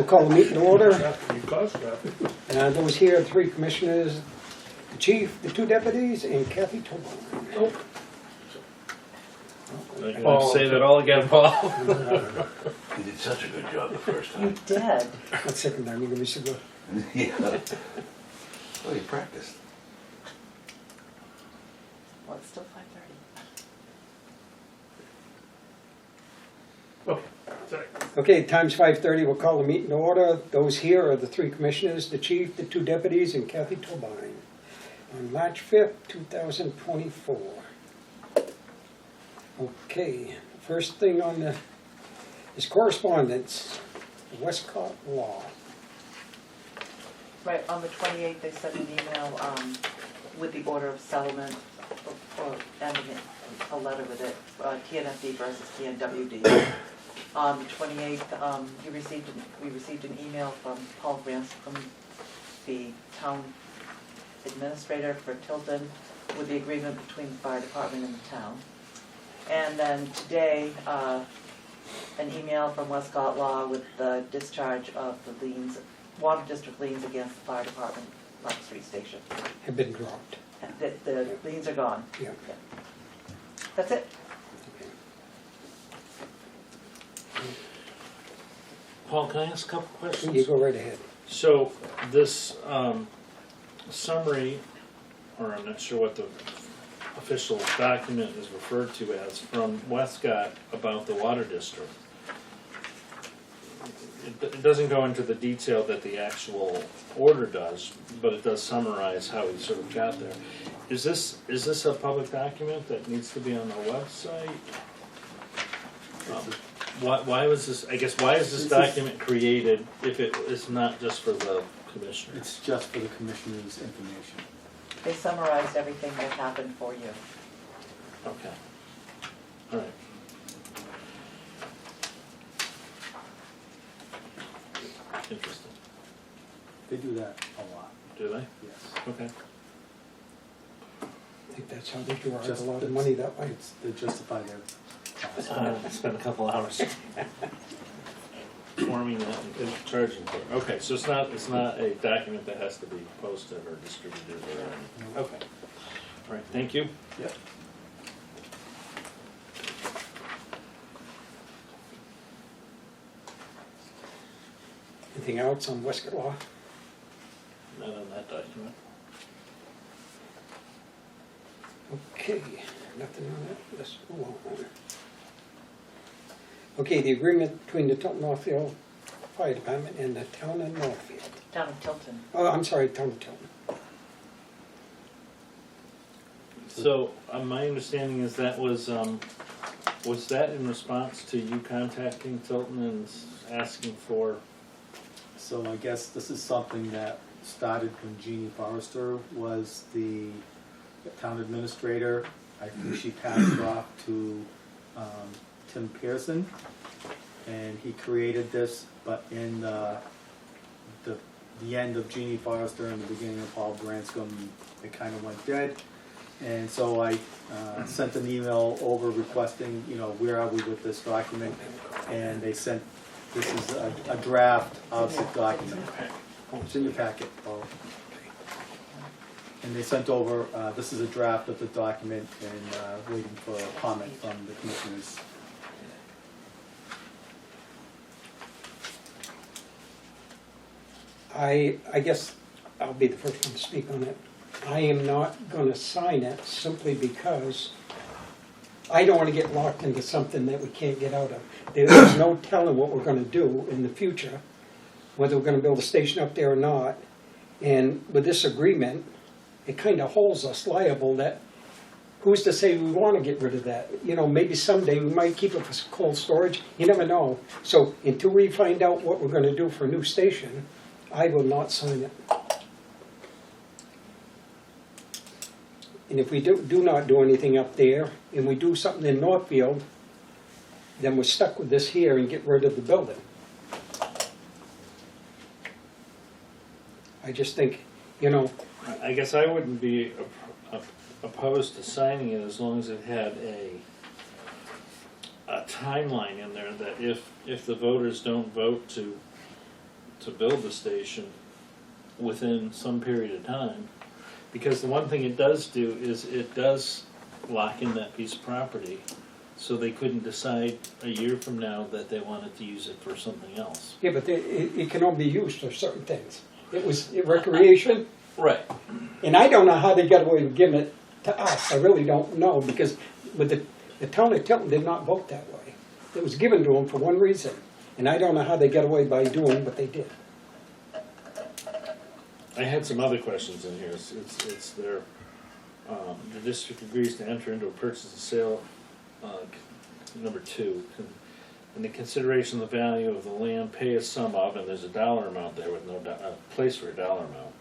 call the meeting to order. You caused that. Those here, 3 commissioners, the chief, the 2 deputies, and Kathy Tobin. Nope. You're going to say that all again, Paul? You did such a good job the first You time. did. That's second time, you're going to be so good. Yeah. Well, you practiced. Well, it's still 5:30. Okay, sorry. Okay, time's 5:30, we'll call the meeting to order. Those here are the 3 commissioners, the chief, the 2 deputies, and Kathy Tobin. On March 5th, 2024. Okay, first thing on the is correspondence, Westcott Law. Right, on the 28th, they sent an email with the order of settlement, and a letter with it, Tnfd versus Tnwd. On the 28th, we received an email from Paul Grants from the town administrator for Tilton with the agreement between the fire department and the town. And then today, an email from Westcott Law with the discharge of the liens, water district liens against the fire department, Park Street Station. Have been dropped. The liens are gone. Yeah. That's it. Paul, can I ask a couple questions? You go right ahead. So this summary, or I'm not sure what the official document is referred to as, from Westcott about the water district. It doesn't go into the detail that the actual order does, but it does summarize how we sort of got there. Is this a public document that needs to be on our website? Why was this? I guess why is this document created if it is not just for the commissioner? It's just for the commissioner's information. They summarized everything that happened for you. Okay. All right. Interesting. They do that a lot, Do they? yes. Okay. I think that's how they derive Just- a lot of money that way. They justify their cost. I spent a couple hours forming that and charging for it. Okay, so it's not a document that has to be posted or distributed or anything. No. Okay. All right, thank you. Yep. Anything else on Westcott Law? Not on that document. Okay, nothing on that. Let's move on. Okay, the agreement between the Tilton Northfield Fire Department and the town of Northfield. Town of Tilton. Oh, I'm sorry, town of Tilton. So my understanding is that was that in response to you contacting Tilton and asking for? So I guess this is something that started when Jeannie Forrester was the town administrator. I think she passed it off to Tim Pearson, and he created this, but in the end of Jeannie Forrester and the beginning of Paul Branscombe, it kind of went dead. And so I sent an email over requesting, where are we with this document? And they sent, this is a draft of the document. It's in your packet, Paul. And they sent over, this is a draft of the document and waiting for a comment from the commissioners. I guess I'll be the first one to speak on it. I am not going to sign it simply because I don't want to get locked into something that we can't get out of. There's no telling what we're going to do in the future, whether we're going to build a station up there or not. And with this agreement, it kind of holds us liable that who's to say we want to get rid of that? Maybe someday we might keep it for cold storage. You never know. So until we find out what we're going to do for a new station, I will not sign it. And if we do not do anything up there, and we do something in Northfield, then we're stuck with this here and get rid of the building. I just think, I guess I wouldn't be opposed to signing it as long as it had a timeline in there that if the voters don't vote to to build the station within some period of time. Because the one thing it does do is it does lock in that piece of property, so they couldn't decide a year from now that they wanted to use it for something else. Yeah, but it can only be used for certain things. It was recreation, Right. and I don't know how they got away with giving it to us. I really don't know, because with the town of Tilton did not vote that way. It was given to them for one reason, and I don't know how they got away by doing what they did. I had some other questions in here. It's their, the district agrees to enter into a purchase and sale, number 2. In the consideration of the value of the land, pay a sum of, and there's a dollar amount there with no place for a dollar amount.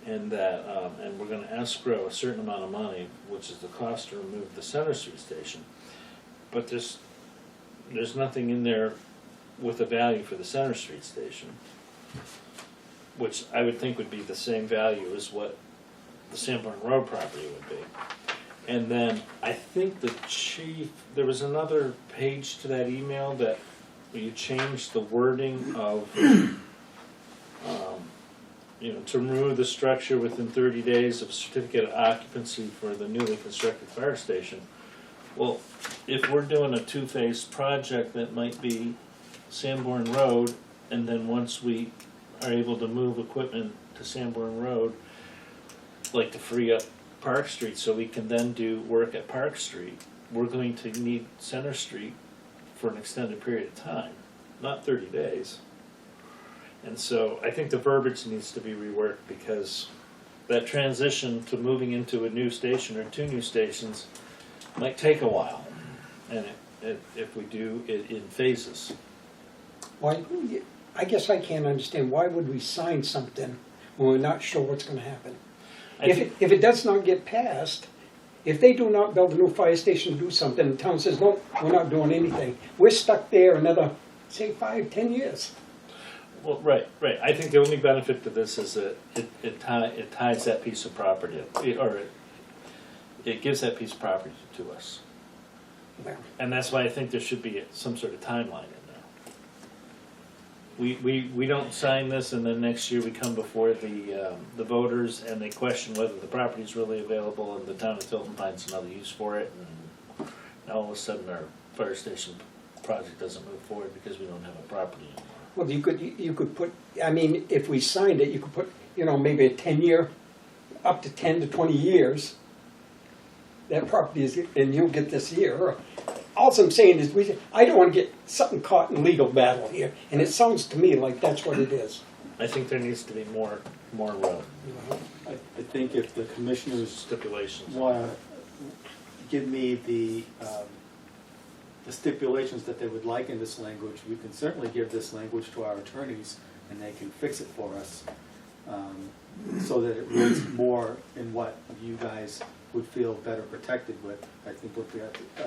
And that, and we're gonna escrow a certain amount of money, which is the cost to remove the Center Street station. But there's nothing in there with a value for the Center Street station, which I would think would be the same value as what the Sanborn Road property would be. And then I think the chief, there was another page to that email that you changed the wording of, to remove the structure within 30 days of certificate of occupancy for the newly constructed fire station. Well, if we're doing a two-phase project that might be Sanborn Road, and then once we are able to move equipment to Sanborn Road, like to free up Park Street so we can then do work at Park Street, we're going to need Center Street for an extended period of time, not 30 days. And so I think the verbiage needs to be reworked, because that transition to moving into a new station or 2 new stations might take a while, and if we do it in phases. Why, I guess I can't understand, why would we sign something when we're not sure what's gonna happen? If it does not get passed, if they do not build a new fire station, do something, the town says, no, we're not doing anything, we're stuck there another, say, 5-10 years. Well, right. I think the only benefit to this is that it ties that piece of property, it gives that piece of property to us. Well, And that's why I think there should be some sort of timeline in there. We don't sign this, and then next year we come before the voters and they question whether the property is really available, and the town of Tilton finds another use for it, and now all of a sudden our fire station project doesn't move forward because we don't have a property anymore. Well, you could put, I mean, if we signed it, you could put, maybe a 10-year, up to 10 to 20 years. That property is, and you'll get this year. All I'm saying is, I don't want to get something caught in legal battle here, and it sounds to me like that's what it is. I think there needs to be more I think if the commissioners stipulations. want to give me the stipulations that they would like in this language, we can certainly give this language to our attorneys, and they can fix it for us, so that it reads more in what you guys would feel better protected with. I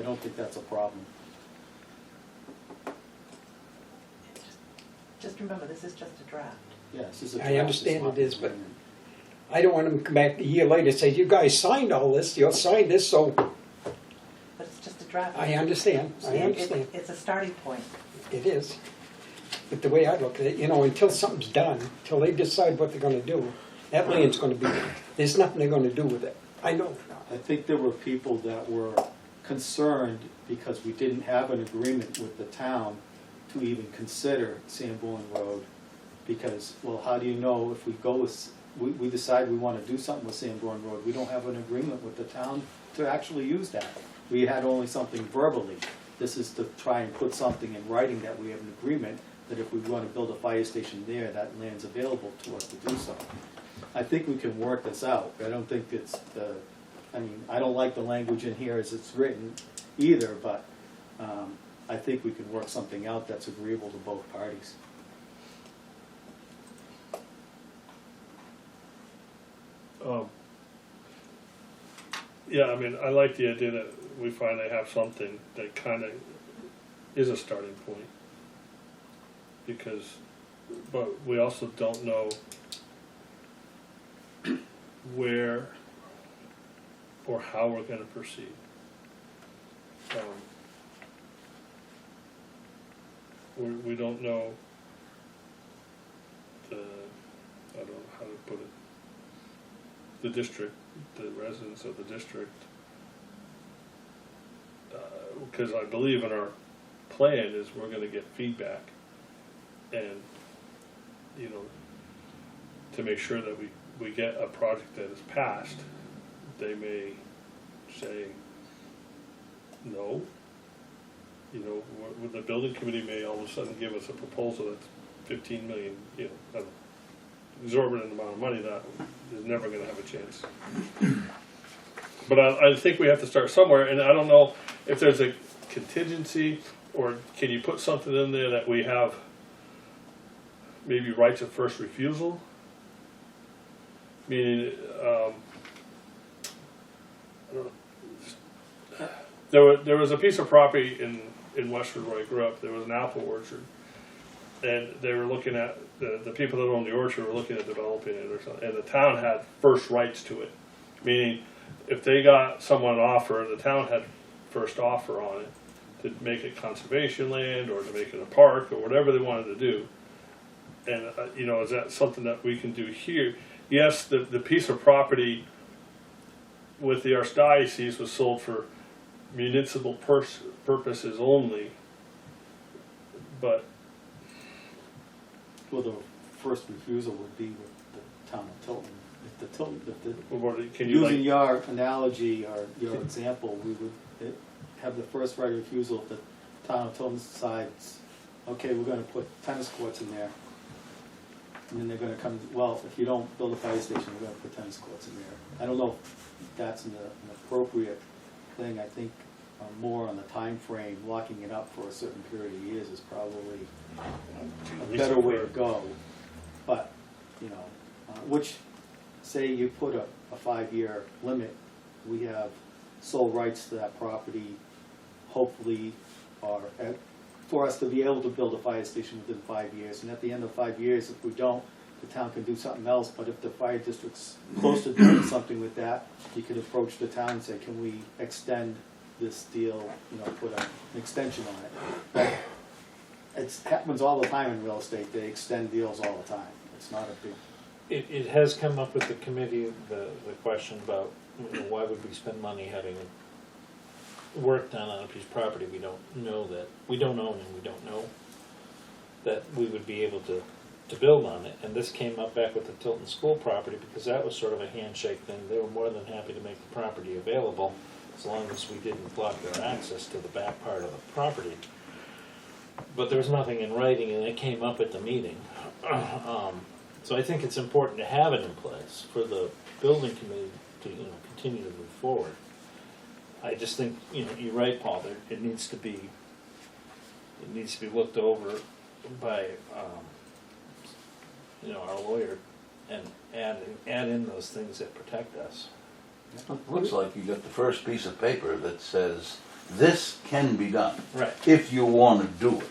don't think that's a problem. Just remember, this is just a draft. Yeah, this is a I draft, understand it's not it is, but- agreement. I don't want them to come back a year later and say, you guys signed all this, you signed this, so But it's just a draft. I understand, It's a starting point. It is. But the way I look at it, until something's done, until they decide what they're gonna do, that land's gonna be, there's nothing they're gonna do with it. I know. I think there were people that were concerned because we didn't have an agreement with the town to even consider Sanborn Road, because, well, how do you know if we go with, we decide we want to do something with Sanborn Road, we don't have an agreement with the town to actually use that. We had only something verbally. This is to try and put something in writing that we have an agreement that if we want to build a fire station there, that land's available to us to do so. I think we can work this out. I don't think it's I don't like the language in here as it's written either, but I think we can work something out that's agreeable to both parties. Yeah, I mean, I like the idea that we finally have something that kind of is a starting point. But we also don't know where or how we're going to proceed. We don't know the district, the residents of the district. Because I believe in our plan is we're gonna get feedback and, you know, to make sure that we get a project that is passed, they may say no. You know, the building committee may all of a sudden give us a proposal that's 15 million, you know, an exorbitant amount of money that is never gonna have a chance. But I think we have to start somewhere, and I don't know if there's a contingency, or can you put something in there that we have maybe rights of first refusal? Meaning, I don't know. There was a piece of property in Westford where I grew up. There was an apple orchard, and they were looking at the people that owned the orchard were looking at developing it or something, and the town had first rights to it. Meaning, if they got someone an offer, the town had first offer on it to make it conservation land or to make it a park or whatever they wanted to do. And you know, is that something that we can do here? Yes, the piece of property with the archdiocese was sold for municipal purposes only, but Well, the first refusal would be with the town of Tilton. can you Using like, your analogy or your example, we would have the first right of refusal if the town of Tilton decides, okay, we're gonna put tennis courts in there. And then they're gonna come, well, if you don't build a fire station, we're gonna put tennis courts in there. I don't know if that's an appropriate thing. I think more on the time frame, locking it up for a certain period of years is probably a better way to go. But, you know, which, say you put a 5-year limit, we have sole rights to that property, hopefully, or for us to be able to build a fire station within 5 years. And at the end of 5 years, if we don't, the town can do something else. But if the fire district's close to doing something with that, you could approach the town and say, can we extend this deal, you know, put an extension on it. But it happens all the time in real estate. They extend deals all the time. It's not a big... It has come up with the committee, the question about, you know, why would we spend money having work done on a piece of property we don't know that, we don't own and we don't know that we would be able to build on it. And this came up back with the Tilton School property because that was sort of a handshake thing. They were more than happy to make the property available as long as we didn't block their access to the back part of the property. But there was nothing in writing, and it came up at the meeting. So I think it's important to have it in place for the building committee to, you know, continue to move forward. I just think, you know, you're right, Paul. It needs to be looked over by, you know, our lawyer, and add in those things that protect us. Looks like you got the first piece of paper that says, this can be done. Right. If you want to do it.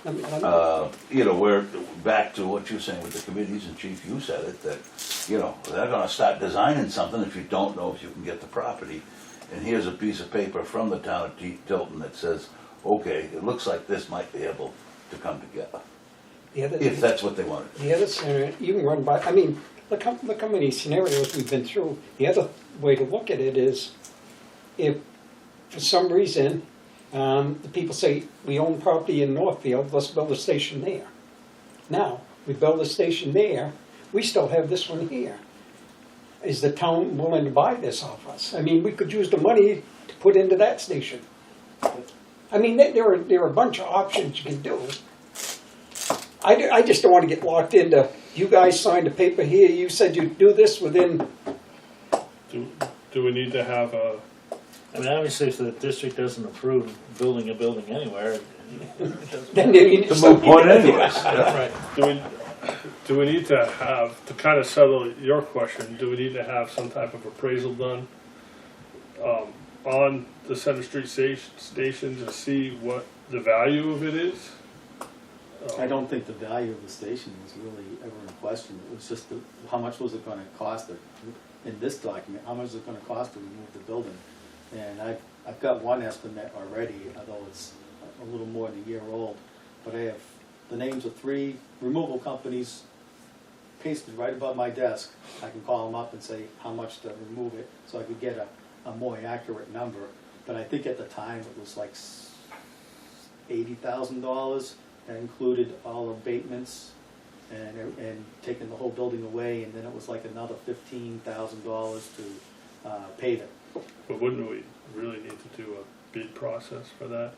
I'm- You know, we're back to what you were saying with the committees, and Chief, you said it, that, you know, they're gonna start designing something if you don't know if you can get the property. And here's a piece of paper from the town of Tilton that says, okay, it looks like this might be able to come together, if that's what they want to do. The other scenario, you can run by, I mean, look how many scenarios we've been through. The other way to look at it is, if for some reason, the people say, we own property in Northfield, let's build a station there. Now, we build a station there, we still have this one here. Is the town willing to buy this off us? I mean, we could use the money to put into that station. I mean, there are a bunch of options you can do. I just don't want to get locked into, you guys signed a paper here, you said you'd do this within... do we need to have a, I mean, obviously, if the district doesn't approve building a building anywhere, it doesn't. Then you need to It's a moot point anyways. Right. do we need to have, to kind of settle your question, do we need to have some type of appraisal done on the Center Street station to see what the value of it is? I don't think the value of the station was really ever in question. It was just how much was it going to cost in this document, how much is it going to cost to remove the building? And I've got one estimate already, although it's a little more than a year old. But I have the names of 3 removal companies, pasted right above my desk, I can call them up and say how much to remove it, so I could get a more accurate number. But I think at the time it was like $80,000. That included all abatements and taking the whole building away, and then it was like another $15,000 to pave it. But wouldn't we really need to do a bid process for that?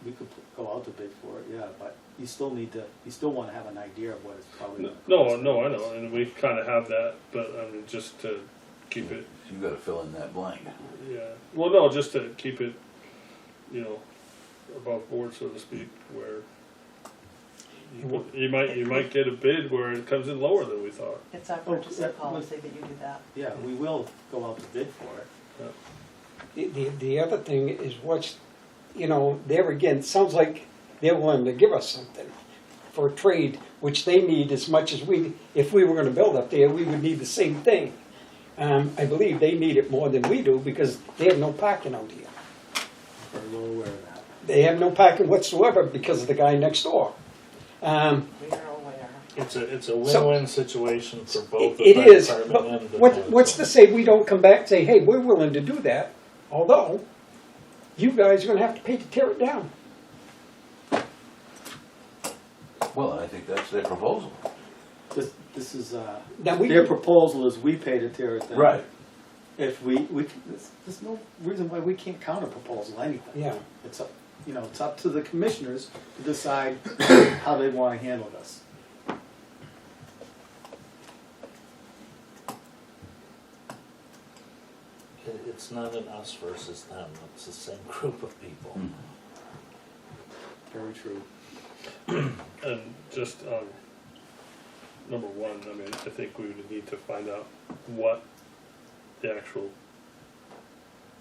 We could go out to bid for it, yeah, but you still want to have an idea of what it's probably gonna No, cost. no, I know, and we kinda have that, but I mean, just to keep it, You gotta fill in that blank. yeah, well, no, just to keep it, you know, above board, so to speak, where you might get a bid where it comes in lower than we thought. It's our Oh, purchasing that was- policy that you do that. Yeah, we will go out to bid for it. The other thing is what's, you know, there again, sounds like they're willing to give us something for trade, which they need as much as we, if we were gonna build up there, we would need the same thing. I believe they need it more than we do because they have no parking out here. Very well aware of that. They have no parking whatsoever because of the guy next door. We are aware. It's a win-win situation for both the It fire is, department but and the what's town. to say we don't come back and say, hey, we're willing to do that, although you guys are gonna have to pay to tear it down. Well, I think that's their proposal. This is, Now, we their could- proposal is we pay to tear it down. Right. If there's no reason why we can't counter proposal anything. Yeah, It's up, it's up to the commissioners to decide how they want to handle this. It's not an us versus them, it's the same group of people. Very true. And just on number one, I mean, I think we would need to find out what the actual,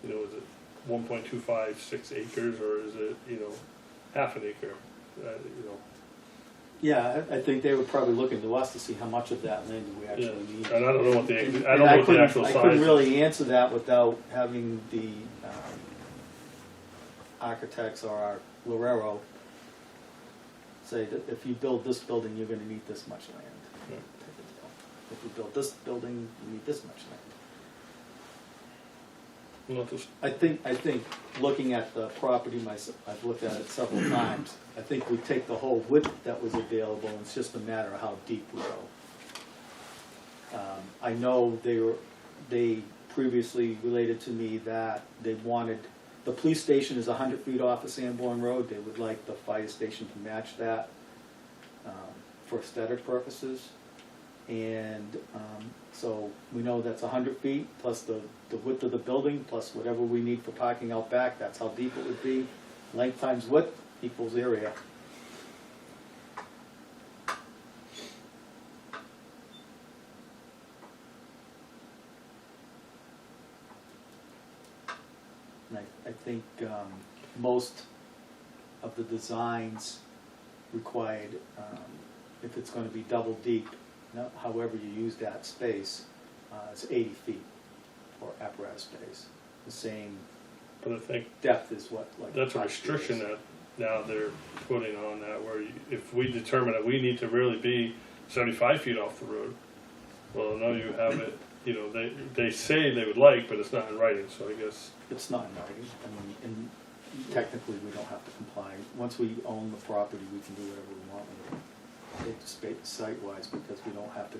is it 1.256 acres or is it, half an acre? Yeah, I think they were probably looking to us to see how much of that land do we Yeah, actually need. and I don't know what the, I And don't know what the couldn't- actual size is. I couldn't really answer that without having the architects or our Lorero say that if you build this building, you're gonna need this much land. Yeah. If you build this building, you need this much land. Not just, I think looking at the property myself, I've looked at it several times. I think we take the whole width that was available, and it's just a matter of how deep we go. I know they previously related to me that they wanted, the police station is 100 feet off of Sanborn Road. They would like the fire station to match that for aesthetic purposes. And so we know that's 100 feet plus the width of the building plus whatever we need for parking out back. That's how deep it would be. Length times width equals area. And I think most of the designs required, if it's going to be double deep, however you use that space, it's 80 feet for apparatus space. The same but I think depth is what, like. that's a high restriction schools. that now they're putting on that, where if we determine that we need to really be 75 feet off the road, well, now you have it, they say they would like, but it's not in writing, so I guess, It's not in writing. I mean, and technically, we don't have to comply. Once we own the property, we can do whatever we want with it. It's site-wise, because we don't have to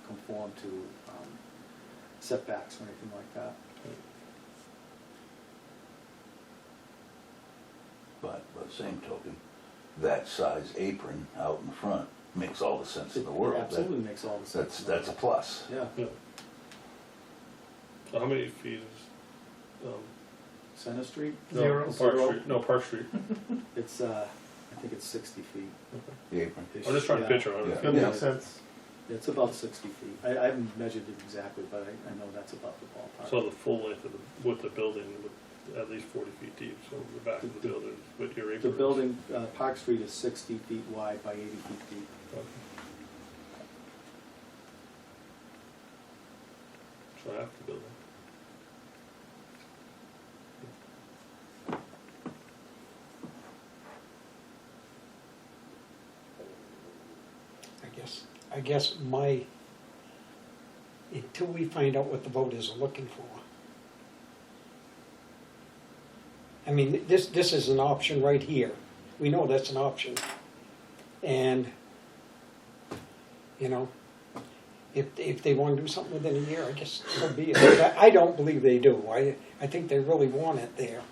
conform to setbacks or anything like that. But by the same token, that size apron out in front makes all the sense in the world. It absolutely makes all the sense. That's a plus. Yeah, yeah. So how many feet is, Center Street? no, Park Street, no, Park Street. It's, I think it's 60 feet. The apron. I'm just trying to Yeah. picture how Yeah. it That Yeah. makes sense. It's about 60 feet. I haven't measured it exactly, but I know that's about the ballpark. So the full length of the building, would at least 40 feet deep, so the back of the building, with your apron. The building, Park Street is 60 feet wide by 80 feet deep. Okay. So half the building. I I guess until we find out what the voters are looking for. I mean, this is an option right here. We know that's an option. And, you know, if they want to do something within a year, I guess so be it. I don't believe they do. I think they really want it there.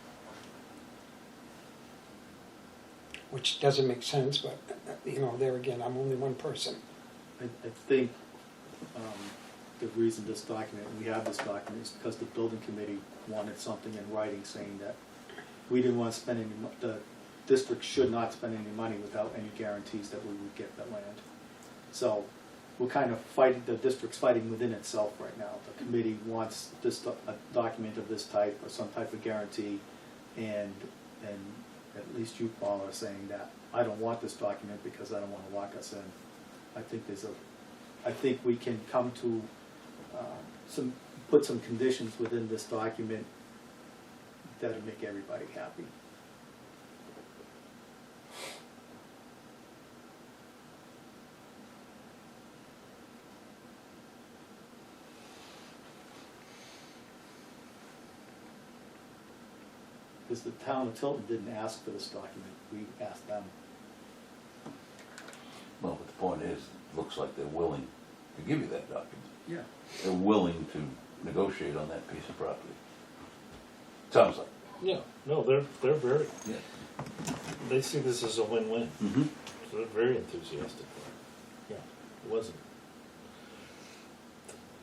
Which doesn't make sense, but, you know, there again, I'm only one person. I think the reason this document, we have this document, is because the building committee wanted something in writing saying that we didn't want to spend any, the district should not spend any money without any guarantees that we would get that land. So we're kind of fighting, the district's fighting within itself right now. The committee wants this, a document of this type or some type of guarantee, and at least you, Paul, are saying that I don't want this document because I don't want to lock us in. I think we can come to put some conditions within this document that'll make everybody happy. Because the town of Tilton didn't ask for this document, we asked them. Well, but the point is, it looks like they're willing to give you that document. Yeah. They're willing to negotiate on that piece of property. Sounds like. Yeah, no, they're very, Yeah. they see this as a win-win. Mm-hmm. So they're very enthusiastic. Yeah, it wasn't.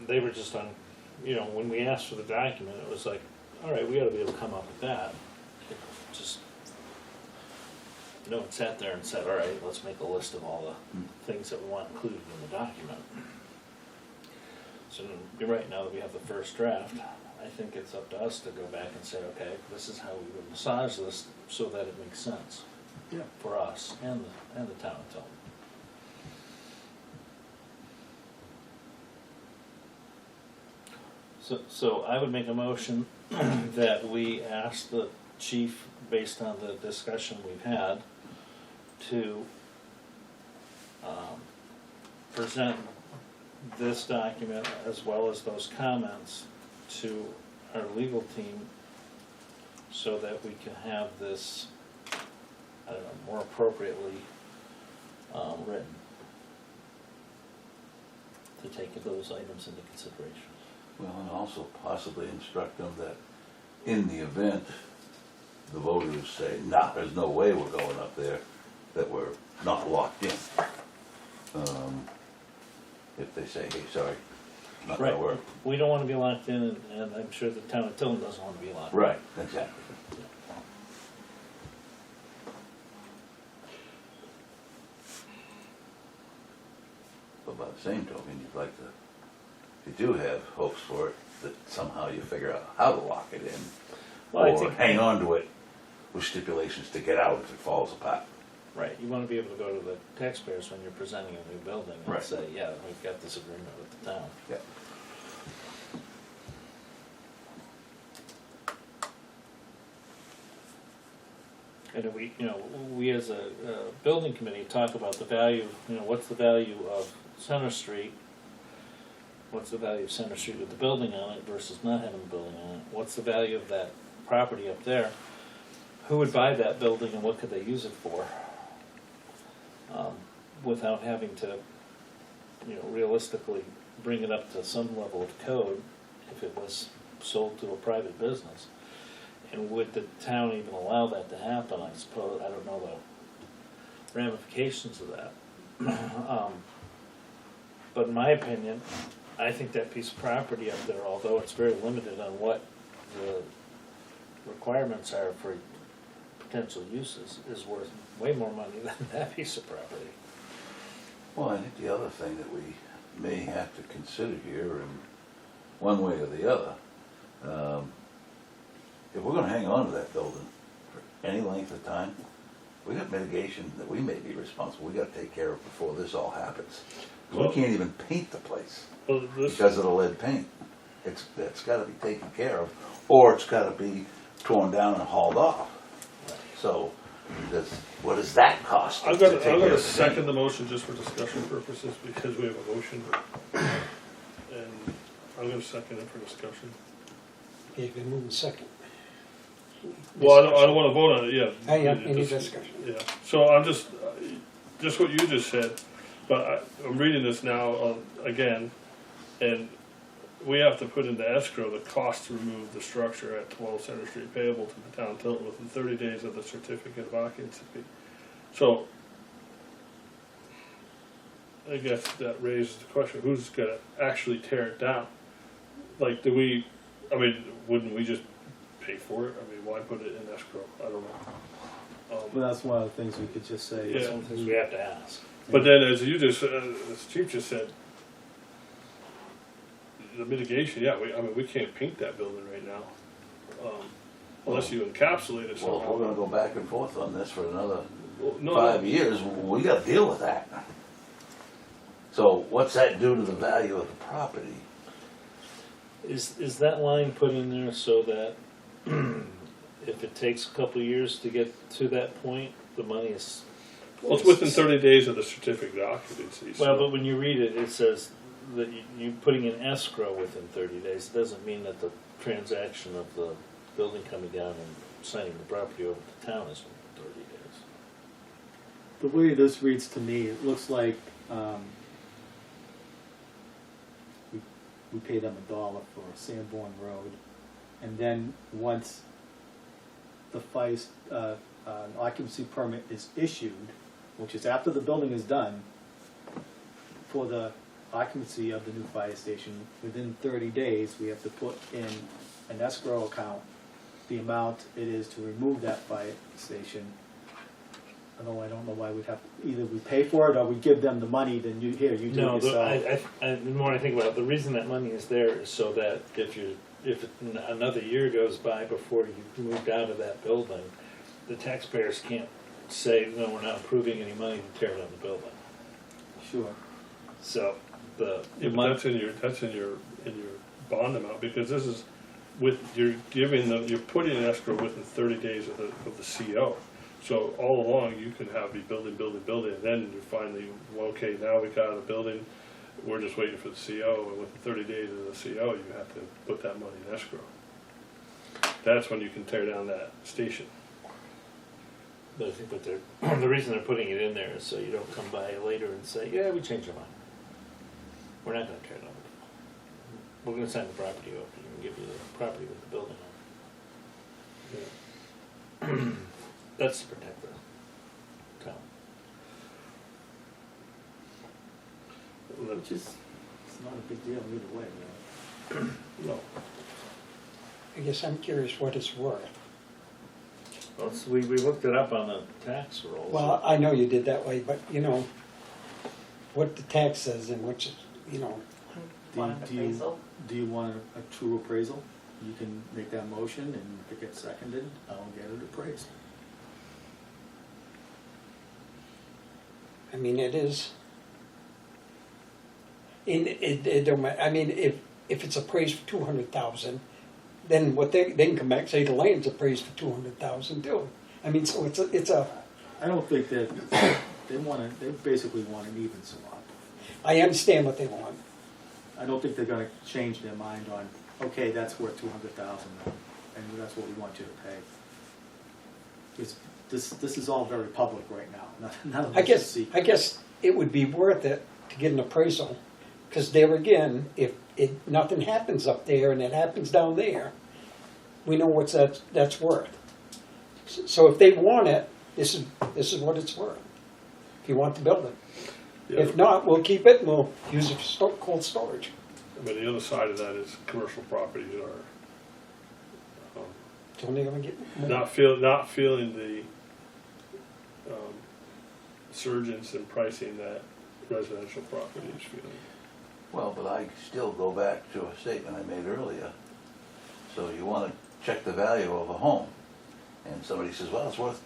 They were just on, you know, when we asked for the document, it was like, all right, we ought to be able to come up with that. It just, no one sat there and said, all right, let's make a list of all the things that we want included in the document. So you're right, now that we have the first draft, I think it's up to us to go back and say, okay, this is how we would massage this so that it makes sense. Yeah. For us and the town of Tilton. So I would make a motion that we ask the chief, based on the discussion we've had, to present this document as well as those comments to our legal team so that we can have this, I don't know, more appropriately written to take those items into consideration. Well, and also possibly instruct them that in the event the voters say, nah, there's no way we're going up there, that we're not locked in. If they say, hey, sorry, not gonna work. We don't want to be locked in, and I'm sure the town of Tilton doesn't want to be locked in. Right, exactly. But by the same token, you'd like to, if you do have hopes for it, that somehow you figure out how to lock it in. Well, I Or think- hang on to it with stipulations to get out if it falls apart. Right, you want to be able to go to the taxpayers when you're presenting a new building and Right. say, yeah, we've got this agreement with the town. Yeah. And we, you know, we as a building committee talk about the value, you know, what's the value of Center Street? What's the value of Center Street with the building on it versus not having the building on it? What's the value of that property up there? Who would buy that building and what could they use it for? Without having to, you know, realistically bring it up to some level of code if it was sold to a private business. And would the town even allow that to happen? I suppose, I don't know the ramifications of that. But in my opinion, I think that piece of property up there, although it's very limited on what the requirements are for potential uses, is worth way more money than that piece of property. Well, I think the other thing that we may have to consider here, in one way or the other, if we're gonna hang on to that building for any length of time, we got mitigation that we may be responsible, we gotta take care of before this all happens. 'Cause we can't even paint the place Well, this, because of the lead paint. It's gotta be taken care of, or it's gotta be torn down and hauled off. So, what does that cost? I'm to gonna, take I'm care gonna of the second the motion just for discussion purposes, because we have a motion. And I'm gonna second it for discussion. Okay, been moving second. Well, I don't wanna vote on it, yeah. Oh, yeah, any discussion. Yeah, so I'm just what you just said, but I'm reading this now, again, and we have to put into escrow the cost to remove the structure at 12 Center Street payable to the town of Tilton within 30 days of the certificate of occupancy. So, I guess that raises the question, who's gonna actually tear it down? Like, wouldn't we just pay for it? I mean, why put it in escrow? I don't know. Well, that's one of the things we could just say. Yeah. Some things we have to ask. But then, as Chief just said, the mitigation, yeah, we can't paint that building right now, unless you encapsulate it Well, if somehow. we're gonna go back and forth on this for another Well, no, 5 years, we gotta deal with that. So what's that do to the value of the property? Is that line put in there so that if it takes a couple of years to get to that point, the money is? Well, it's within 30 days of the certificate of occupancy. So. Well, but when you read it, it says that you're putting in escrow within 30 days. It doesn't mean that the transaction of the building coming down and signing the property over to town is within 30 days. The way this reads to me, it looks like we pay them $1 for Sanborn Road, and then once the occupancy permit is issued, which is after the building is done, for the occupancy of the new fire station, within 30 days, we have to put in an escrow account the amount it is to remove that fire station. Although I don't know why we'd have, either we pay for it or we give them the money, then you do it yourself. The more I think about it, the reason that money is there is so that if another year goes by before you moved out of that building, the taxpayers can't say, no, we're not approving any money to tear down the building. Sure. So Yeah, but that's in your bond amount, because this is you're putting an escrow within 30 days of the CO. So all along you can be building, and then you finally, well, okay, now we got a building, we're just waiting for the CO, and within 30 days of the CO you have to put that money in escrow. That's when you can tear down that station. But I think the reason they're putting it in there is so you don't come by later and say, yeah, we changed our mind. We're not gonna tear it down. We're gonna sign the property over and give you the property with the building on it. Yeah. That's to protect the town. Which is, it's not a big deal either way, really. No. I guess I'm curious what it's worth. Well, so we looked it up on the tax rolls. Well, I know you did that way, but what the tax says and which, Want an appraisal? Do you want a true appraisal? You can make that motion, and if it gets seconded, I'll get it appraised. I mean, it is. It don't matter. I mean, if it's appraised for 200,000, then what they can come back and say the land's appraised for 200,000 too. I mean, so it's a. I don't think that they basically want an even swap. I understand what they want. I don't think they're gonna change their mind on, okay, that's worth 200,000, and that's what we want you to pay. This is all very public right now. None of I this is secret. guess it would be worth it to get an appraisal, because there again, if nothing happens up there and it happens down there, we know what that's worth. So if they want it, this is what it's worth. If you want to build it. Yeah. If not, we'll keep it and we'll use it for cold storage. But the other side of that is commercial properties are So they're gonna get more. not feeling the surgence in pricing that residential property is feeling. Well, but I still go back to a statement I made earlier. So you wanna check the value of a home, and somebody says, well, it's worth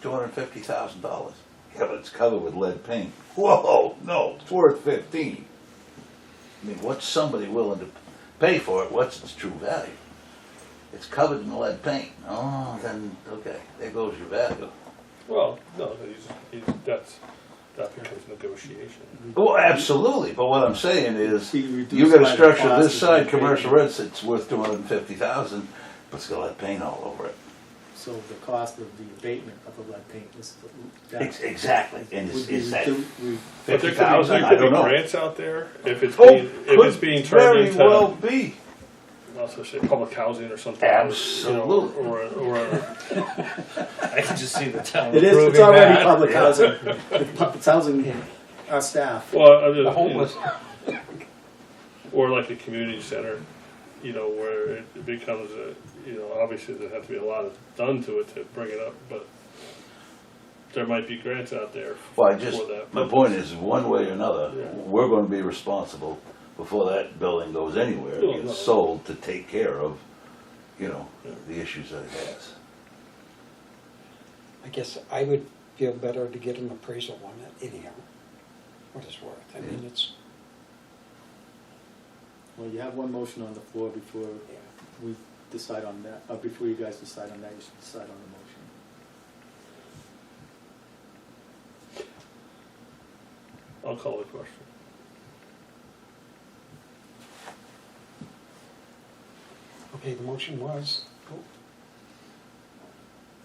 $250,000. Yeah, but it's covered with lead paint. Whoa, no, it's worth 15. I mean, what's somebody willing to pay for it? What's its true value? It's covered in lead paint. Oh, then, okay, there goes your value. Well, no, that becomes negotiation. Well, absolutely, but what I'm saying is, See, reduced you got by a the structure cost this of side, the commercial abatement. rents, it's worth 250,000, but it's gonna have paint all over it. So the cost of the abatement of the lead paint is. Exactly, and would be is that we- But there 50,000? I could don't be know. grants out there, if it's Oh, being could turned very into, well be. I'll say public housing or something. Absolutely. Or I can just see the town It is, it's approving already that. public housing. It's housing our staff. well, The homeless, or like a community center, where it becomes obviously there has to be a lot done to it to bring it up, but there might be grants out there Well, for that. my point is, one way or another, Yeah. we're gonna be responsible before that building goes anywhere, Well, no. gets sold, to take care of, Yeah. the issues that it has. I guess I would feel better to get an appraisal on it anyhow, what it's worth. I mean, it's, Well, you have one motion on the floor before yeah. we decide on that, before you guys decide on that, you should decide on the motion. I'll call the question. Okay, the motion was,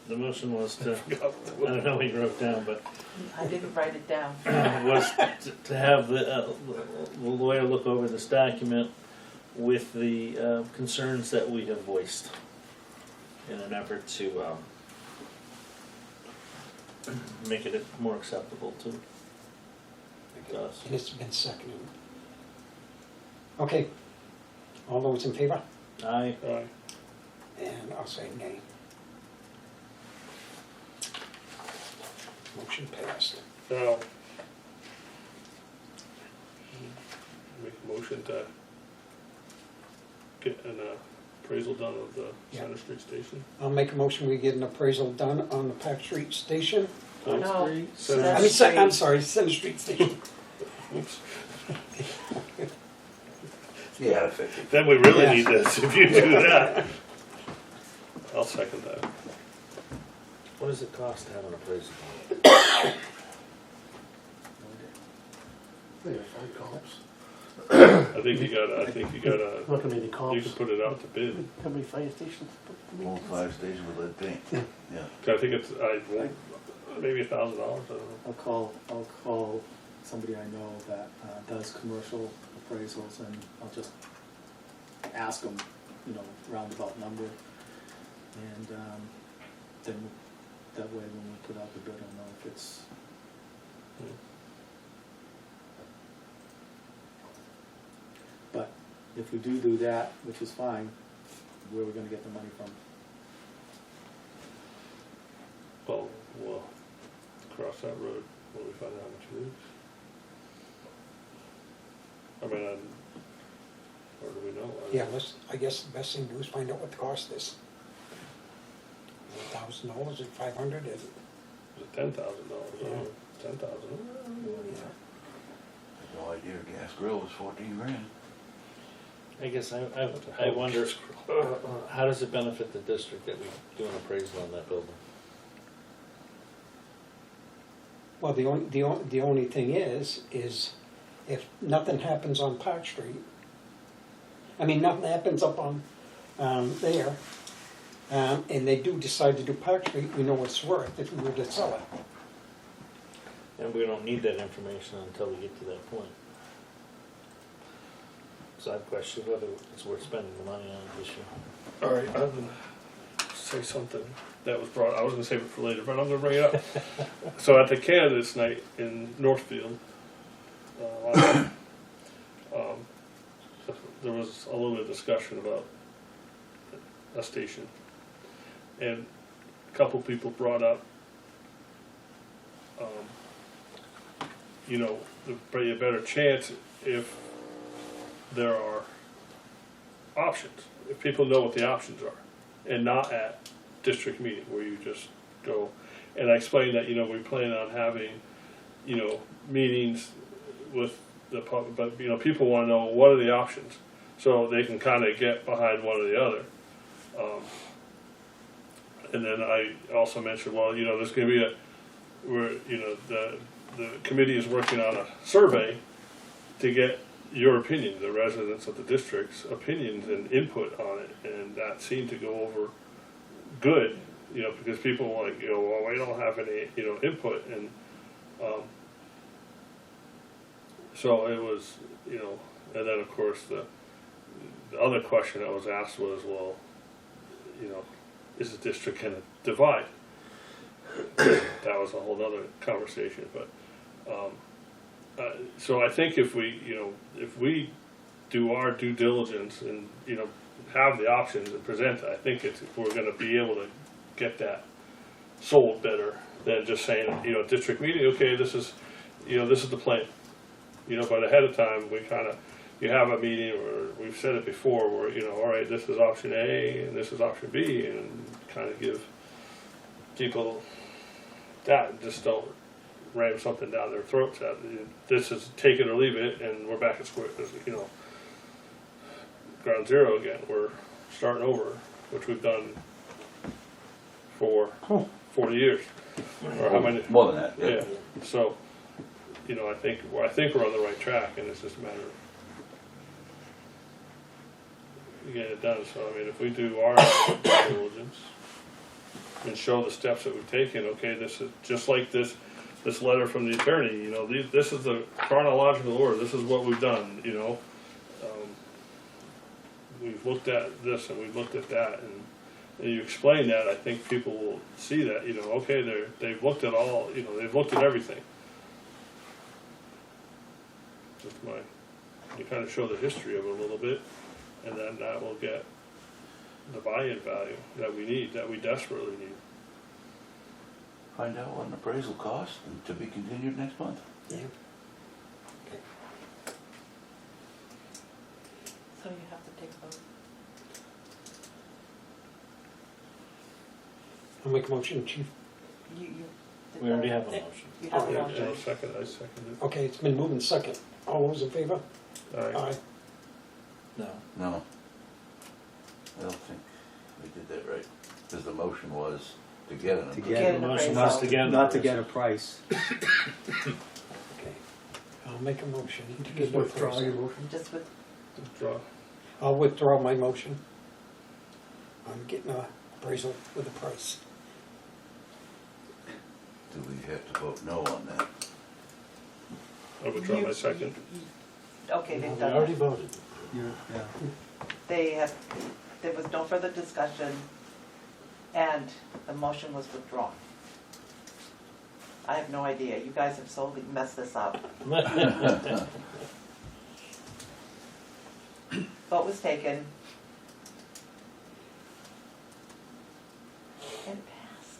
The motion was to, Forgot I don't know what you wrote down, but I didn't write it down. was to have the lawyer look over this document with the concerns that we have voiced in an effort to make it more acceptable to us. and it's been seconded. Okay, all those in favor? Aye. And I'll say nay. Motion passed. Now, make a motion to get an appraisal done of the Yeah. Center Street station. I'll make a motion, we get an appraisal done on the Park Street Station. No. Center- I mean, I'm sorry, Center Street Station. Oops. Yeah, 50. Then we really Yeah. need this, if you do that. I'll second that. What does it cost to have an appraisal? I think you gotta, Not gonna be any you comps. can put it out to bid. How many fire stations? Old fire station with lead paint, yeah. 'Cause I think it's, maybe $1,000, I don't know. I'll call somebody I know that does commercial appraisals, and I'll just ask them, roundabout number. And then that way when we put out the bid, I'll know if it's. But if we do that, which is fine, where are we gonna get the money from? Well, we'll cross that road when we find out how much it is. I mean, or do we know? Yeah, I guess the best thing to do is find out what the cost is. $1,000, is it 500, is it? Is it $10,000? Yeah. 10,000? No idea, gas grill was 14 grand. I guess I wonder, how does it benefit the district that we do an appraisal on that building? Well, the only thing is if nothing happens on Park Street, I mean, nothing happens up on, there, and they do decide to do Park Street, we know what it's worth if we were to sell it. And we don't need that information until we get to that point. So I've questioned whether it's worth spending the money on this year. All right, I'm gonna say something that was brought, I was gonna save it for later, but I'm gonna bring it up. So at the candidates night in Northfield, there was a little bit of discussion about a station. And a couple people brought up, there'd be a better chance if there are options, if people know what the options are, and not at district meeting where you just go. And I explained that, we plan on having, meetings with the public, but, people wanna know what are the options, so they can kinda get behind one or the other. And then I also mentioned, well, there's gonna be the committee is working on a survey to get your opinion, the residents of the district's opinions and input on it, and that seemed to go over good, because people were like, well, we don't have any, input, and, so it was, and then of course the other question that was asked was, well, is the district gonna divide? That was a whole other conversation, but, so I think if we do our due diligence and, have the options and present it, I think we're gonna be able to get that sold better than just saying, district meeting, okay, this is the plan. But ahead of time, you have a meeting, or we've said it before, where, all right, this is option A, and this is option B, and kind of give people that, just don't ram something down their throats. That this is take it or leave it, and we're back at square, ground zero again. We're starting over, which we've done for 40 years, or how many? More than that, Yeah. So, I think we're on the right track, and it's just a matter of getting it done. So, I mean, if we do our due diligence and show the steps that we've taken, okay, this is just like this letter from the attorney. This is the chronological order. This is what we've done. We've looked at this and we've looked at that, and you explain that. I think people will see that. Okay, they've looked at all. They've looked at everything. You kind of show the history of it a little bit, and then that will get the buy-in value that we need, that we desperately need. Find out what an appraisal costs, and to be continued next month. Yeah. So you have to take a vote. I'll make a motion, Chief. You did We already that. have a motion. You have a Oh, yeah, motion. I seconded it. Okay, it's been moved and second. All those in favor? All right. Aye. No. No. I don't think we did that right, because the motion was to get an To appraisal. get Get an an Motion appraisal. was to get an Not to get a appraisal. price. Okay. I'll make a motion to get an appraisal. motion. Just with, Withdraw. I'll withdraw my motion. I'm getting an appraisal with a price. Do we have to vote no on that? I withdraw my second. okay, they've We done already that. voted. Yeah. There was no further discussion, and the motion was withdrawn. I have no idea. You guys have solely messed this up. Vote was taken. And it passed.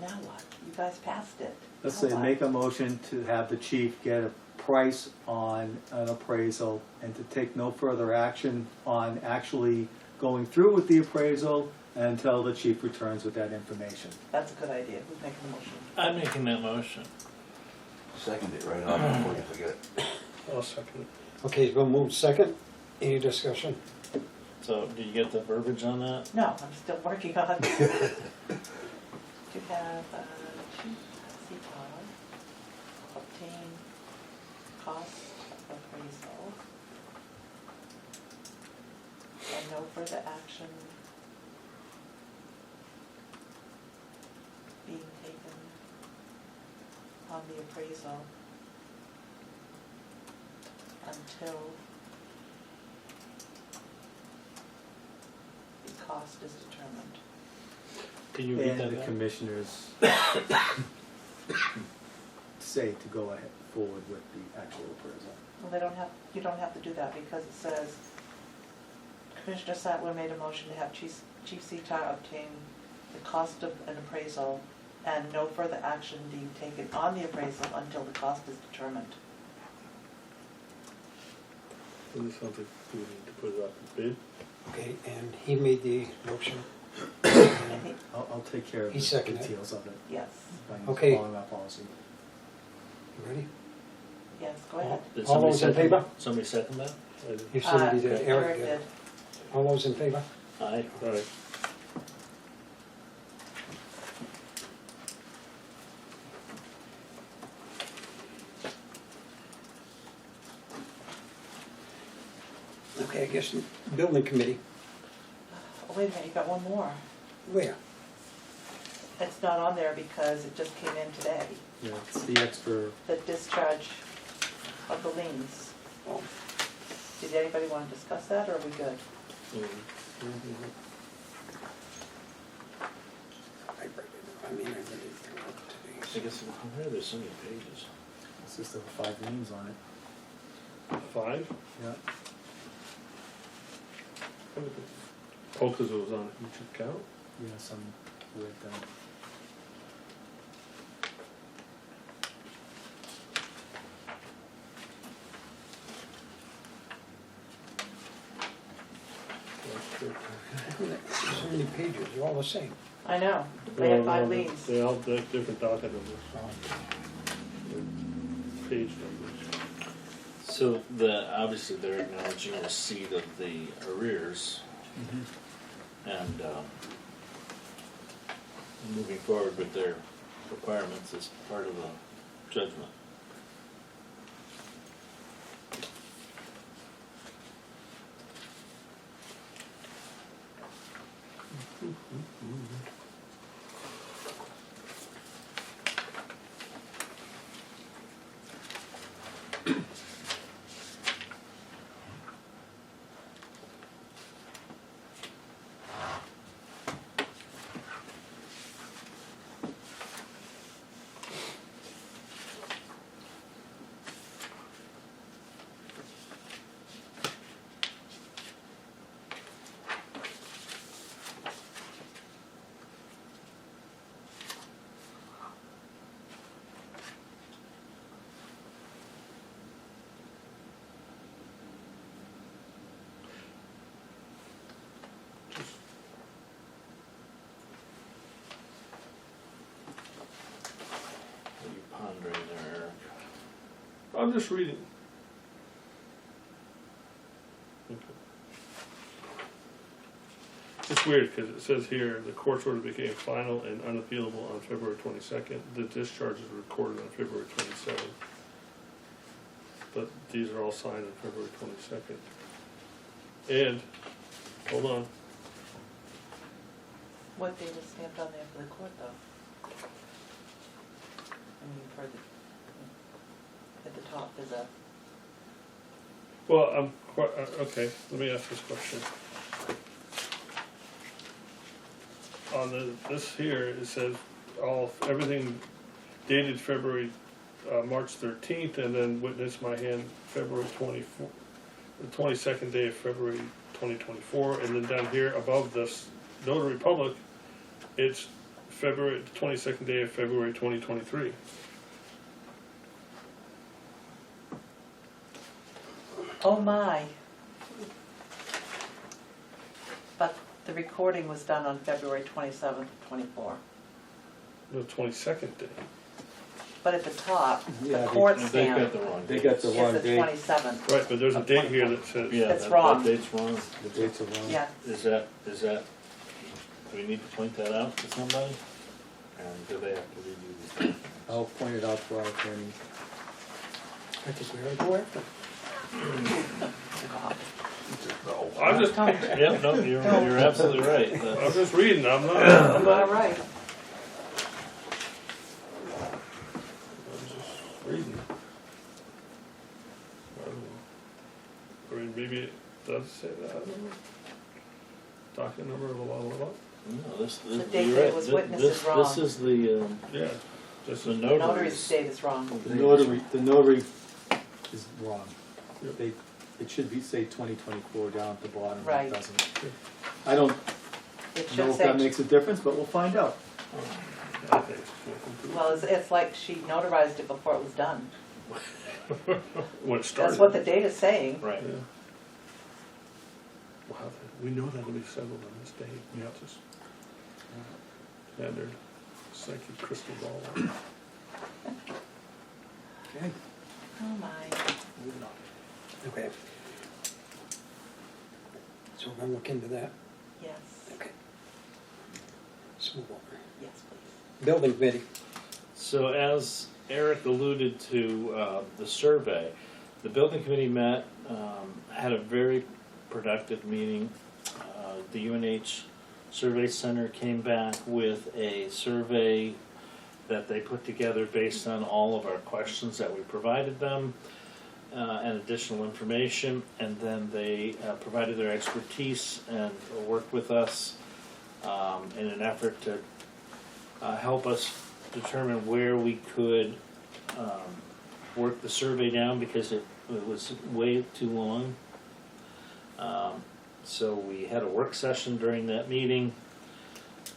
Now what? You guys passed it. Let's Now say, what? make a motion to have the chief get a price on an appraisal and to take no further action on actually going through with the appraisal until the chief returns with that information. That's a good idea. Who's making the motion? I'm making that motion. Second it right off before you forget. I'll second it. Okay, it's been moved second. Any discussion? So, do you get the verbiage on that? No, I'm still working on it. To have chief CTAR obtain cost appraisal and no further action being taken on the appraisal until the cost is determined. Can you read And that the again? commissioners say to go ahead forward with the actual appraisal. Well, you don't have to do that because it says, Commissioner Sattler made a motion to have Chief Seatar obtain the cost of an appraisal and no further action being taken on the appraisal until the cost is determined. And this sounds like we need to put it up to bid. Okay, and he made the motion. And he- I'll take care of He the seconded it. details of it Yes, by Okay. following our policy. You ready? yes, go ahead. Did All somebody those in second- favor? Somebody second that? You said he did, Eric Eric did. did. All those in favor? Aye. Alright. Okay, I guess building committee, Oh, wait a minute, you got one more. where? It's not on there because it just came in today. Yeah, it's the extra, The discharge of the liens. Oh, Did anybody want to discuss that, or are we good? I read it, I mean, I read it through I today. guess, why are there so many pages? it's just there were 5 names on it. 5? Yeah. Oh, because it was on each account? Yeah, some weird thing. So many pages, they're all the same. I know, they have 5 No, liens. They all, they're different docket numbers. Page numbers. So obviously they're acknowledging receipt of the arrears and moving forward with their requirements as part of the judgment. What are you pondering there, Eric? I'm just reading. Okay. It's weird, because it says here, the court's order became final and unappealable on February 22nd. The discharges were recorded on February 27th. But these are all signed on February 22nd. And, hold on, What date is stamped on there for the court, though? I mean, for the, at the top, there's a, well, okay, let me ask this question. On this here, it says everything dated March 13th, and then witness my hand February 24, the 22nd day of February 2024, and then down here above this notary public, it's the 22nd day of February 2023. oh my. But the recording was done on February 27th, 24. The 22nd day. But at the top, the Yeah, court They've stamp got the wrong They dates. got the is wrong the date. 27th. Right, but there's a date here that says. Yeah, That's that wrong. date's wrong. The dates are wrong. Yeah, Is that, do we need to point that out to somebody? And do they have to review these documents? I'll point it out to our attorney. I think we ought to go after it. I'm just, Yep, no, you're absolutely right. I'm just reading, I'm not all right. I'm just reading. I don't know. I mean, maybe it does say that, I don't know. Docket number of blah, blah, blah. No, this, The you're date right. that was witnessed is wrong. This is the, Yeah, this the is, The notary's. notary's date is wrong. The notary is wrong. Yep. It should be, say 2024 down at the bottom. but Right. It doesn't. I don't It know should if that say, makes a difference, but we'll find out. I think it's well, it's like she notarized it before it was done. when it started. That's what the date is saying. Right. Yeah. Wow, we know that'll be settled on this date. Yeah. Just standard psychic crystal ball. Okay, Oh my. Moving on. okay. So we're gonna look into that. Yes, Small. yes, please. Building committee. So as Eric alluded to the survey, the building committee met, had a very productive meeting. The UNH Survey Center came back with a survey that they put together based on all of our questions that we provided them and additional information, and then they provided their expertise and worked with us in an effort to help us determine where we could work the survey down because it was way too long. So we had a work session during that meeting.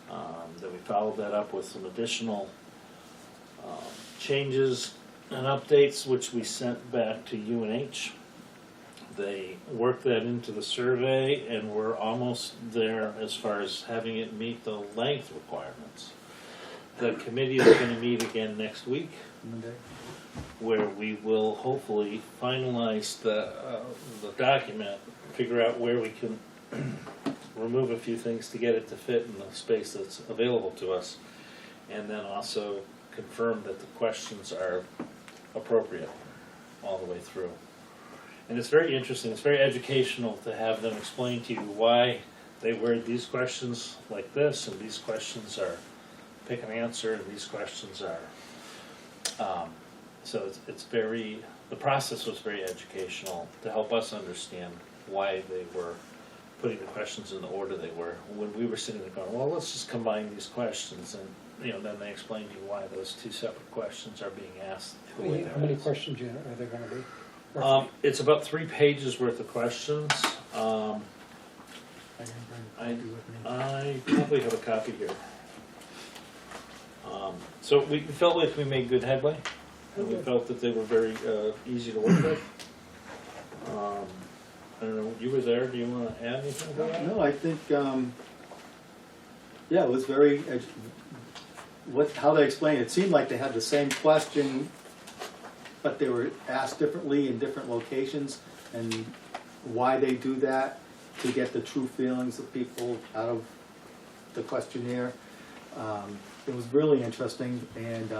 Then we followed that up with some additional changes and updates, which we sent back to UNH. They worked that into the survey, and we're almost there as far as having it meet the length requirements. The committee is going to meet again next week, Monday. where we will hopefully finalize the document, figure out where we can remove a few things to get it to fit in the space that's available to us, and then also confirm that the questions are appropriate all the way through. And it's very interesting, it's very educational to have them explain to you why they word these questions like this, and these questions are pick an answer, and these questions are. So it's very, the process was very educational to help us understand why they were putting the questions in the order they were. When we were sitting there going, well, let's just combine these questions, and then they explained to you why those two separate questions are being asked. the way How they're many asked. questions are there gonna be? It's about 3 pages worth of questions. I didn't bring a copy with me. I probably have a copy here. So we felt like we made good headway, and we felt that they were very easy to work with. I don't know, you were there, do you want to add anything to that? No, I think, yeah, it was very, how they explained it, it seemed like they had the same question, but they were asked differently in different locations, and why they do that, to get the true feelings of people out of the questionnaire. It was really interesting, and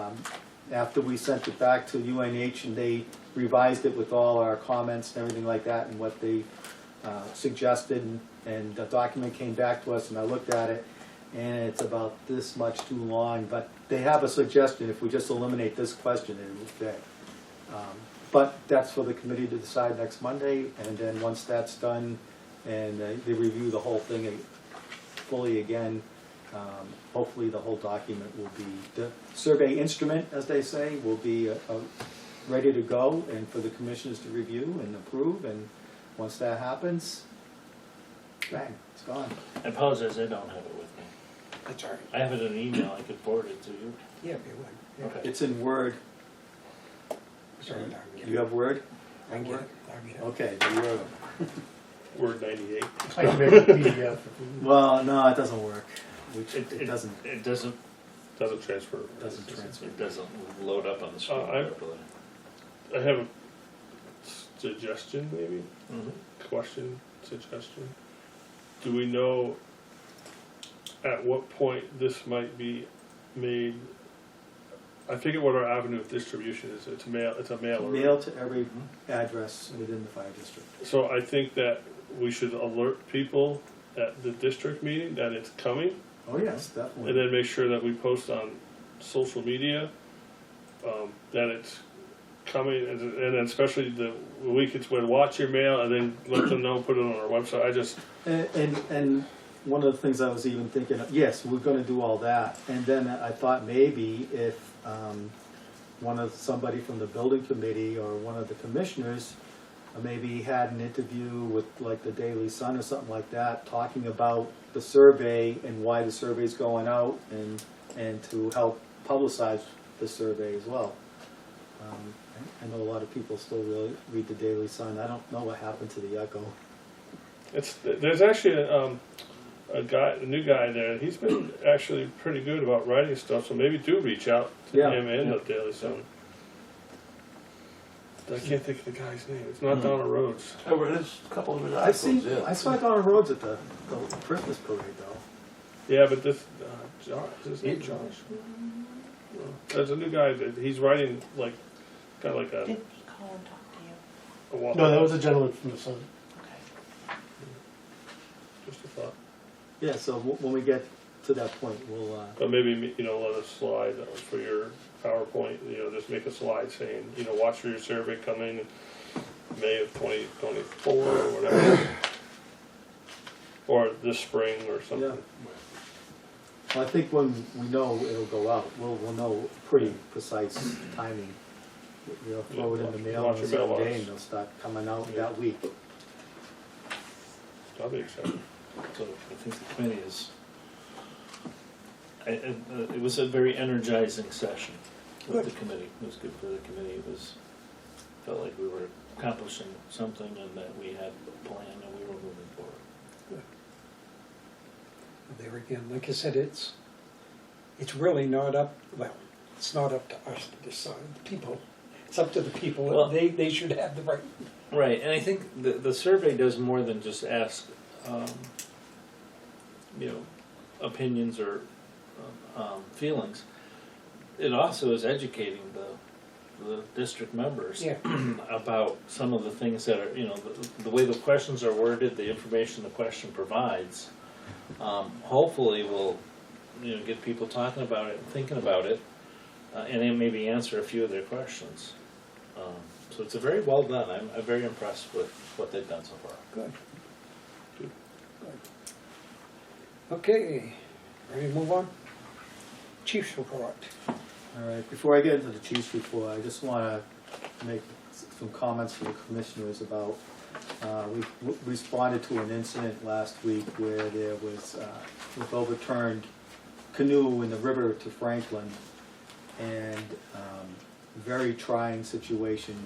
after we sent it back to UNH and they revised it with all our comments and everything like that and what they suggested, and the document came back to us and I looked at it, and it's about this much too long, but they have a suggestion, if we just eliminate this question, it will fit. But that's for the committee to decide next Monday, and then once that's done and they review the whole thing fully again, hopefully the whole document will be, the survey instrument, as they say, will be ready to go and for the commissioners to review and approve, and once that happens, bang, it's gone. I apologize, I don't have it with me. That's all right. I have it in an email, I could forward it to you. Yeah, if you would. Okay. It's in Word. Sorry, I'll get You have Word? I can get it. I'll get it. Okay, the Word. Word 98. I can make a PDF. Well, no, it doesn't work. It doesn't, It doesn't, Doesn't transfer. transfer. it doesn't load up on the screen I- properly. I have a suggestion, maybe, Mhm. question, suggestion. Do we know at what point this might be made? I forget what our avenue of distribution is. It's mail. It's a mail. Mail to every address within the fire district. So I think that we should alert people at the district meeting that it's coming, Oh, yes, and definitely. then make sure that we post on social media that it's coming, and then especially the week it's when watch your mail, and then let them know, put it on our website. I just And one of the things I was even thinking, of, yes, we're gonna do all that, and then I thought maybe if somebody from the building committee or one of the commissioners maybe had an interview with like the Daily Sun or something like that, talking about the survey and why the survey's going out, and to help publicize the survey as well. I know a lot of people still really read the Daily Sun. I don't know what happened to the Echo. there's actually a new guy there. He's been actually pretty good about writing stuff. So maybe do reach out to Yeah, him and yeah. the Daily Sun. I can't think of the guy's name. It's not Donna Rhodes. Oh, it is a couple of his I articles, see, yeah. I saw it on the roads at the Christmas parade though. Yeah, but this, Josh, is his name Josh? No. There's a new guy that, he's writing like, kind of like Did a he call and talk to you? walk. No, that was a gentleman from the Sun. Okay. Just a thought. Yeah, so when we get to that point, we'll, But maybe, you know, let us slide for your PowerPoint, you know, just make a slide saying, you know, watch for your survey coming in May of 2024 or whatever. Or this spring or yeah. something. Well, I think when we know it'll go out, we'll know pretty precise timing. We'll throw it in the mail on Watch a your certain mailbox. day and they'll start coming out Yeah. that week. That'll be exciting. So I think the committee is, it was a very energizing session with the committee. It was good for the committee. It was, felt like we were accomplishing something and that we had a plan and we were moving forward. There again, like I said, it's really not up, well, it's not up to us to decide, the people. It's up to the people, Well- they should have the right. Right, and I think the survey does more than just ask, you know, opinions or feelings. It also is educating the district members Yeah. about some of the things that are, you know, the way the questions are worded, the information the question provides. Hopefully will, you know, get people talking about it and thinking about it, and then maybe answer a few of their questions. So it's a very well done. I'm very impressed with what they've done so far. Good. Good. Okay, ready to move on? Chief's report. All right, before I get into the chief's report, I just want to make some comments for the commissioners about, we responded to an incident last week where there was an overturned canoe in the river to Franklin, and very trying situation.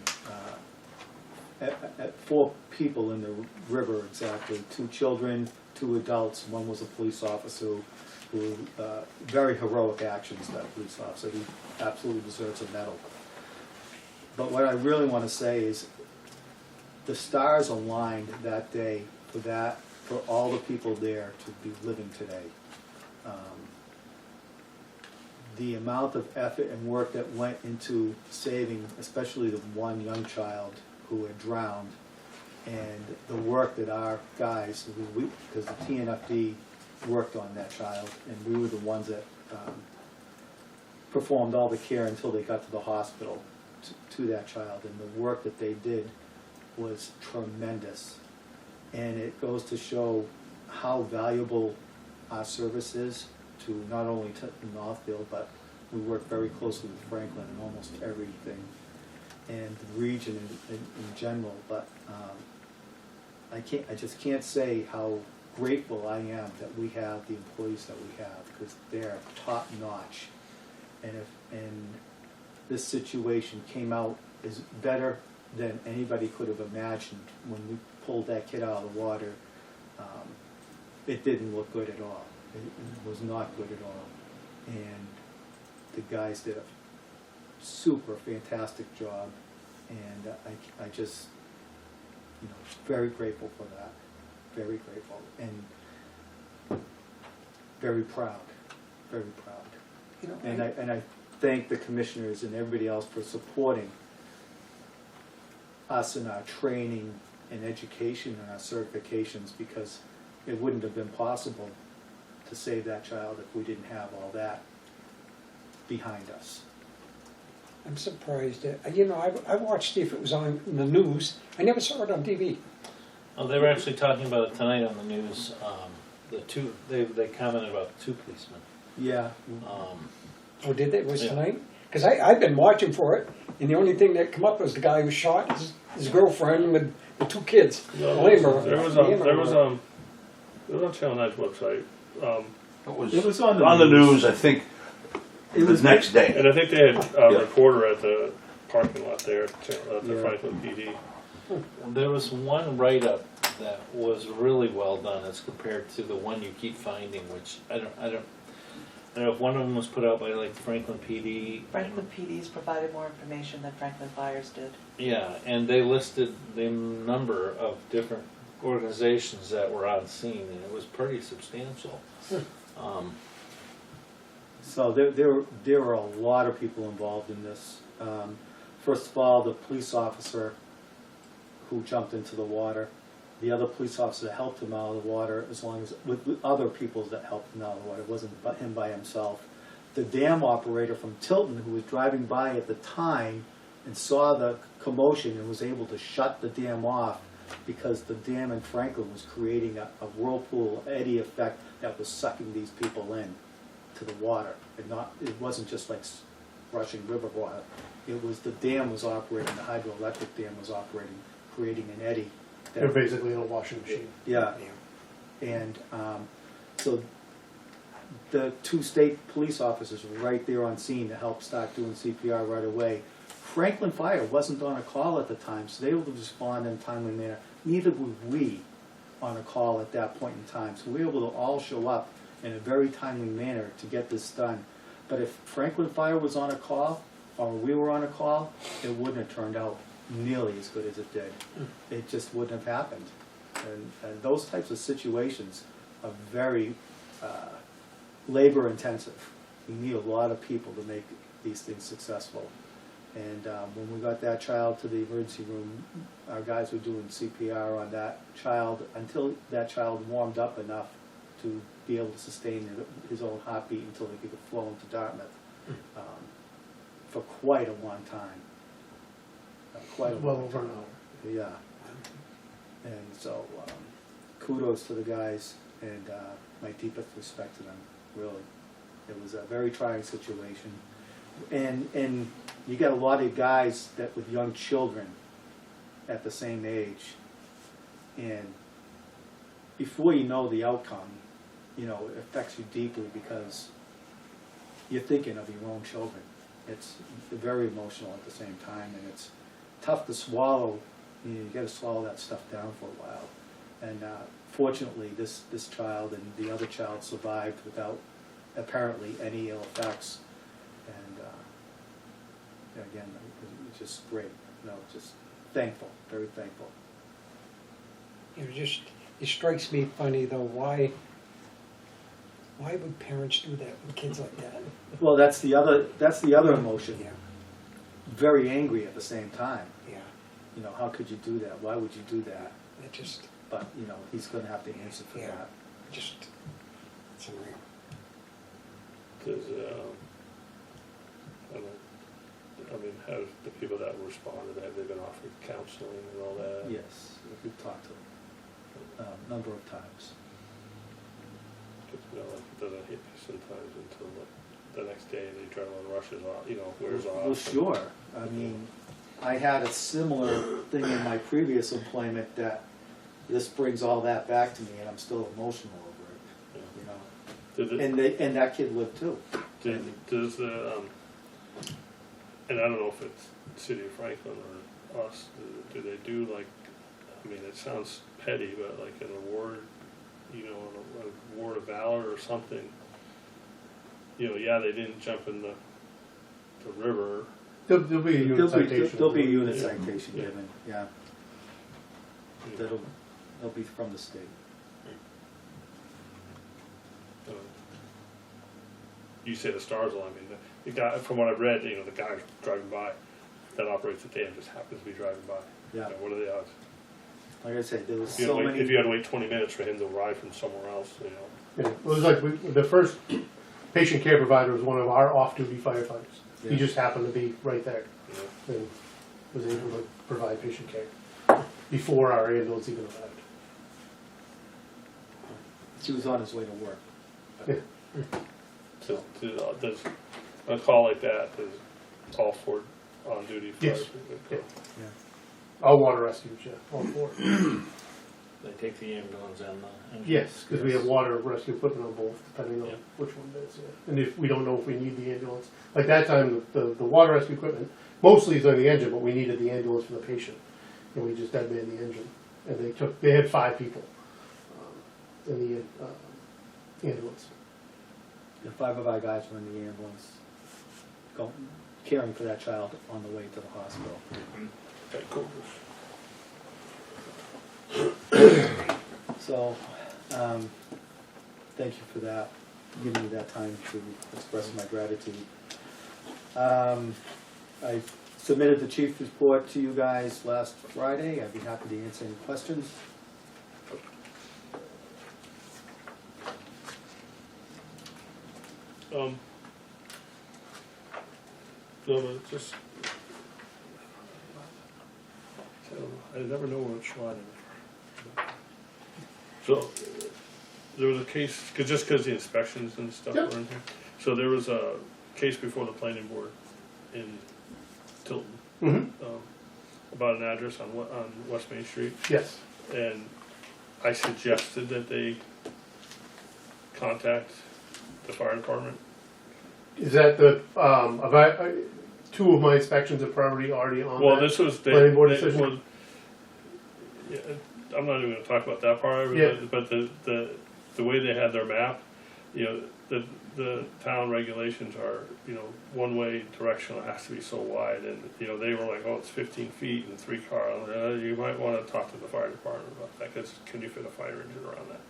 At 4 people in the river exactly, 2 children, 2 adults, one was a police officer who, very heroic actions, that police officer, he absolutely deserves a medal. But what I really want to say is the stars aligned that day for all the people there to be living today. The amount of effort and work that went into saving, especially the one young child who had drowned, and the work that our guys, because the Tnfd worked on that child, and we were the ones that performed all the care until they got to the hospital to that child, and the work that they did was tremendous. And it goes to show how valuable our service is to not only to Northfield, but we work very closely with Franklin in almost everything, and the region in general. But I just can't say how grateful I am that we have the employees that we have, because they're top notch. And this situation came out is better than anybody could have imagined when we pulled that kid out of the water. It didn't look good at all. It was not good at all. And the guys did a super fantastic job, and I just, you know, very grateful for that. Very grateful, and very proud, very proud. You know, And I thank the commissioners and everybody else for supporting us in our training and education and our certifications, because it wouldn't have been possible to save that child if we didn't have all that behind us. I'm surprised, you know, I watched if it was on the news, I never saw it on TV. Oh, they were actually talking about it tonight on the news. They commented about 2 policemen. Yeah. Oh, did they, it was Yeah. tonight? Because I've been watching for it, and the only thing that come up was the guy who shot his girlfriend with the 2 kids. No, Blame her. there was Blame her. it was on Channel 9's website. It was on the On the news, I think, It was the next day. And I think they had a Yeah. reporter at the parking lot there at the Yeah. Franklin PD. There was one write-up that was really well done as compared to the one you keep finding, which I know if one of them was put out by like Franklin PD. Franklin PD's provided more information than Franklin Fires did. Yeah, and they listed the number of different organizations that were on scene, and it was pretty substantial. So there were a lot of people involved in this. First of all, the police officer who jumped into the water, the other police officer that helped him out of the water, as long as with other people that helped him out of the water. It wasn't but him by himself. The dam operator from Tilton, who was driving by at the time and saw the commotion and was able to shut the dam off because the dam in Franklin was creating a whirlpool eddy effect that was sucking these people in to the water. It wasn't just like rushing river water. It was the dam was operating, the hydroelectric dam was operating, creating an eddy. They're basically in a washing machine. Yeah, and so the two state police officers were right there on scene to help start doing CPR right away. Franklin Fire wasn't on a call at the time, so they were able to respond in a timely manner. Neither were we on a call at that point in time, so we were able to all show up in a very timely manner to get this done. But if Franklin Fire was on a call, or we were on a call, it wouldn't have turned out nearly as good as it did. It just wouldn't have happened. And those types of situations are very labor intensive. You need a lot of people to make these things successful. And when we got that child to the emergency room, our guys were doing CPR on that child until that child warmed up enough to be able to sustain his own heartbeat until he could flow into Dartmouth for quite a long time. Quite a Well long over time. an hour. Yeah. And so kudos to the guys and my deepest respect to them, really. It was a very trying situation. And you got a lot of guys that with young children at the same age, and before you know the outcome, you know, it affects you deeply because you're thinking of your own children. It's very emotional at the same time, and it's tough to swallow. You got to swallow that stuff down for a while. And fortunately, this child and the other child survived without apparently any ill effects. And again, it was just great. You know, just thankful, very thankful. It strikes me funny though, why would parents do that with kids like that? Well, that's the other emotion. Yeah, Very angry at the same time. yeah, You know, how could you do that? Why would you do that? it just, But you know, he's going to have to answer for Yeah. that. it's unreal. Does, I mean, have the people that responded, have they been offered counseling and all that? Yes, we've talked to him a number of times. Because, you know, like, it doesn't hit you sometimes until the next day, the adrenaline rushes off, you know, wears off. Well, sure. I mean, I had a similar thing in my previous employment that this brings all that back to me, and I'm still emotional over it. You know, Did it, and that kid lived too. does the, and I don't know if it's City of Franklin or us, do they do like, I mean, it sounds petty, but like an award, you know, an award of valor or something? You know, yeah, they didn't jump in the river. There'll be a unit citation. There'll be a unit Yeah. citation Yeah. given. Yeah, that'll be from the state. You say the stars align. I mean, the guy, from what I've read, you know, the guy driving by that operates the dam just happens to be driving by. Yeah. You know, what are the odds? Like I said, there was If you, had so to wait, many. if you had to wait 20 minutes for him to arrive from somewhere else, you know. Yeah, it was like the first patient care provider was one of our off-duty firefighters. Yeah. He just happened to be right there You know. and was able to provide patient care before our ambulance even arrived. He was on his way to work. Yeah. Does a call like that, does all four on-duty Yes. fire? Yeah. All water rescues, yeah, all four. They take the ambulance and the. Yes, because we have water rescue equipment on both, depending on Yeah. which one it is, yeah. And if we don't know if we need the ambulance, like that time, the water rescue equipment mostly is on the engine, but we needed the ambulance for the patient. And we just deadmanned the engine. And they had 5 people in the ambulance. The 5 of our guys were in the ambulance, caring for that child on the way to the hospital. Okay, cool. So, thank you for that, giving me that time to express my gratitude. I submitted the chief's report to you guys last Friday. I'd be happy to answer any questions. No, but just, I never know where it's sliding. So, there was a case, just because the inspections and stuff were Yep. in here. So there was a case before the planning board in Tilton, Mm-hmm. about an address on West Main Street. Yes. And I suggested that they contact the fire department. Is that the, two of my inspections of property already on Well, that? this was, Planning board decision? yeah, I'm not even gonna talk about that part of Yeah. it, but the way they had their map, you know, the town regulations are, you know, one-way directional has to be so wide, and, you know, they were like, oh, it's 15 feet and 3 cars, you might wanna talk to the fire department about that, cause can you fit a fire engine around that?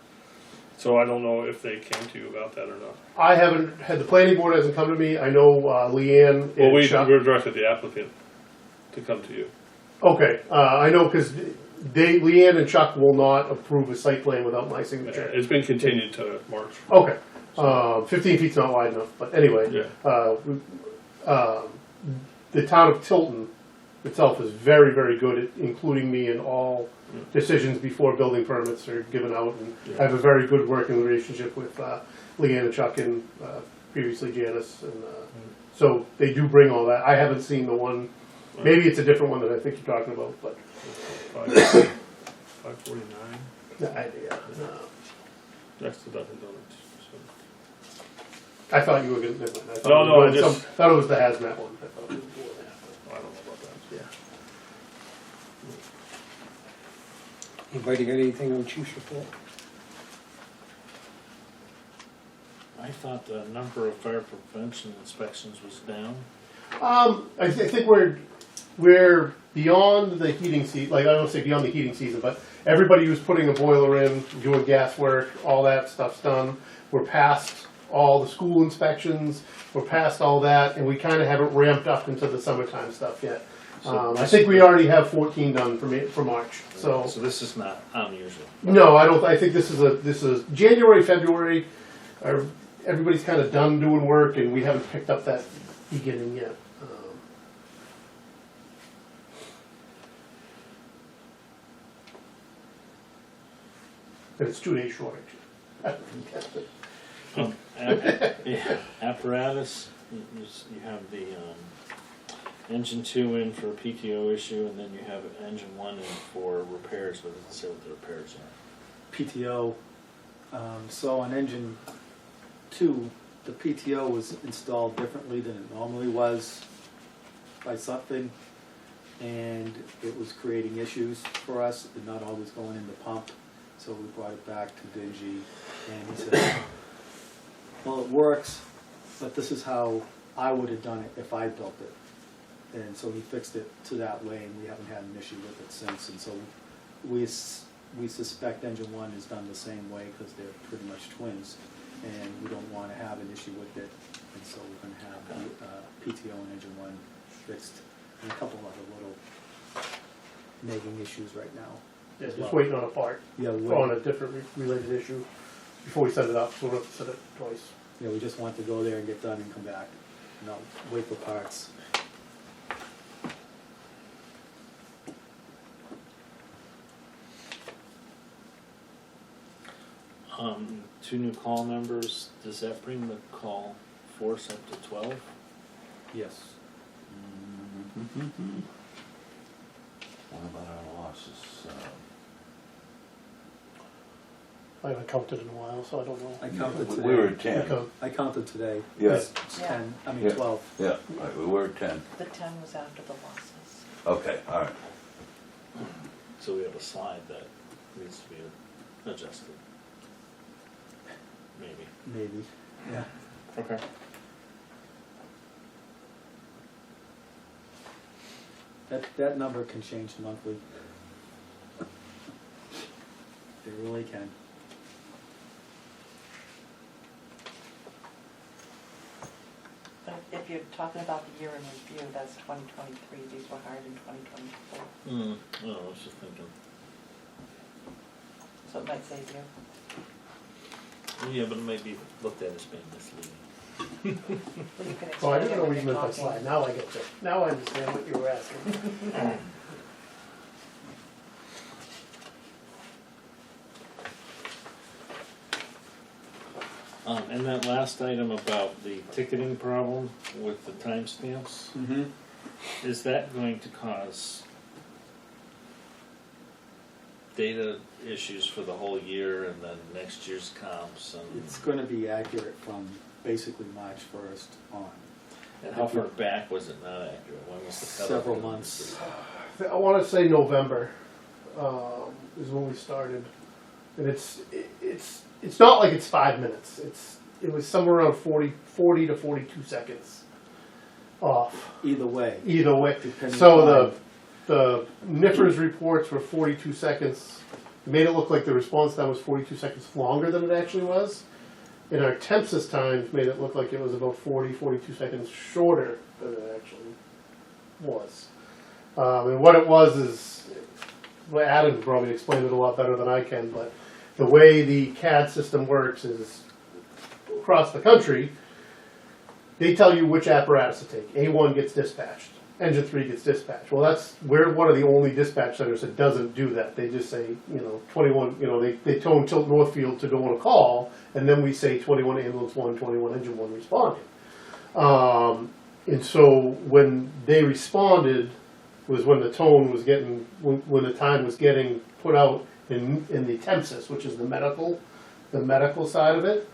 So I don't know if they came to you about that or not. I haven't, had the planning board hasn't come to me. I know Leanne Well, and Chuck. we're directed the applicant to come to you. Okay, I know because Leanne and Chuck will not approve a site plan without my signature. It's been continued to March. Okay, 15 feet's not wide enough, but anyway. Yeah. The town of Tilton itself is very, very good at including me in all decisions before building permits are given out. And I have a very good working relationship with Leanne and Chuck and previously Janice. And so they do bring all that. I haven't seen the one, maybe it's a different one that I think you're talking about, but 549. That's the Dunkin' Donuts. So. I thought you were going to, never mind. I thought No, it was no, I going just- thought it was the hazmat one. I thought it was more than I don't know about that. that. Yeah. Anybody got anything on chief's report? I thought the number of fire prevention inspections was down. I think we're beyond the heating season. Like I don't say beyond the heating season, but everybody who's putting a boiler in, doing gas work, all that stuff's done. We're past all the school inspections. We're past all that, and we kind of haven't ramped up into the summertime stuff yet. I think we already have 14 done for March. So this is not unusual. no, I don't. I think this is January, February. Everybody's kind of done doing work, and we haven't picked up that beginning yet. But it's 2 days shortage. Yeah, apparatus, you have the engine 2 in for a PTO issue, and then you have engine 1 in for repairs, but it doesn't say what the repairs are. PTO, so on engine 2, the PTO was installed differently than it normally was by something, and it was creating issues for us, and not always going in the pump, so we brought it back to Dingy, and he said, well, it works, but this is how I would have done it if I built it. And so he fixed it to that way, and we haven't had an issue with it since, and so we suspect engine 1 is done the same way, because they're pretty much twins, and we don't want to have an issue with it, and so we're going to have the PTO and engine 1 fixed, and a couple other little nagging issues right now. Yeah, as just well. waiting on a part Yeah, on a different related issue before we set it up. So we'll have to set it twice. yeah, we just want to go there and get done and come back, not wait for parts. Two new call members, does that bring the call force up to 12? Yes. What about our losses? I haven't counted in a while, so I don't know. I counted today. We were at 10. I counted today. Yeah. It's 10, I mean Yeah. 12. Yeah, right, we were at 10. The 10 was after the losses. Okay, all right. So we have a slide that needs to be adjusted. Maybe. Maybe, yeah. Okay. That number can change monthly. It really can. But if you're talking about the year in review, that's 2023, these were hired in 2024, Oh, I was just thinking. so it might save you. Yeah, but it might be looked at as being misleading. Well, you can Oh, I explain didn't it know when what you you're meant by talking. slide, now I get you, now I understand what you were asking. And that last item about the ticketing problem with the timestamps, Mm-hmm. is that going to cause data issues for the whole year and then next year's comps and? It's gonna be accurate from basically March 1st on. And how far back was it not accurate? When was the cutoff? Several months. I wanna say November, is when we started, and it's not like it's 5 minutes, it was somewhere around 40 to 42 seconds off, Either way. either way. Depending So upon- the NIFRS reports were 42 seconds, it made it look like the response time was 42 seconds longer than it actually was. And our Tempsys times made it look like it was about 42 seconds shorter than it actually was. And what it was is, well, Adam can probably explain it a lot better than I can, but the way the CAD system works is across the country, they tell you which apparatus to take. A1 gets dispatched, engine 3 gets dispatched. Well, we're one of the only dispatch centers that doesn't do that. They just say, 21, they tone tilt Northfield to go on a call, and then we say 21 ambulance 1, 21 engine 1 responding. And so when they responded was when the tone was getting, when the time was getting put out in the Tempsys, which is the medical side of it.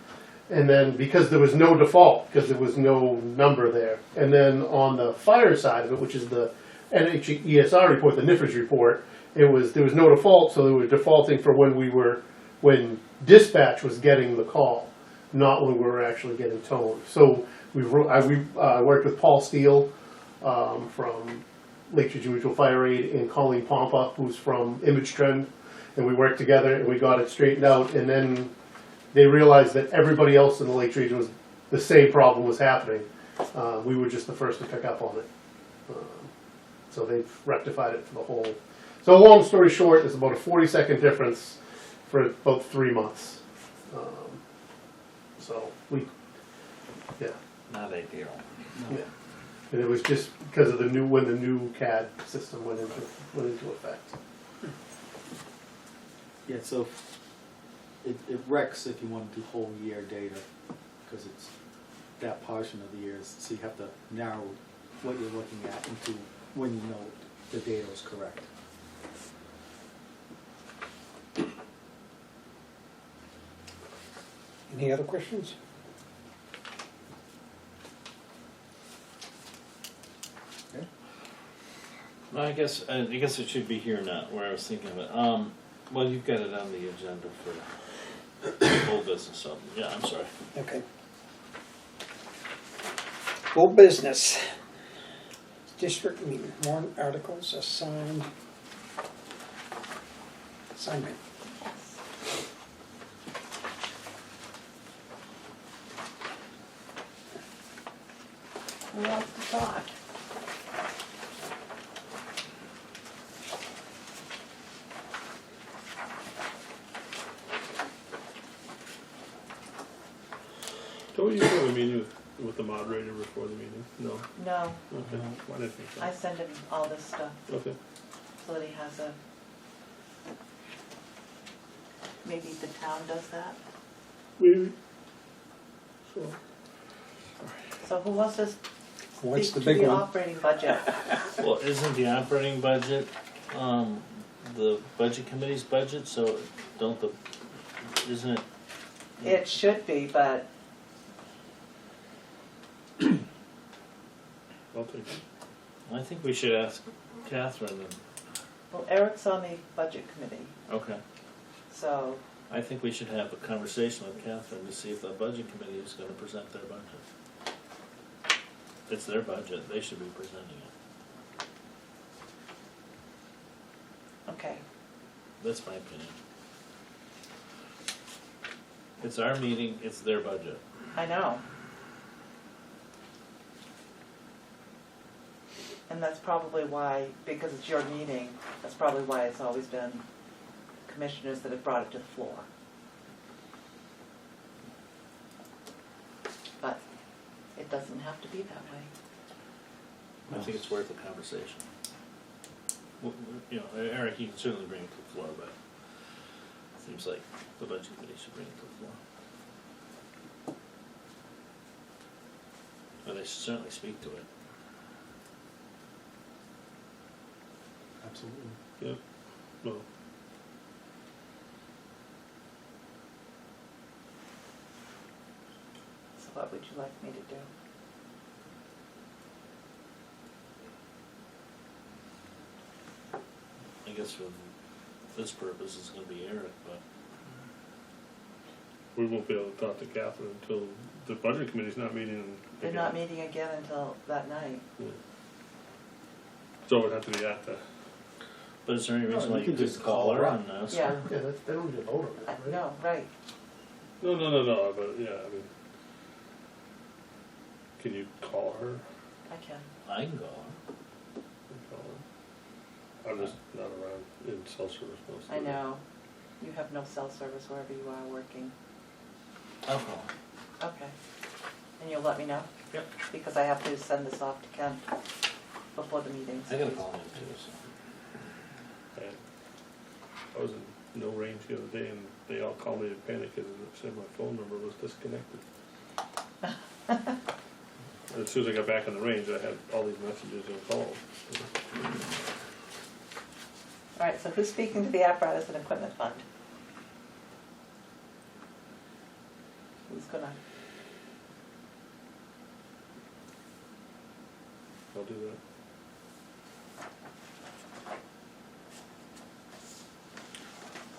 And then because there was no default, because there was no number there. And then on the fire side of it, which is the NHESR report, the NIFRS report, there was no default, so they were defaulting for when dispatch was getting the call, not when we were actually getting toned. So I worked with Paul Steele from Lake George Mutual Fire Aid and Colleen Pompa, who's from Image Trend, and we worked together and we got it straightened out. And then they realized that everybody else in the Lakes region was the same problem was happening. We were just the first to pick up on it. So they've rectified it for the whole. So long story short, it's about a 40-second difference for about 3 months. Yeah. Not ideal. Yeah. And it was just because of when the new CAD system went into effect. Yeah, so it wrecks if you want to do whole year data, because it's that portion of the years, so you have to narrow what you're looking at into when you know the data is correct. Any other questions? No, I guess it should be here now, where I was thinking of it. Well, you've got it on the agenda for whole business, so, yeah, I'm sorry. Okay. Full business. District meeting, warrant articles assignment. Who wants to talk? Don't we usually have a meeting with the moderator before the meeting? No? No, Okay, why didn't I think so? I send him all this stuff Okay. so that he has a, maybe the town does that? Maybe. So, So who wants to What's the speak big to the one? operating budget? Well, isn't the operating budget, the budget committee's budget, so isn't it? It should be, but I'll take it. I think we should ask Catherine then. well, Eric's on the budget committee, Okay. so I think we should have a conversation with Catherine to see if the budget committee is gonna present their budget. It's their budget, they should be presenting it. Okay, That's my opinion. It's our meeting, it's their budget. I know. And that's probably why, because it's your meeting, that's probably why it's always been commissioners that have brought it to the floor. But it doesn't have to be that way. I think it's worth a conversation. You know, Eric, you can certainly bring it to the floor, but it seems like the budget committee should bring it to the floor. Or they should certainly speak to it. Absolutely. Yeah, well, So what would you like me to do? I guess for this purpose, it's gonna be Eric, but we won't be able to talk to Catherine until the budget committee's not meeting. They're again. not meeting again until that night. Yeah. So it would have to be at the, but is there any No, reason you why you can could just call call her her and ask Yeah. her? Yeah, they don't need to vote on that, right? No, right. no, but yeah, I mean, can you call her? I can. I can call her. Call her? I'm just not around in cell service most of the I day. know. You have no cell service wherever you are working. I'll call her. Okay. And you'll let me know? Yep. Because I have to send this off to Ken before the meetings. I gotta call him too, so. And I was in no range the other day and they all called me in panic because it said my phone number was disconnected. As soon as I got back in the range, I had all these messages and calls. All right, so who's speaking to the apparatus and equipment fund? Who's gonna, I'll do that.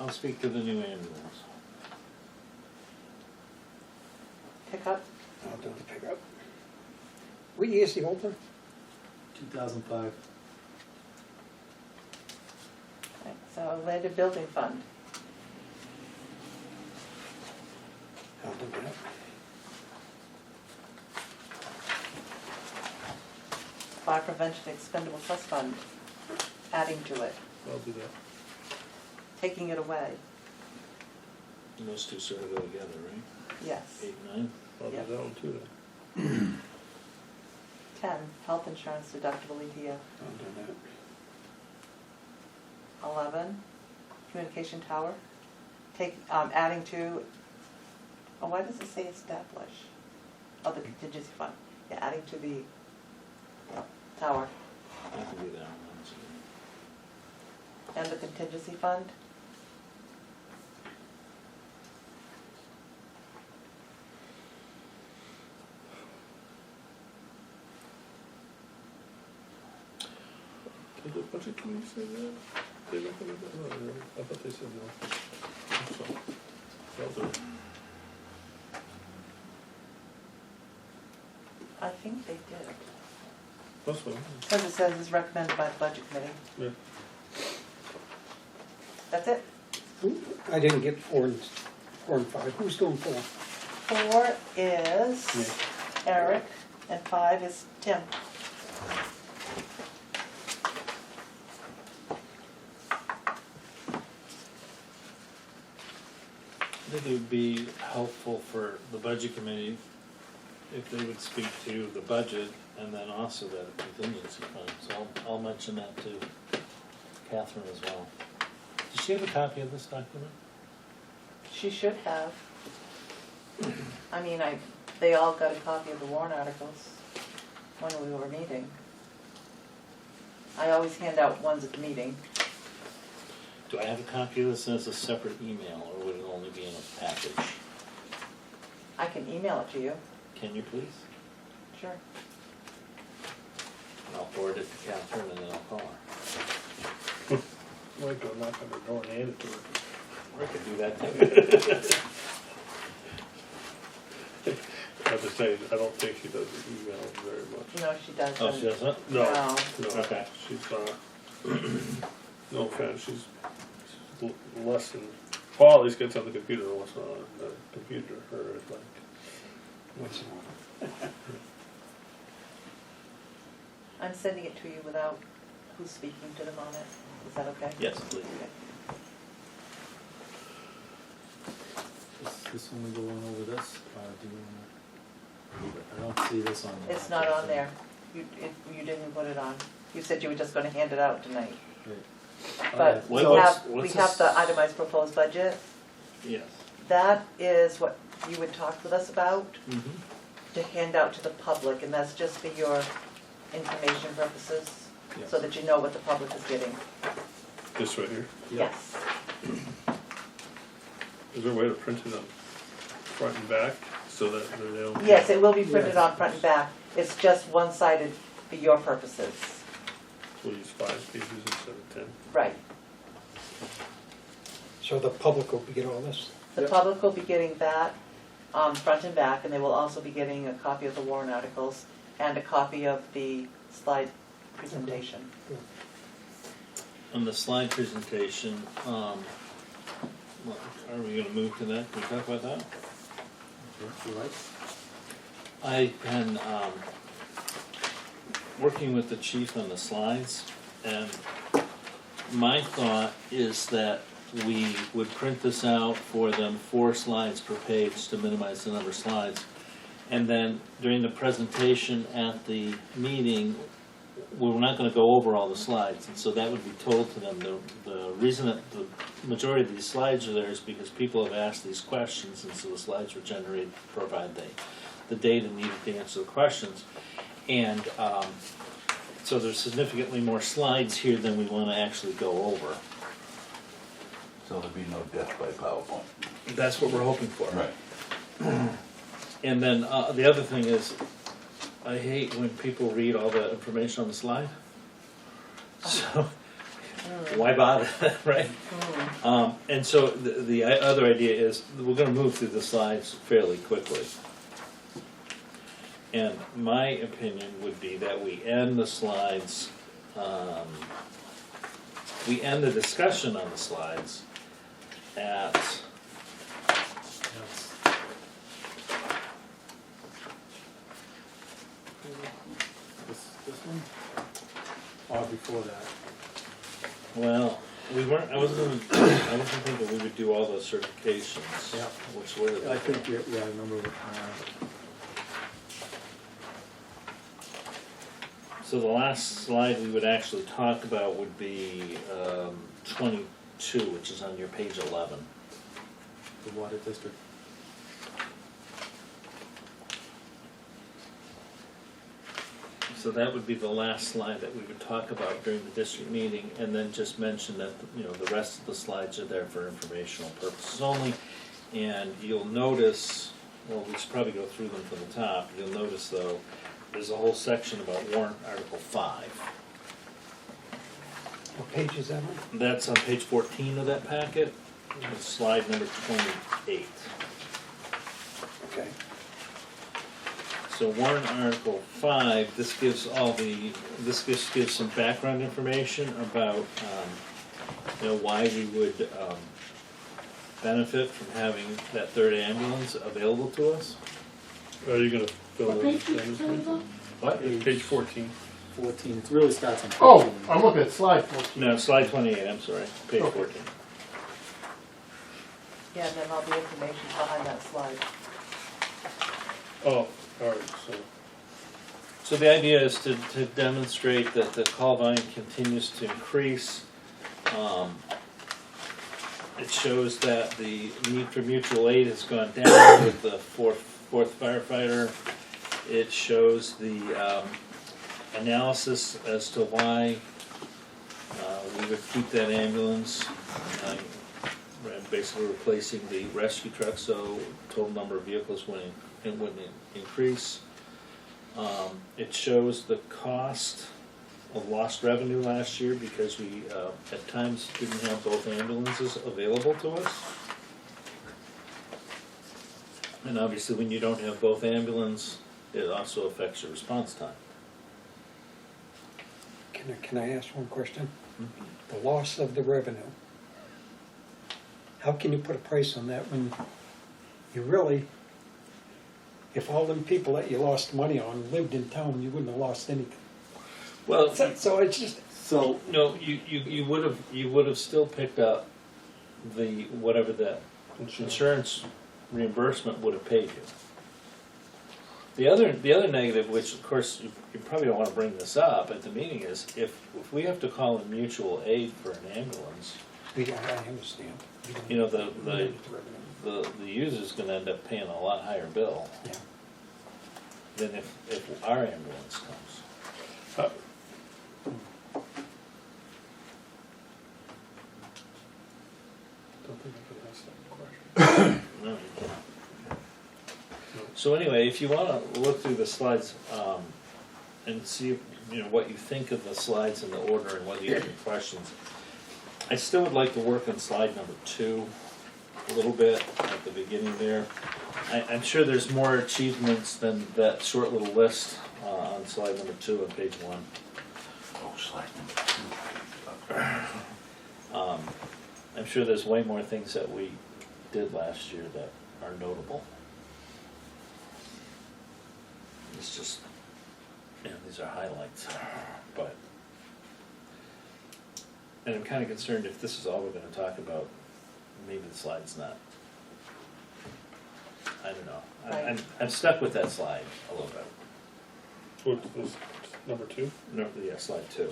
I'll speak to the new ambulance. pick up? I'll do the pickup. What year's the old one? 2005. Right, so landed building fund. I'll do that. Fire prevention expendable trust fund, adding to it, I'll do that. taking it away. And those two sort of go together, right? Yes. 8, 9? I'll do Yeah. that one too then. 10, health insurance deductible ETF. I'll do that. 11, communication tower, adding to, oh, why does it say establish? Oh, the contingency fund, yeah, adding to the tower, I can do that one. and the contingency fund, Did the budget committee say that? They recommended that? No, no, I thought they said no. So, I'll do it. I think they did. That's fine. Because it says it's recommended by the budget committee. Yeah. That's it. I didn't get 4 and 5. Who's doing 4? 4 is Eric, and 5 is Tim. I think it would be helpful for the budget committee if they would speak to the budget and then also the contingency fund. So I'll mention that to Catherine as well. Does she have a copy of this document? She should have. I mean, they all got a copy of the warrant articles when we were meeting. I always hand out ones at the meeting. Do I have a copy of this as a separate email, or would it only be in a package? I can email it to you. Can you please? Sure. And I'll forward it to Catherine and then I'll call her. Might go knock on the door and hand it to her. I could do that too. I have to say, I don't think she does email very much. No, she doesn't. Oh, she doesn't? No, No. no, Okay. she's, no offense, she's less than, Paul at least gets on the computer once in a while, the computer, her is like, Once in a while. I'm sending it to you without who's speaking to them on it. Is that okay? Yes, please. Okay. Is this one going over this, or do you wanna? I don't see this on there. It's not on there. You didn't put it on. You said you were just gonna hand it out tonight. But we What's- have, what's we have this? the itemized proposed budget. Yes. That is what you would talk with us about Mm-hmm. to hand out to the public, and that's just for your information purposes, Yes. so that you know what the public is getting. this right here. Yeah. Yes. Is there a way to print it on front and back so that they don't? Yes, it will be printed Yes. on front and back. It's just one-sided for your purposes. We'll use 5 pages instead of 10. Right. So the public will get all this? The Yep. public will be getting that, front and back, and they will also be getting a copy of the warrant articles and a copy of the slide presentation. On the slide presentation, are we gonna move to that? Can we talk about that? Okay, you like? I've been working with the chief on the slides, and my thought is that we would print this out for them, 4 slides per page to minimize the number of slides. And then during the presentation at the meeting, we're not gonna go over all the slides, and so that would be told to them. The reason that the majority of these slides are there is because people have asked these questions, and so the slides were generated to provide the data needed to answer the questions. And so there's significantly more slides here than we wanna actually go over. So there'll be no death by PowerPoint. That's what we're hoping for. Right. And then the other thing is, I hate when people read all the information on the slide. So, why bother, right? And so the other idea is, we're gonna move through the slides fairly quickly. And my opinion would be that we end the slides, we end the discussion on the slides at, Yes. This one? Or before that? well, I wasn't thinking we would do all those certifications. Yeah. Which were the. I think, yeah, I remember what, So the last slide we would actually talk about would be 22, which is on your page 11. the water district. So that would be the last slide that we would talk about during the district meeting, and then just mention that, the rest of the slides are there for informational purposes only. And you'll notice, well, we should probably go through them from the top. You'll notice, though, there's a whole section about warrant article 5. What page is that on? That's on page 14 of that packet, it's slide number 28. Okay. So warrant article 5, this gives some background information about, why we would benefit from having that 3rd ambulance available to us. Are you gonna fill What in page did you things? say it was on? What? Page 14. 14, it really starts on 14. Oh, I'm looking at slide 14. No, slide 28, I'm sorry, page Okay. 14. Yeah, and then all the information behind that slide. Oh, all right, so, So the idea is to demonstrate that the call volume continues to increase. It shows that the need for mutual aid has gone down with the fourth firefighter. It shows the analysis as to why we would keep that ambulance. Basically replacing the rescue truck, so total number of vehicles wouldn't increase. It shows the cost of lost revenue last year because we, at times didn't have both ambulances available to us. And obviously, when you don't have both ambulance, it also affects your response time. Can I ask one question? The loss of the revenue. How can you put a price on that when you really, if all them people that you lost money on lived in town, you wouldn't have lost anything. Well, So it's just, So, no, you would have still picked up the, whatever that insurance reimbursement would have paid you. The other negative, which of course you probably don't want to bring this up at the meeting, is if we have to call in mutual aid for an ambulance, I understand. you know, the revenue. user's gonna end up paying a lot higher bill Yeah. than if our ambulance comes. Don't think I could ask that question. No, you can't. So anyway, if you wanna look through the slides, and see, you know, what you think of the slides in the order and whether you have any questions, I still would like to work on slide number 2 a little bit at the beginning there. I'm sure there's more achievements than that short little list on slide number 2 on page 1. Oh, slide number 2. I'm sure there's way more things that we did last year that are notable. It's just, you know, these are highlights, but, and I'm kind of concerned if this is all we're gonna talk about, maybe the slide's not. I don't know, I'm stuck with that slide a little bit. What was number 2? No, yeah, slide 2.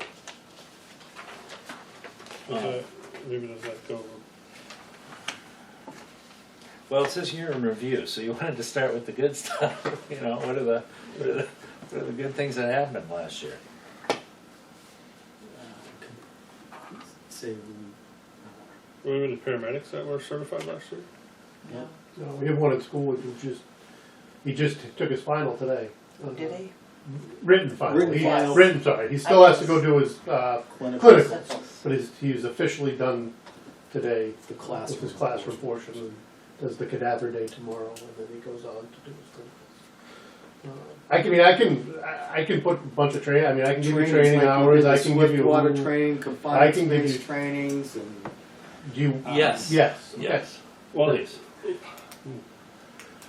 Maybe does that go? Well, it says year in review, so you wanted to start with the good stuff, you know, what are the good things that happened last year? say, Were we the paramedics that were certified last year? yeah. No, we have one in school, which was he just took his final today. Did he? Written final. Written final. Written, sorry. He still has to go do his clinicals, but he's officially done today The class. with his classroom portion, and does the cadaver day tomorrow, and then he goes on to do his clinicals. I can put a bunch of training. I mean, I can give you training hours. I can give you water training, I confined can give space you- trainings, and you. Yes. Yes. Yes. Well, Please.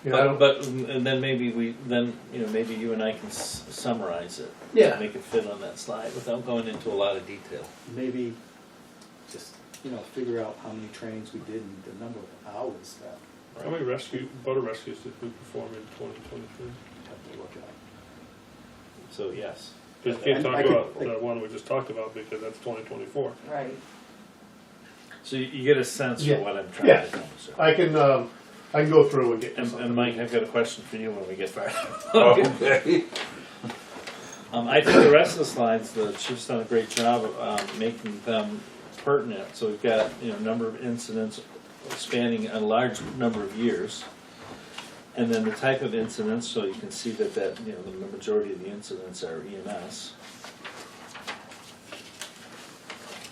You know, I But, don't- and then maybe maybe you and I can summarize it. Yeah. Make it fit on that slide without going into a lot of detail. maybe just, figure out how many trainings we did and the number of hours that how many boater rescues did we perform in 2023? we have to look at. So, yes. Because you can't I talk could- about the one we just talked about because that's 2024. Right. So you get a sense Yeah. for what I'm trying Yeah. to do. So. I can go through and get you And something. Mike, I've got a question for you when we get far. Okay. I think the rest of the slides, the chief's done a great job of making them pertinent. So we've got, number of incidents spanning a large number of years. And then the type of incidents, so you can see that, the majority of the incidents are EMS.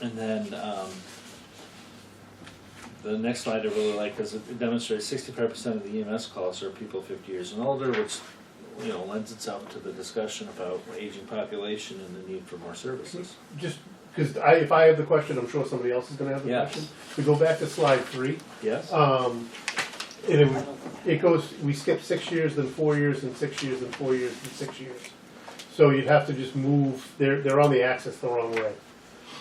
And then, the next slide I really like because it demonstrates 65% of the EMS calls are people 50 years and older, which lends itself to the discussion about aging population and the need for more services. Just because if I have the question, I'm sure somebody else is going to have the Yes. question. We go back to slide 3. Yes? It goes. We skip 6 years, then 4 years, then 6 years, then 4 years, then 6 years. So you'd have to just move. They're on the axis the wrong way.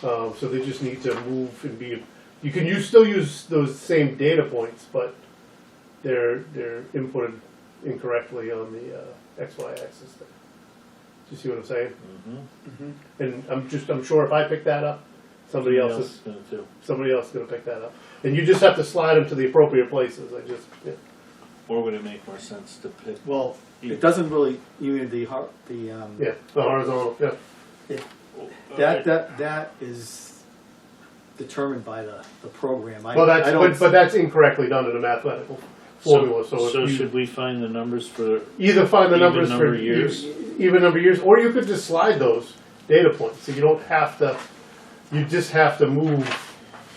So they just need to move and be. You can still use those same data points, but they're inputted incorrectly on the XY axis there. Do you see what I'm saying? Mm-hmm. And I'm sure if I pick that up, somebody else is going to pick that up. And you just have to slide them to the appropriate places. Or would it make more sense to pick? Well, it doesn't really, the horizontal, yeah. that is determined by the program. But that's incorrectly done in a mathematical formula. So if you should we find the numbers for either find the even numbers number for of years? even number of years, or you could just slide those data points, so you don't have to, you just have to move.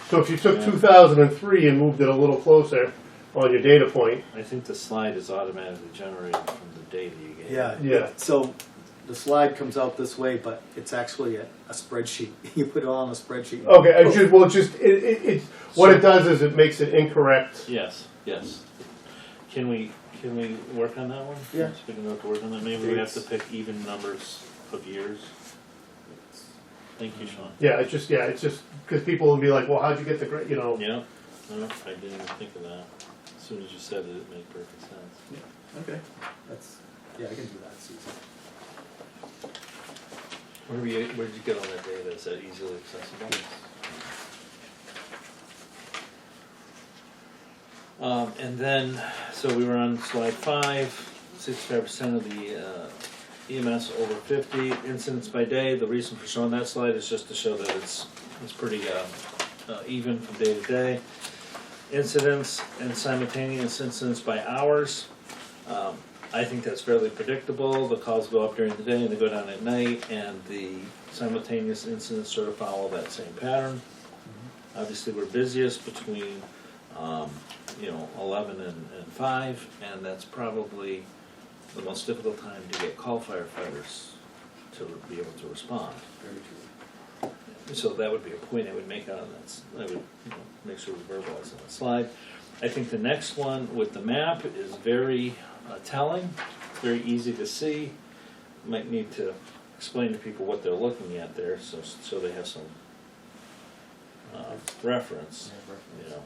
So if you took Yeah. 2003 and moved it a little closer on your data point, I think the slide is automatically generated from the data you gave. Yeah. So the slide comes out this way, but it's actually a spreadsheet. You put it on a spreadsheet. okay, it what it does is it makes it incorrect. Yes, yes. Can we work on that one? Yeah. Speaking of work on that, maybe we have to pick even numbers of years. Thank you, Sean. Yeah, it's just because people will be like, well, how'd you get the grade, you know? Yeah, no, I didn't even think of that. As soon as you said it, it made perfect sense. Okay. Yeah, I can do that, Susan. Where'd you get all that data? Is that easily accessible? And then, so we were on slide 5, 65% of the EMS over 50 incidents by day. The reason for showing that slide is just to show that it's pretty even from day to day. Incidents and simultaneous incidents by hours. I think that's fairly predictable. The calls go up during the day and they go down at night, and the simultaneous incidents sort of follow that same pattern. Obviously, we're busiest between 11 and 5, and that's probably the most difficult time to get call firefighters to be able to respond. Very true. So that would be a point I would make out on that. I would make sure we verbalize on the slide. I think the next one with the map is very telling, very easy to see. Might need to explain to people what they're looking at there, so they have some reference. You know,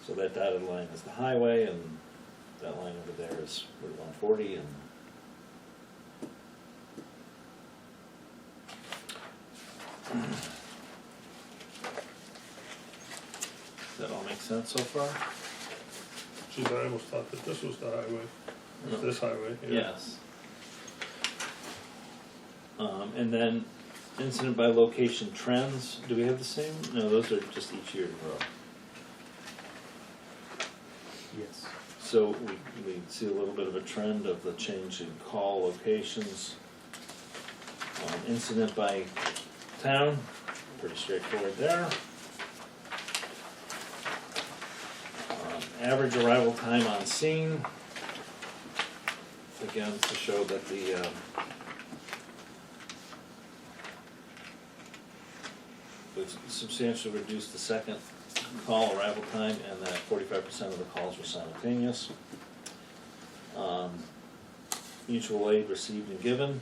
so that dotted line is the highway, and that line over there is Route 140, and does that all make sense so far? Geez, I almost thought that this was the highway, No. this highway, yeah. Yes. And then incident by location trends, do we have the same? No, those are just each year in a row. Yes. So we see a little bit of a trend of the change in call locations. Incident by town, pretty straightforward there. Average arrival time on scene. Again, to show that the we've substantially reduced the second call arrival time, and that 45% of the calls were simultaneous. Mutual aid received and given.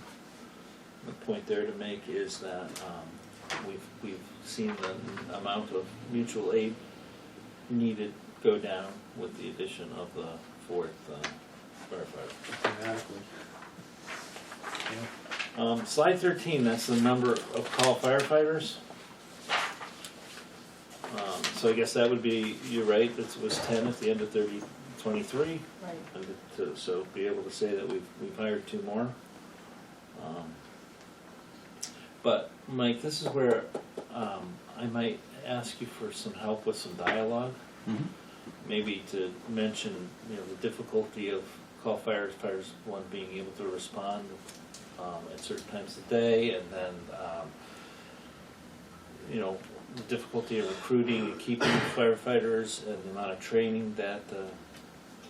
The point there to make is that we've seen the amount of mutual aid needed go down with the addition of the 4th firefighter. Dramatically. Slide 13, that's the number of call firefighters. So I guess that would be, you're right, it was 10 at the end of 23. Right. And so be able to say that we've hired 2 more. But Mike, this is where I might ask you for some help with some dialogue. Mhm. Maybe to mention, the difficulty of call firefighters, one, being able to respond at certain times of the day, and then the difficulty of recruiting and keeping firefighters, and the amount of training that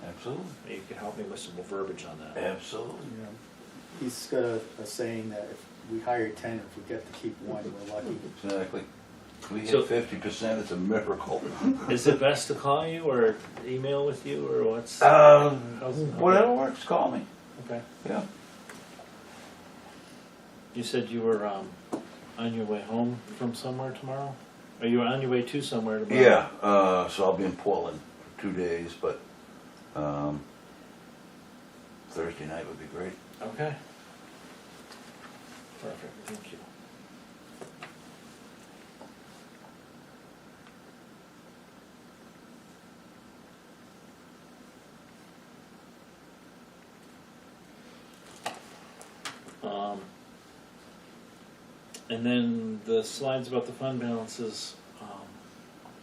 Absolutely, maybe you could help me with some more verbiage on that. absolutely. Yeah. He's got a saying that if we hire 10, if we get to keep 1, we're lucky. Exactly. If we So- hit 50%, it's a miracle. Is it best to call you or email with you, or what's? Whatever works, call me. Okay. Yeah. You said you were on your way home from somewhere tomorrow? Are you on your way to somewhere tomorrow? Yeah, so I'll be in Portland for 2 days, but Thursday night would be great. Okay. Perfect, thank you. And then the slides about the fund balances,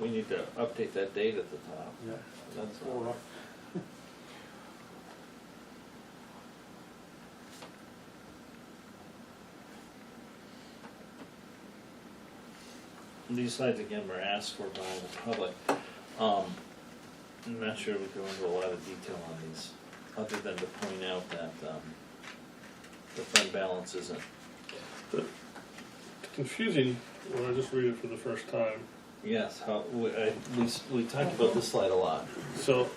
we need to update that date at the top. Yeah. That's Or- these slides again were asked for by the public. I'm not sure we go into a lot of detail on these, other than to point out that, the fund balance isn't. It's confusing when I just read it for the first time. Yes, we talked about this slide a lot. So,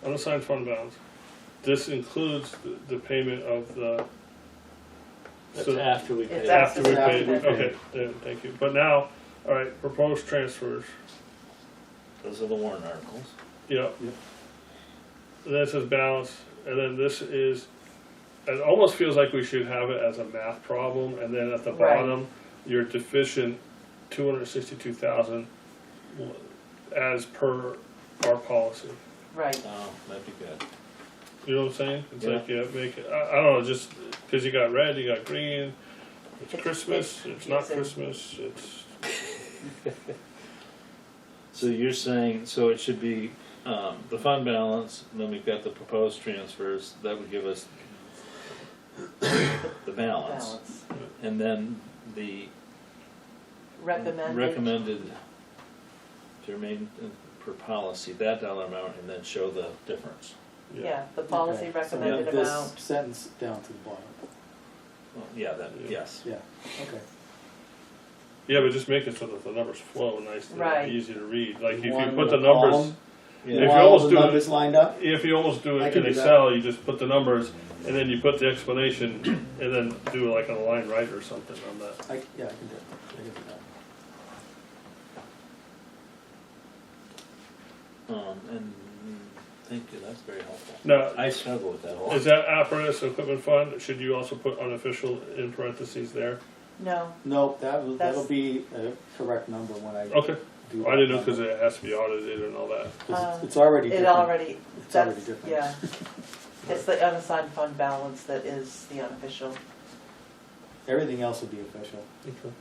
unassigned fund balance, this includes the payment of the. That's so after we It's pay. after we after pay, we pay. okay, yeah, thank you. But now, all right, proposed transfers, Those are the warrant articles. yep. Yep. And then it says balance, and then this is, it almost feels like we should have it as a math problem, and then at the Right. bottom, you're deficient 262,000 as per our policy. Right, Oh, that'd be good. You know what I'm saying? It's Yeah. like, yeah, make it, I don't know, just, cause you got red, you got green, it's It's- Christmas, it's it's not confusing. Christmas, it's, So you're saying, so it should be, the fund balance, and then we've got the proposed transfers, that would give us the balance. balance. And then the recommended to remain per policy, that dollar amount, and then show the difference. yeah. Yeah, the policy Okay. recommended So this amount, sentence down to the bottom, Well, yeah, that, yes. yeah, okay. Yeah, but just make it so that the numbers flow nice and Right. easy to read, like if you One put with the a numbers, column, if Yeah. you while almost the do it, numbers lined up, if you almost do I it can in do that. Excel, you just put the numbers, and then you put the explanation, and then do like a line right or something on that. yeah, I can do it, I can do that. And, thank you, that's very helpful. Now, I struggle with that a lot. is that apparatus equipment fund, should you also put unofficial in parentheses there? no, No, that'll That's- be a correct number when I Okay, do. I didn't know that because number. it has to be audited and all that. 'Cause it's already it different. already, It's already that's, different. yeah. It's the unassigned fund balance that is the unofficial. Everything else will be official. Okay.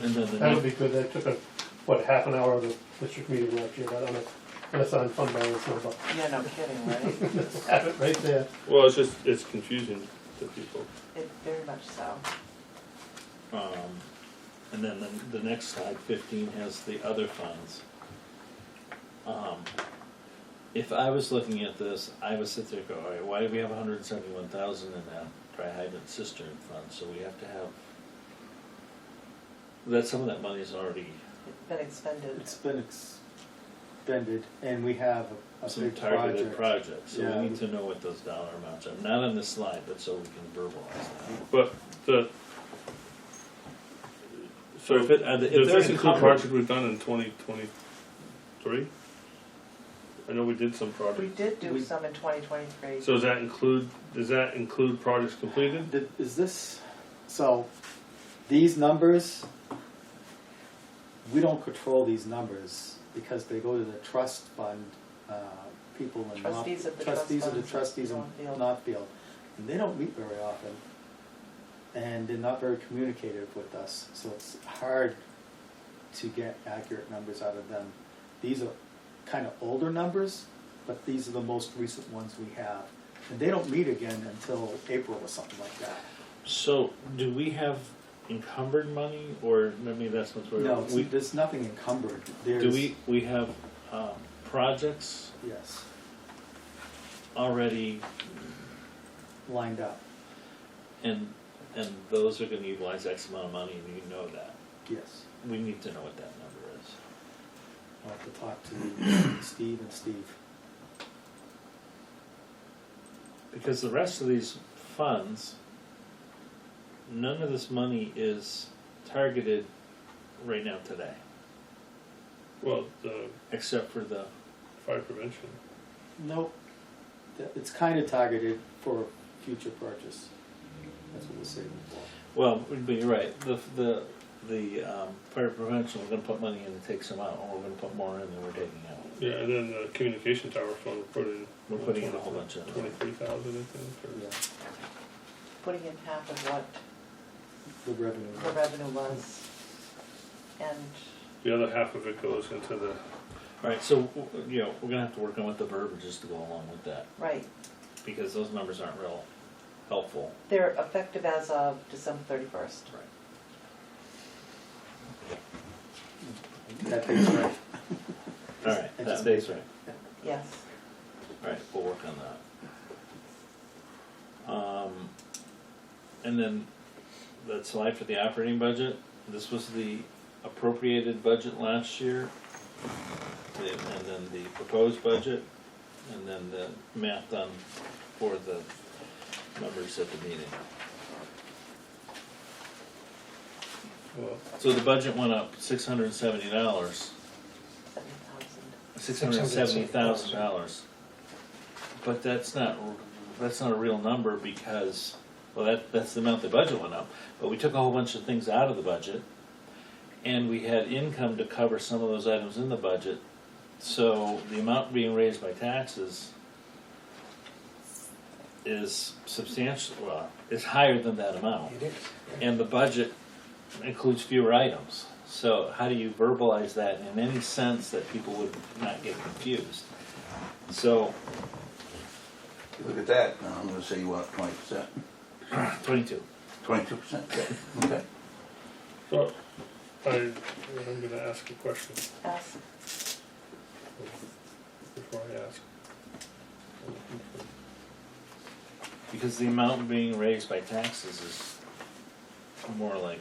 And then the That would next, be good, that took half an hour of the district meeting last year, that unassigned fund balance number. Yeah, no kidding, right? Have it right there. Well, it's just, it's confusing to people. It, very much so. and then the next slide, 15, has the other funds. If I was looking at this, I would sit there and go, all right, why do we have 171,000 in that dry hydrant cistern fund? So we have to have, that some of that money is already It's been expended. It's been expended, and we have a some big targeted project. projects, so Yeah. we need to know what those dollar amounts are. Not on this slide, but so we can verbalize that. But the, so If it- if does they're this include encumbered- project we've done in 2023? I know we did some We projects. did do We- some in 2023. So does that include projects completed? Is this, so, these numbers, we don't control these numbers because they go to the trust fund, people in North. Trustees of the trust Trustees of the funds trustees in Northfield. Northfield. And they don't meet very often. And they're not very communicative with us, so it's hard to get accurate numbers out of them. These are kind of older numbers, but these are the most recent ones we have. And they don't meet again until April or something like that. So, do we have encumbered money, or maybe that's not where No, we there's nothing encumbered. There's, do we have projects yes, already, lined up, and those are going to utilize X amount of money, and you know that. yes. We need to know what that number is. I'll have to talk to Steve and Steve. Because the rest of these funds, none of this money is targeted right now today, Well, the except for the, fire prevention. Nope. It's kind of targeted for future purchase. That's what we're saving for. well, but you're right, the fire prevention, we're gonna put money in to take some out, or we're gonna put more in than we're taking out. Yeah, and then the communication tower fund, We're putting in a whole bunch of. 23,000, I think, or. Yeah, Putting in half of what the revenue. the revenue was. And The other half of it goes into the, Alright, so, we're gonna have to work on what the verbiage is to go along with that. right, because those numbers aren't real helpful. They're effective as of December 31st. That date's right. All right, that stays right. Yes. All right, we'll work on that. And then that slide for the operating budget, this was the appropriated budget last year, and then the proposed budget, and then the math done for the numbers at the meeting. Well, So the budget went up $670, $7,000. $670,000. But that's not a real number because, well, that's the amount the budget went up. But we took a whole bunch of things out of the budget, and we had income to cover some of those items in the budget. So the amount being raised by taxes is substantial, well, is higher than that amount. It is. And the budget includes fewer items. So how do you verbalize that in any sense that people would not get confused? So, If you look at that, I'm gonna say you want 20%, 22. 22%, okay. so, I'm gonna ask a question Ask. before I ask. Because the amount being raised by taxes is more like,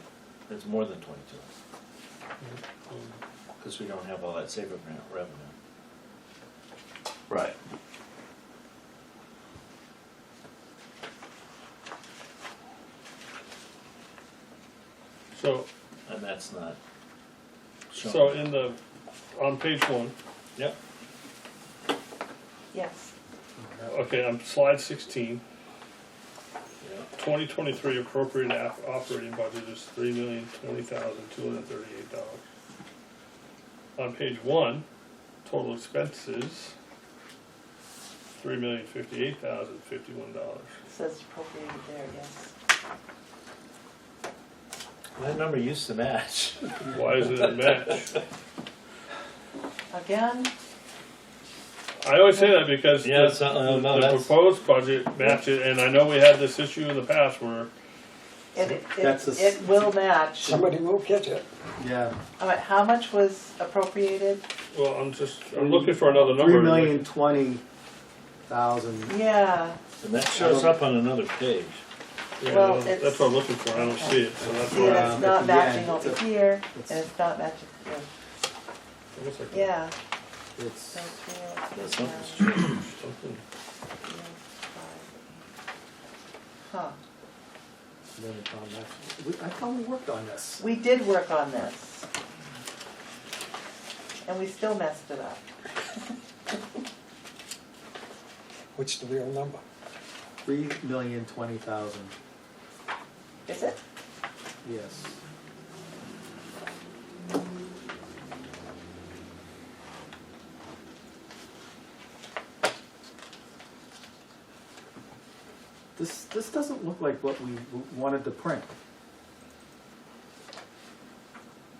it's more than 22. Because we don't have all that saver grant revenue. Right. So, And that's not shown. so in the, on page 1, Yep. Yes. okay, on slide 16, Yeah. 2023 appropriate operating budget is $3,020,238. On page 1, total expenses, $3,058,051. Says appropriated there, yes. That number used to match. Why is it a match? Again, I always say that because Yeah, the, so, no, the that's- proposed budget matches, and I know we had this issue in the past where, That's a it will match. Somebody will catch it. Yeah, All right, how much was appropriated? well, I'm looking for another number. $3,020,000. Yeah, And that shows up on another page. Yeah, Well, that's it's- what I'm looking for, I don't see it, so that's see, why. and at it's not the matching end, over it's a- here, it's- and it's not matching here. It looks like Yeah. It's, So three, Yeah, three, something's nine, changed. something. 3, 5, 8. Huh, I thought we worked on this. we did work on this. And we still messed it up. What's the real number? $3,020,000, Is it? yes. This doesn't look like what we wanted to print.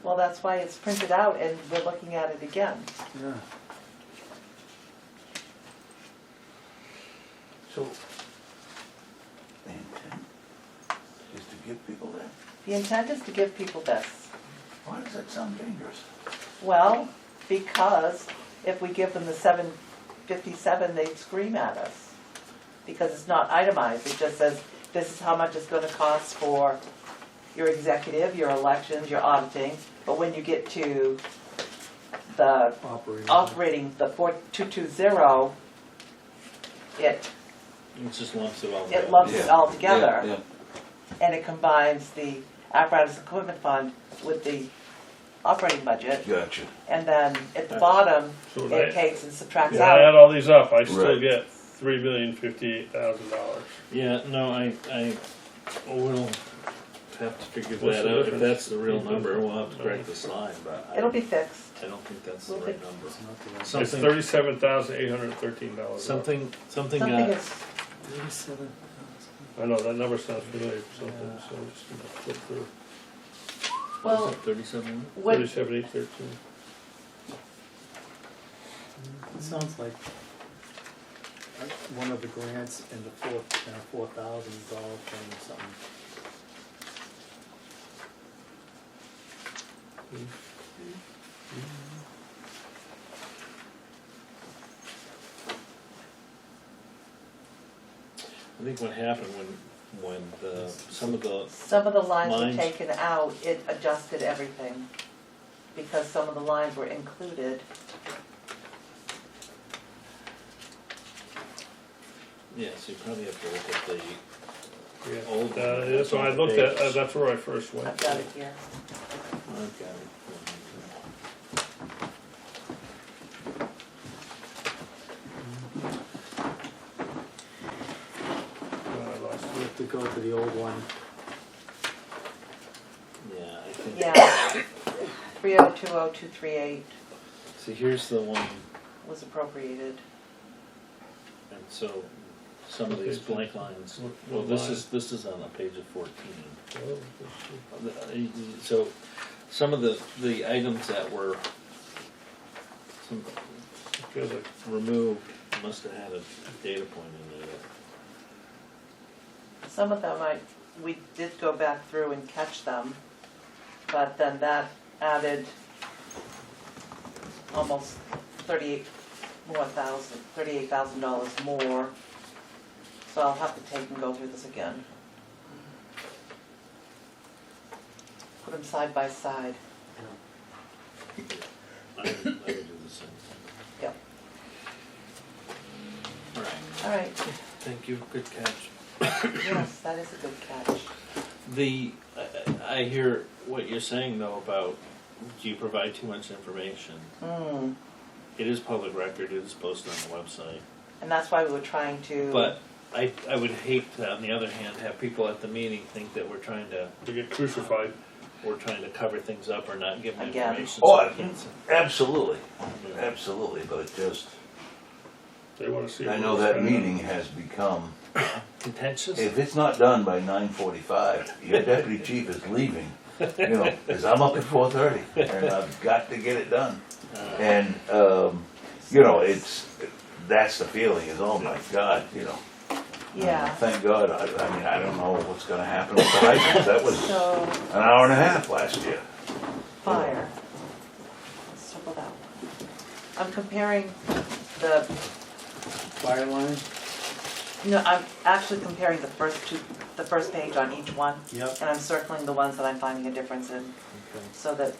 Well, that's why it's printed out and we're looking at it again. Yeah. So, the intent is to give people that? The intent is to give people this. Why does that sound dangerous? Well, because if we give them the 757, they'd scream at us. Because it's not itemized, it just says, this is how much it's gonna cost for your executive, your elections, your auditing. But when you get to the operating, the 4220, it just lumps it all it together. lumps it all Yeah, together. yeah. And it combines the apparatus equipment fund with the operating budget. Gotcha. And then at the bottom, So it takes and subtracts Yeah, I add out. all these up, I still Right. get $3,058,000. Yeah, no, I will have to figure What's that the out. If difference? that's the real number, we'll have to correct the slide, but It'll be fixed. I don't think that's the We'll right fix- number. It's Something, $37,813. something Something got, is, 37,000. I know, that number sounds familiar, for something, so I'm just gonna flip through. well, 37? what, 37,813. It sounds like, one of the grants in the $4,000 thing or something. I think what happened when some of the, Some of the lines were Lines. taken out, it adjusted everything, because some of the lines were included. yeah, so you probably have to look at the Yeah. old. That's what I looked at, that's where I first went. I've got it here. I've got it. I lost We have to go to the old one. Yeah, I think. Yeah, 3020238 So here's the one, was appropriated. and so some of these blank lines, well, What this is on a page of 14. it. So some of the items that were some I feel like removed must have had a data point in there. Some of them we did go back through and catch them, but then that added almost $38,000 more. So I'll have to take and go through this again. Put them side by side. I would do the same thing. Yep. All right, All right. thank you, good catch. Yes, that is a good catch. I hear what you're saying though about, do you provide too much information? Mm. It is public record, it is posted on the website. And that's why we were trying to. But I would hate to, on the other hand, have people at the meeting think that we're trying to get crucified. cover things up or not give them Again. information. Oh, so they can't say- absolutely, absolutely, but it just, They wanna see. I where know we're that standing. meeting has become, Contentious? if it's not done by 9:45, your deputy chief is leaving, you know, because I'm up at 4:30, and I've got to get it done. And, you know, that's the feeling, is, oh my God, you know. Yeah. Thank God, I mean, I don't know what's gonna happen with the hydrants, that was So, an hour and a half last year. fire. Let's circle that one. I'm comparing the, Fire line? no, I'm actually comparing the first page on each one. Yep. And I'm circling the ones that I'm finding a difference in, Okay. so that,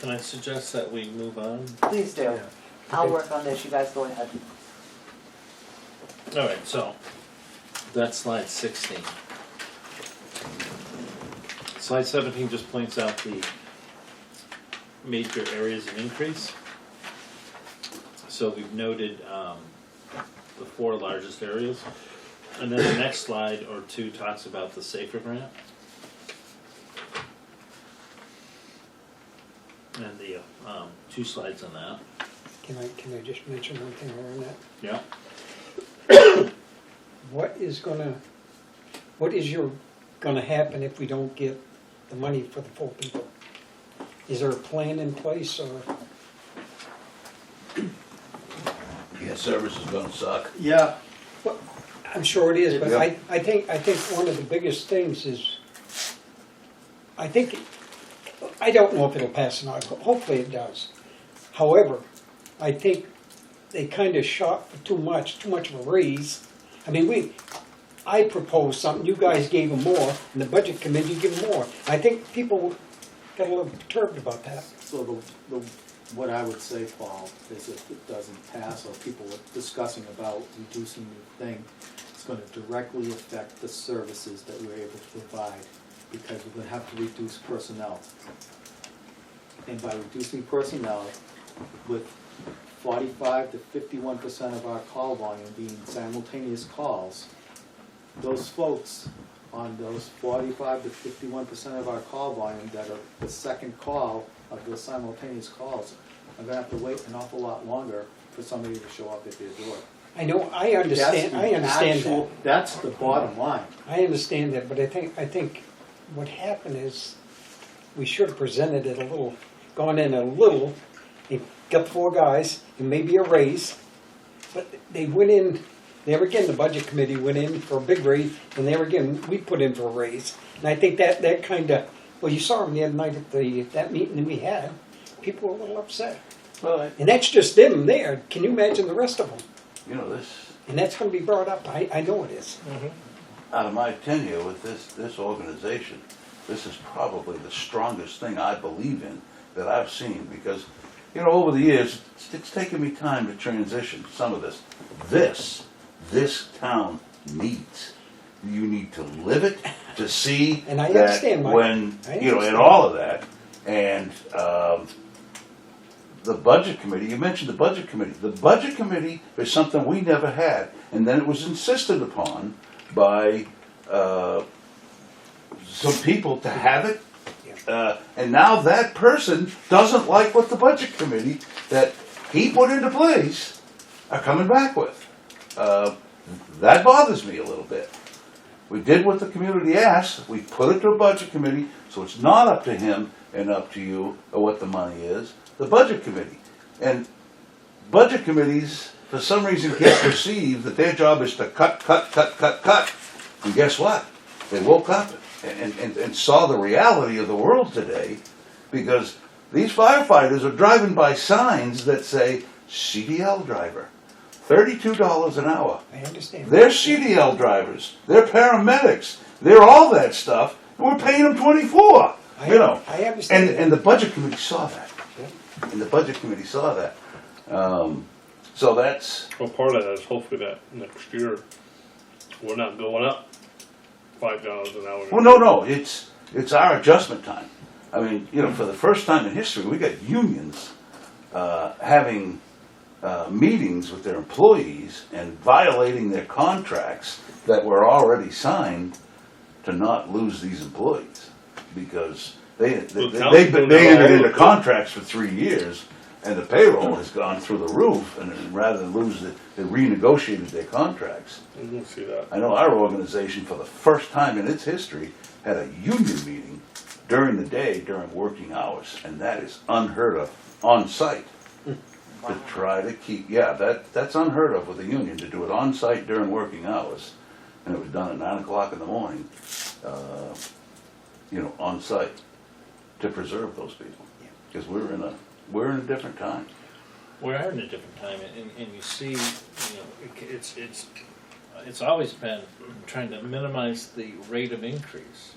Can I suggest that we move on? please do. Yeah. I'll Okay. work on this, you guys go ahead. All right, so that's slide 16. Slide 17 just points out the major areas of increase. So we've noted the 4 largest areas. And then the next slide or two talks about the SAFER grant. And the 2 slides on that. Can I just mention one thing around that? Yeah. What is gonna happen if we don't get the money for the full people? Is there a plan in place, or? Yeah, service is gonna suck. Yeah. Well, I'm sure it is, but Yeah. I think one of the biggest things is, I don't know if it'll pass tonight, hopefully it does. However, I think they kind of shot for too much of a raise. I mean, I proposed something, you guys gave them more, and the budget committee gave them more. I think people got a little perturbed about that. So what I would say, Paul, is if it doesn't pass, or people are discussing about reducing the thing, it's gonna directly affect the services that we're able to provide, because we're gonna have to reduce personnel. And by reducing personnel, with 45 to 51% of our call volume being simultaneous calls, those folks on those 45 to 51% of our call volume that are the second call of those simultaneous calls are gonna have to wait an awful lot longer for somebody to show up at their door. I know, I understand that. That's the bottom line. I understand that, but I think what happened is, we should have presented it a little, gone in a little, and got 4 guys, and maybe a raise, but they went in There again, the budget committee went in for a big raise, and there again, we put in for a raise. And I think that kinda, well, you saw them the other night at that meeting that we had, people were a little upset. Well, And that's just them there, can you imagine the rest of them? you know, this, And that's gonna be brought up, I know it is. out of my tenure with this organization, this is probably the strongest thing I believe in that I've seen, because, you know, over the years, it's taken me time to transition some of this. This town needs. You need to live it to see And I that understand, Mike. when, I you know, and understand. all of that. And the budget committee, you mentioned the budget committee. The budget committee is something we never had. And then it was insisted upon by some people to have it. And now that person doesn't like what the budget committee that he put into place are coming back with. That bothers me a little bit. We did what the community asked, we put it to a budget committee, so it's not up to him and up to you or what the money is, the budget committee. And budget committees, for some reason, get perceived that their job is to cut. And guess what? They woke up and saw the reality of the world today, because these firefighters are driving by signs that say CDL driver, $32 an hour. I understand. They're CDL drivers, they're paramedics, they're all that stuff, and we're paying them 24, you know. I understand. And the budget committee saw that. And the budget committee saw that. So that's, Well, part of that is hopefully that next year, we're not going up $5 an hour. well, no, it's our adjustment time. I mean, you know, for the first time in history, we got unions having meetings with their employees and violating their contracts that were already signed to not lose these employees, because they entered into contracts for 3 years, and the payroll has gone through the roof, and rather than lose it, they renegotiated their contracts. We won't see that. I know our organization, for the first time in its history, had a union meeting during the day, during working hours, and that is unheard of, on site. To try to keep, that's unheard of with a union, to do it on site during working hours. And it was done at 9 o'clock in the morning, you know, on site, to preserve those people. Because we're in a different time. We are in a different time, and you see, you know, it's always been trying to minimize the rate of increase.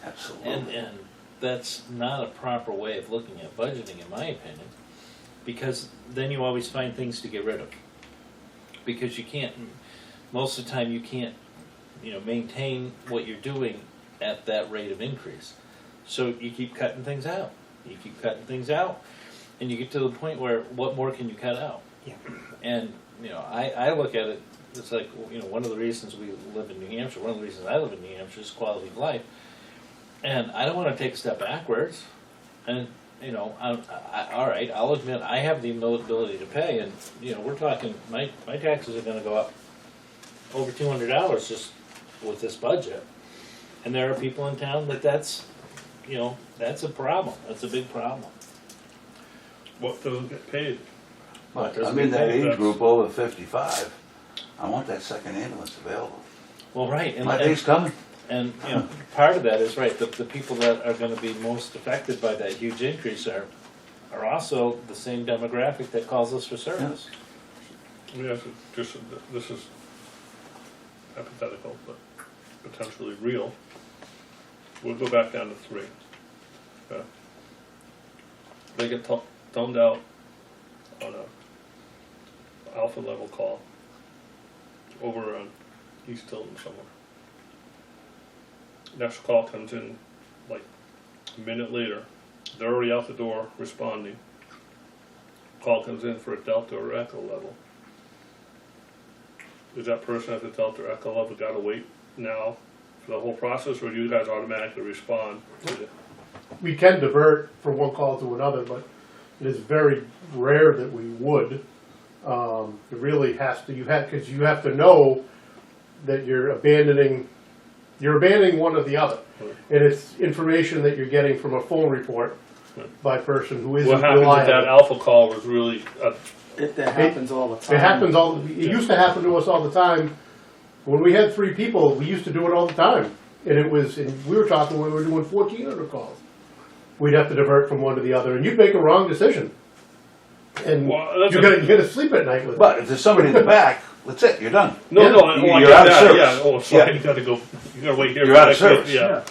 Absolutely. And that's not a proper way of looking at budgeting, in my opinion, because then you always find things to get rid of. Because you can't, most of the time you can't, you know, maintain what you're doing at that rate of increase. So you keep cutting things out. You keep cutting things out, and you get to the point where what more can you cut out? Yeah. And, you know, I look at it, it's like, you know, one of the reasons we live in New Hampshire, one of the reasons I live in New Hampshire is quality of life. And I don't want to take a step backwards. And, you know, all right, I'll admit I have the ability to pay, and, you know, we're talking, my taxes are going to go up over $200 just with this budget. And there are people in town that's, you know, that's a problem. That's a big problem. What doesn't get paid? But I'm in that age group over 55. I want that second ambulance available. Well, right. My day's coming. And, you know, part of that is, right, the people that are gonna be most affected by that huge increase are also the same demographic that calls us for service. Yes, this is hypothetical, but potentially real. We'll go back down to 3. Okay. They get toned out on a alpha level call over on East Tilton somewhere. Next call comes in like a minute later. They're already out the door responding. Call comes in for a Delta or Echo level. Is that person at the Delta or Echo level gotta wait now for the whole process, or do you guys automatically respond to it? We can divert from one call to another, but it is very rare that we would. It really has to, because you have to know that you're abandoning one or the other. And it's information that you're getting from a phone report by a person who isn't What happened at that reliable. alpha call was really That happens all the time. It happens it used to happen to us all the time. When we had 3 people, we used to do it all the time. And we were talking when we were doing 1,400 calls. We'd have to divert from one to the other, and you'd make a wrong decision. And Well, that's you're gonna sleep at night with it. But if there's somebody in the back, that's it, you're done. No, Yeah. no, I You're get out of that, service. yeah, oh, so Yeah. you gotta go, you gotta wait here. You're for out of that, service. Yeah,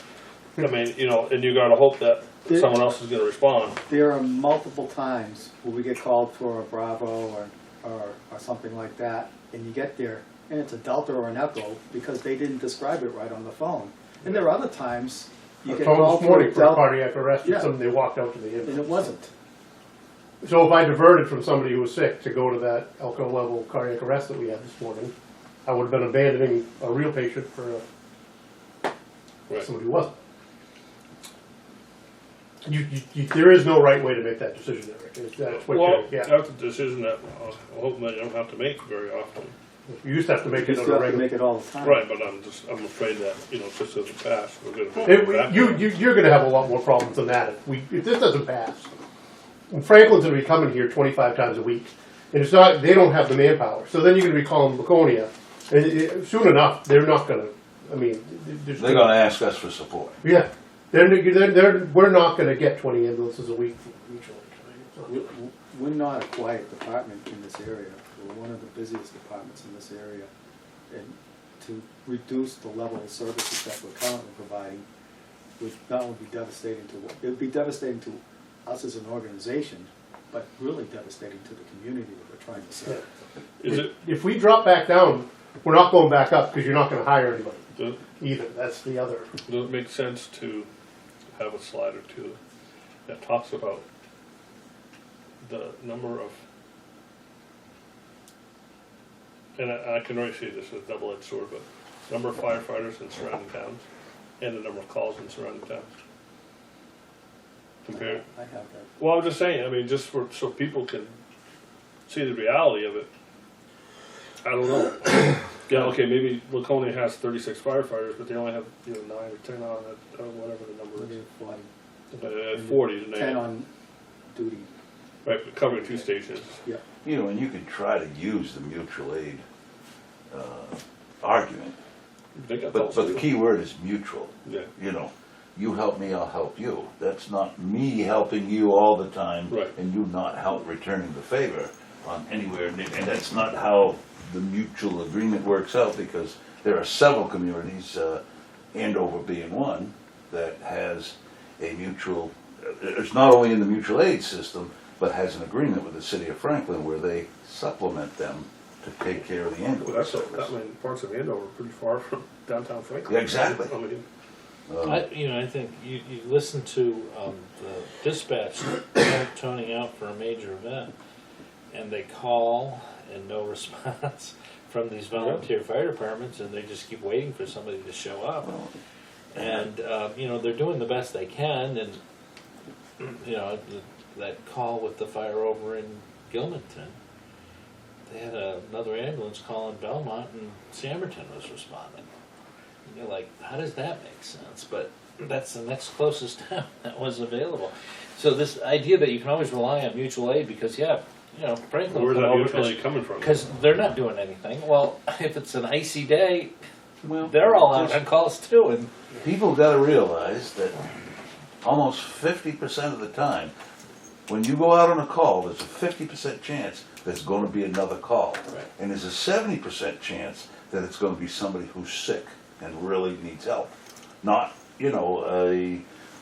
I mean, you know, and you gotta hope that someone else is gonna respond. There are multiple times where we get called for a Bravo or something like that, and you get there, and it's a Delta or an Echo because they didn't describe it right on the phone. And there are other times you I get told called this for morning a for a Delta, cardiac arrest, Yeah. and somebody walked out to the and it ambulance. wasn't. So if I diverted from somebody who was sick to go to that Elko level cardiac arrest that we had this morning, I would have been abandoning a real patient for Right. somebody who wasn't. There is no right way to make that decision, Eric. That's what Well, yeah. that's a decision that I hope that you don't have to make very often. You used to have to make You it on still a have to regular. make it all the time. Right, but I'm afraid that, you know, just as a pass, we're gonna go back. You're going to have a lot more problems than that if this doesn't pass. And Franklin's going to be coming here 25 times a week, and it's not. They don't have the manpower. So then you're going to be calling Laconia, and soon enough they're not going to. I mean, They're gonna ask us for support. Yeah, we're not going to get 20 ambulances a week from mutual aid. We're not a quiet department in this area. We're one of the busiest departments in this area. And to reduce the level of services that we're currently providing would not only be devastating it would be devastating to us as an organization, but really devastating to the community that we're trying to serve. Is it, If we drop back down, we're not going back up because you're not going to hire anybody does either. That's the other. it make sense to have a slide or two that talks about the number of, and I can already see this as a double-edged sword, but number of firefighters in surrounding towns and the number of calls in surrounding towns? Compared, I have that. well, I'm just saying, I mean, just so people can see the reality of it. I don't know. Yeah, okay, maybe Laconia has 36 firefighters, but they only have, 9 or 10 on it, or whatever the number We is. have 40, 40 and 10 on duty. right, covering 2 stations. Yeah. You know, and you can try to use the mutual aid argument, They got but those the too. key word is mutual. Yeah, You know, you help me, I'll help you. That's not me helping you all the time Right. and you not returning the favor on anywhere. And that's not how the mutual agreement works out, because there are several communities, Andover being one, that has a mutual, it's not only in the mutual aid system, but has an agreement with the city of Franklin where they supplement them to take care of the well, ambulance that's, service. I mean, parts of Andover are pretty far from downtown Franklin. Yeah, exactly. I mean, I think you listen to the dispatch toning out for a major event, and they call and no response from these volunteer fire departments, and they just keep waiting for somebody to show up. And they're doing the best they can, and that call with the fire over in Gilmanton, they had another ambulance call in Belmont, and Samerton was responding. And you're like, how does that make sense? But that's the next closest town that was available. So this idea that you can always rely on mutual aid because, Franklin where's will that come over mutual aid coming from? because they're not doing anything. Well, if it's an icy day, Well, they're all out on calls too. And people got to realize that almost 50% of the time, when you go out on a call, there's a 50% chance there's going to be another call. Right. And there's a 70% chance that it's going to be somebody who's sick and really needs help. Not, a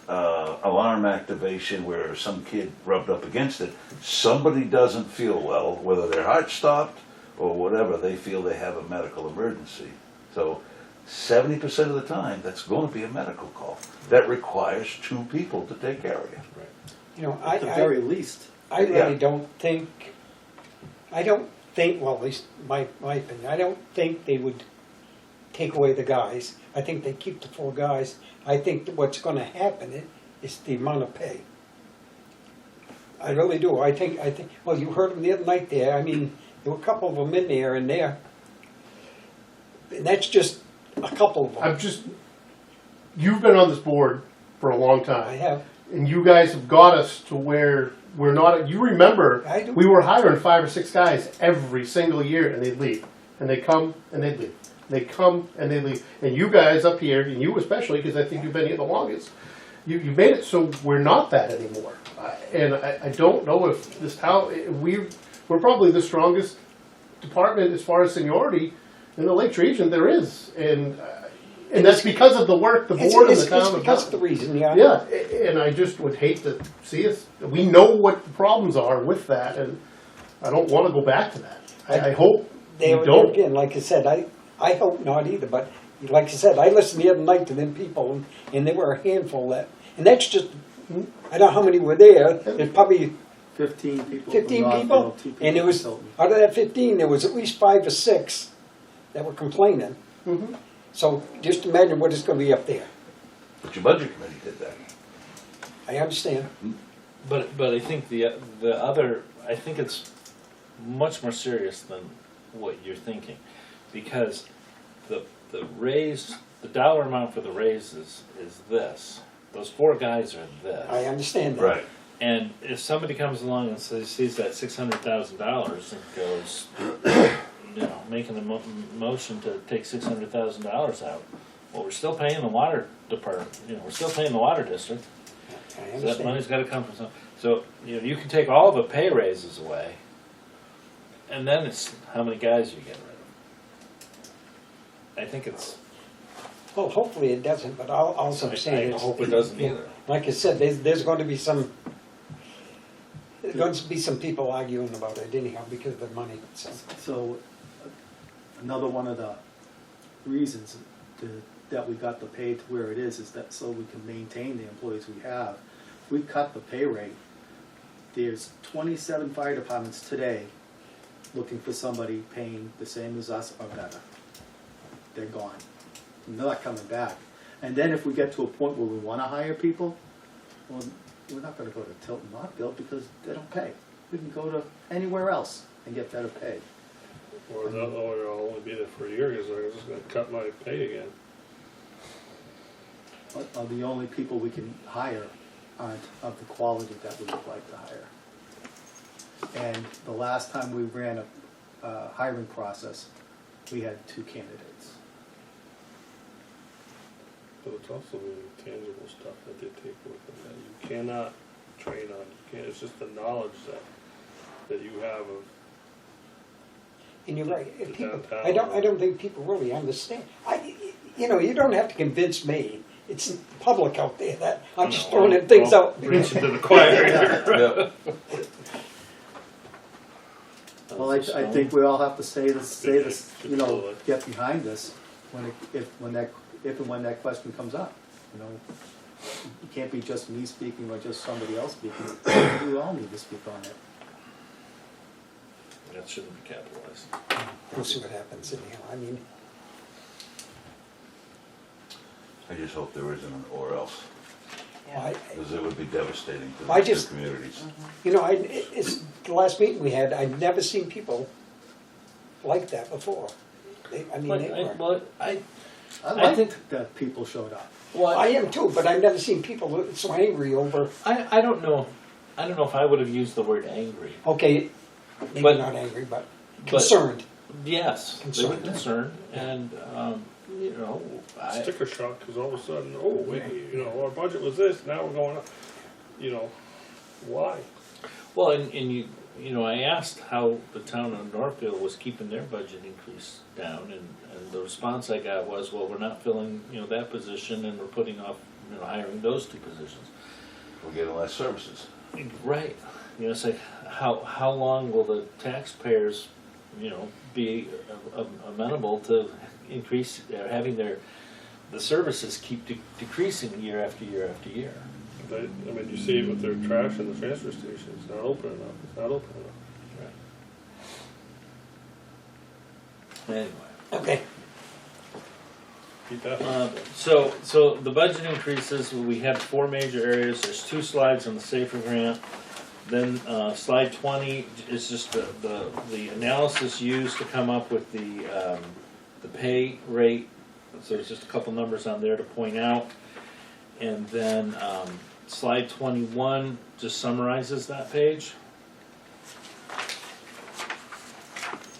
alarm activation where some kid rubbed up against it. Somebody doesn't feel well, whether their heart stopped or whatever, they feel they have a medical emergency. So 70% of the time, that's going to be a medical call. That requires 2 people to take care of you. At the very least. I really don't think, well, at least my opinion, I don't think they would take away the guys. I think they keep the 4 guys. I think that what's going to happen is the amount of pay. I really do. I think, well, you heard them the other night there. I mean, there were a couple of them in there, and that's just a couple of them. You've been on this board for a long time. I have. And you guys have got us to where we're not, you remember, I do. we were hiring 5 or 6 guys every single year and they'd leave. And they'd come and they'd leave. They'd come and they'd leave. And you guys up here, and you especially, because I think you've been here the longest, you made it so we're not that anymore. And I don't know if this town, we're probably the strongest department as far as seniority in the Lakes region there is. And that's because of the work the board and the town It's have because of the done. reason, yeah. Yeah, and I just would hate to see us, we know what the problems are with that, and I don't want to go back to that. I hope we There don't. again, like I said, I hope not either, but like I said, I listened the other night to them people, and there were a handful that, and that's just, I don't know how many were there, there's probably 15 people. 15 from people, Northfield, 2 people and there from was, Tilton. out of that 15, there was at least 5 or 6 that were complaining. Mhm. So just imagine what it's gonna be up there. But your budget committee did that. I understand. But I think the other, I think it's much more serious than what you're thinking, because the raise, the dollar amount for the raises is this. Those 4 guys are this. I understand that. Right. And if somebody comes along and sees that $600,000 and goes, making a motion to take $600,000 out, well, we're still paying the water department. We're still paying the water district. I So that understand. money's got to come from some. So you can take all the pay raises away, and then it's how many guys you get rid of. I think it's. Well, hopefully it doesn't, but all I'm saying I is. hope it doesn't either. Like I said, there's going to be some people arguing about it anyhow because of the money. So, another one of the reasons that we got the pay to where it is that so we can maintain the employees we have. If we cut the pay rate, there's 27 fire departments today looking for somebody paying the same as us or better. They're gone. They're not coming back. And then if we get to a point where we want to hire people, well, we're not going to go to Tilton Northfield because they don't pay. We can go to anywhere else and get better pay. Or I'll only be there for a year because I'm just gonna cut my pay again. Are the only people we can hire aren't of the quality that we would like to hire. And the last time we ran a hiring process, we had 2 candidates. But it's also the tangible stuff that they take with them that you cannot train on. It's just the knowledge that you have of. And you're right. The People, downtown. I don't think people really understand. You don't have to convince me. It's the public out there that I'm just throwing them things out. Preaching to the choir here. Yeah. Well, I think we all have to say this, get behind this if and when that question comes up. It can't be just me speaking or just somebody else speaking. We all need to speak on it. That shouldn't be capitalized. We'll see what happens anyhow. I mean, I just hope there isn't an or else, I, because it would be devastating to I the two just- communities. it's the last meeting we had. I'd never seen people like that before. They were. I I like think- that people showed up. I am too, but I've never seen people so angry over. I don't know. I don't know if I would have used the word angry. Okay, maybe But- not angry, but concerned. Yes, they were Concerned. concerned, and Sticker shock because all of a sudden, oh wait, our budget was this, now we're going up. Why? Well, and I asked how the town of Northfield was keeping their budget increase down, and the response I got was, well, we're not filling, that position, and we're putting off, hiring those 2 positions. We're getting less services. Right. It's like, how long will the taxpayers, be amenable to increase, having the services keep decreasing year after year after year? You see it with their trash in the transfer station. It's not open enough. It's not open enough. Right. Anyway. Okay. Keep that. So the budget increases, we had 4 major areas. There's 2 slides on the SAFER grant. Then slide 20 is just the analysis used to come up with the pay rate. So there's just a couple numbers on there to point out. And then slide 21 just summarizes that page.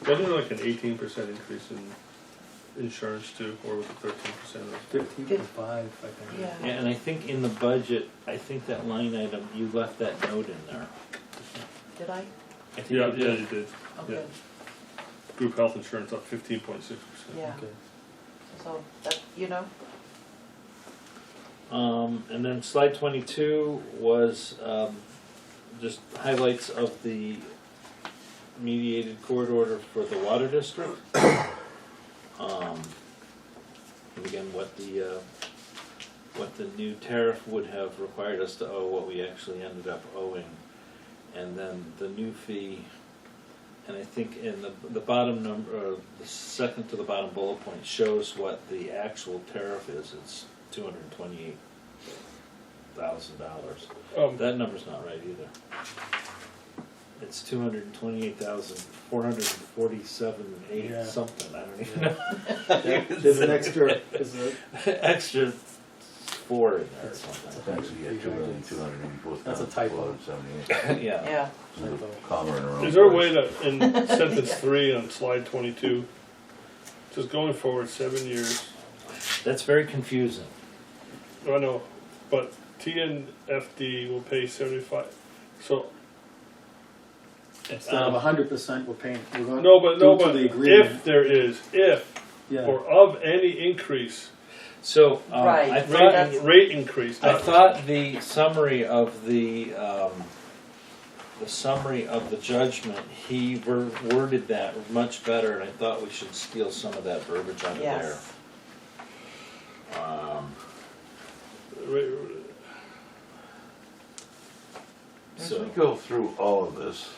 Wasn't it like an 18% increase in insurance too, or was it 13%? 15.5, I think. Yeah. And I think in the budget, I think that line item, you left that note in there. Did I? I think Yeah, you yeah, did. you did. Okay, Group health insurance up 15.6%. yeah, Okay. so that, you know, And then slide 22 was just highlights of the mediated court order for the water district. And again, what the new tariff would have required us to owe, what we actually ended up owing, and then the new fee. And I think in the bottom number, the second to the bottom bullet point shows what the actual tariff is. It's $228,000. That number's not right either. It's $228,447.8 Yeah. something. I don't even Yeah. know. There's an extra, is it? Extra 4 in there or something. It's actually, yeah, 2,284,478. That's a typo. Yeah. yeah, There's a comma in the wrong Is there a place. way to, in sentence 3 on slide 22, just going forward 7 years, That's very confusing. I know, but TNFD will pay 75, so, Instead of 100%, we're paying, we're going no, but the agreement. if there is, if, Yeah. or of any increase, So Right. I rate, thought That's- rate increase. I not- thought the summary of the judgment, he worded that much better, and I thought we should steal some of that verbiage out of there. yes. As So we go through all of this,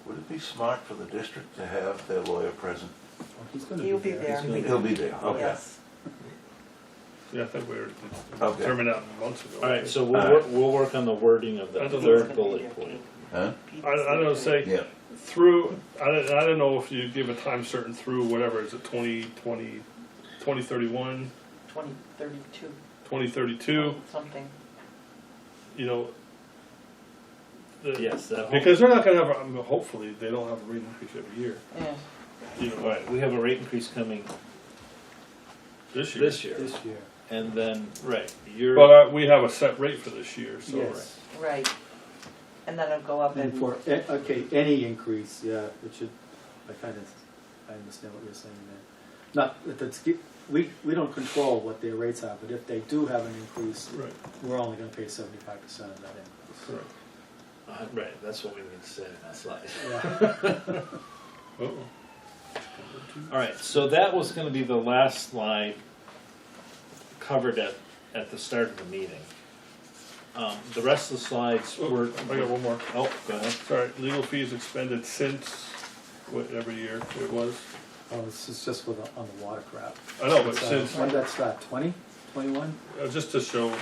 would it be smart for the district to have their lawyer present? Oh, he's gonna He'll be there. He'll be there, okay. Yes, Yeah, I think we were Okay. determined that months ago. all right, so Alright. we'll work on the wording of I the don't know. third bullet point. Huh? I don't say, Yeah, through, I don't know if you give a time certain through whatever, is it 2020, 2031, 2032, 2032, something, you know? Yes, that whole, Because they're not gonna have, hopefully, they don't have a rate increase every year, yeah, you all know, right, we have a rate increase coming this year. this year, This year. and then right, you're But we have a set rate for this year, so. Yes. right. And then it'll go up And and, for, okay, any increase, yeah, it should, I understand what you're saying there. Not, that it's, we don't control what their rates are, but if they do have an increase, Right, we're only gonna pay 75% of that increase. correct. right. That's what we need to say in that slide. Yeah. Uh-oh. All right, so that was going to be the last slide covered at the start of the meeting. The rest of the slides were. I got one more. Oh, go ahead. Sorry, legal fees expended since, whatever year it was. Oh, this is just for the, on the water crap. I know, but So, since, when did that start, 20, 21? just to show, I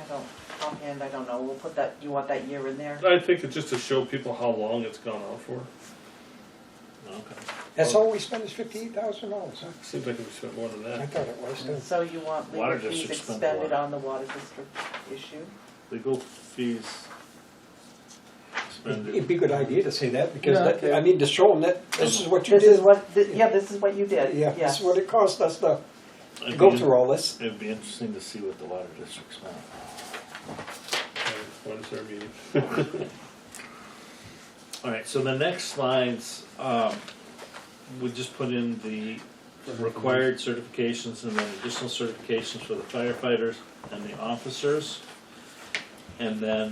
don't, offhand, I don't know, we'll put that, you want that year in there? I think it's just to show people how long it's gone on for. Okay. That's all we spent is $58,000, huh? Seems like we spent more than I that. thought it was, too. So you want Water legal fees district spent a expended lot. on the water district issue? Legal fees expended. It'd be a good idea to say that, because Yeah, that, okay. I mean, to show them that this is what you This is did. what, yeah, this is what you did, Yeah, this yes. is what it cost us to It'd go be- through all this. It'd be interesting to see what the water district spent. When is their meeting? All right, so the next slides, we just put in the required certifications and then additional certifications for the firefighters and the officers. And then,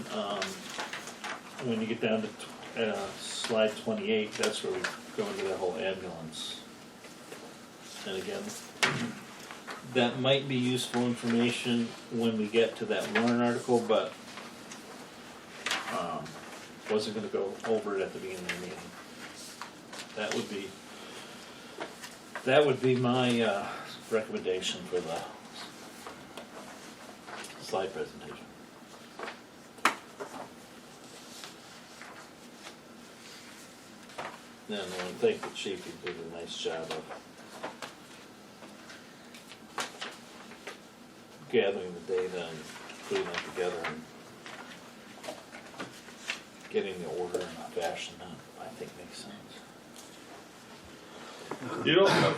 when you get down to slide 28, that's where we go into that whole ambulance. And again, that might be useful information when we get to that warrant article, but wasn't gonna go over it at the beginning of the meeting. That would be my recommendation for the slide presentation. And I want to thank the chief, he did a nice job of gathering the data and putting that together and getting the order and fashion up, I think makes sense. You don't have,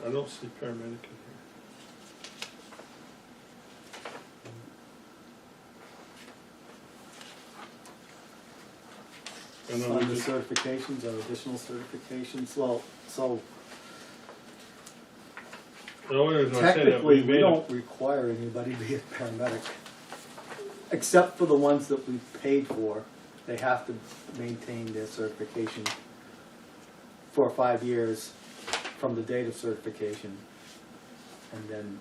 I don't see paramedic in here. And then we Under just, certifications or additional certifications, well, so the only reason I say that, technically, we we made don't require anybody to be a paramedic. Except for the ones that we paid for, they have to maintain their certification for 5 years from the date of certification. And then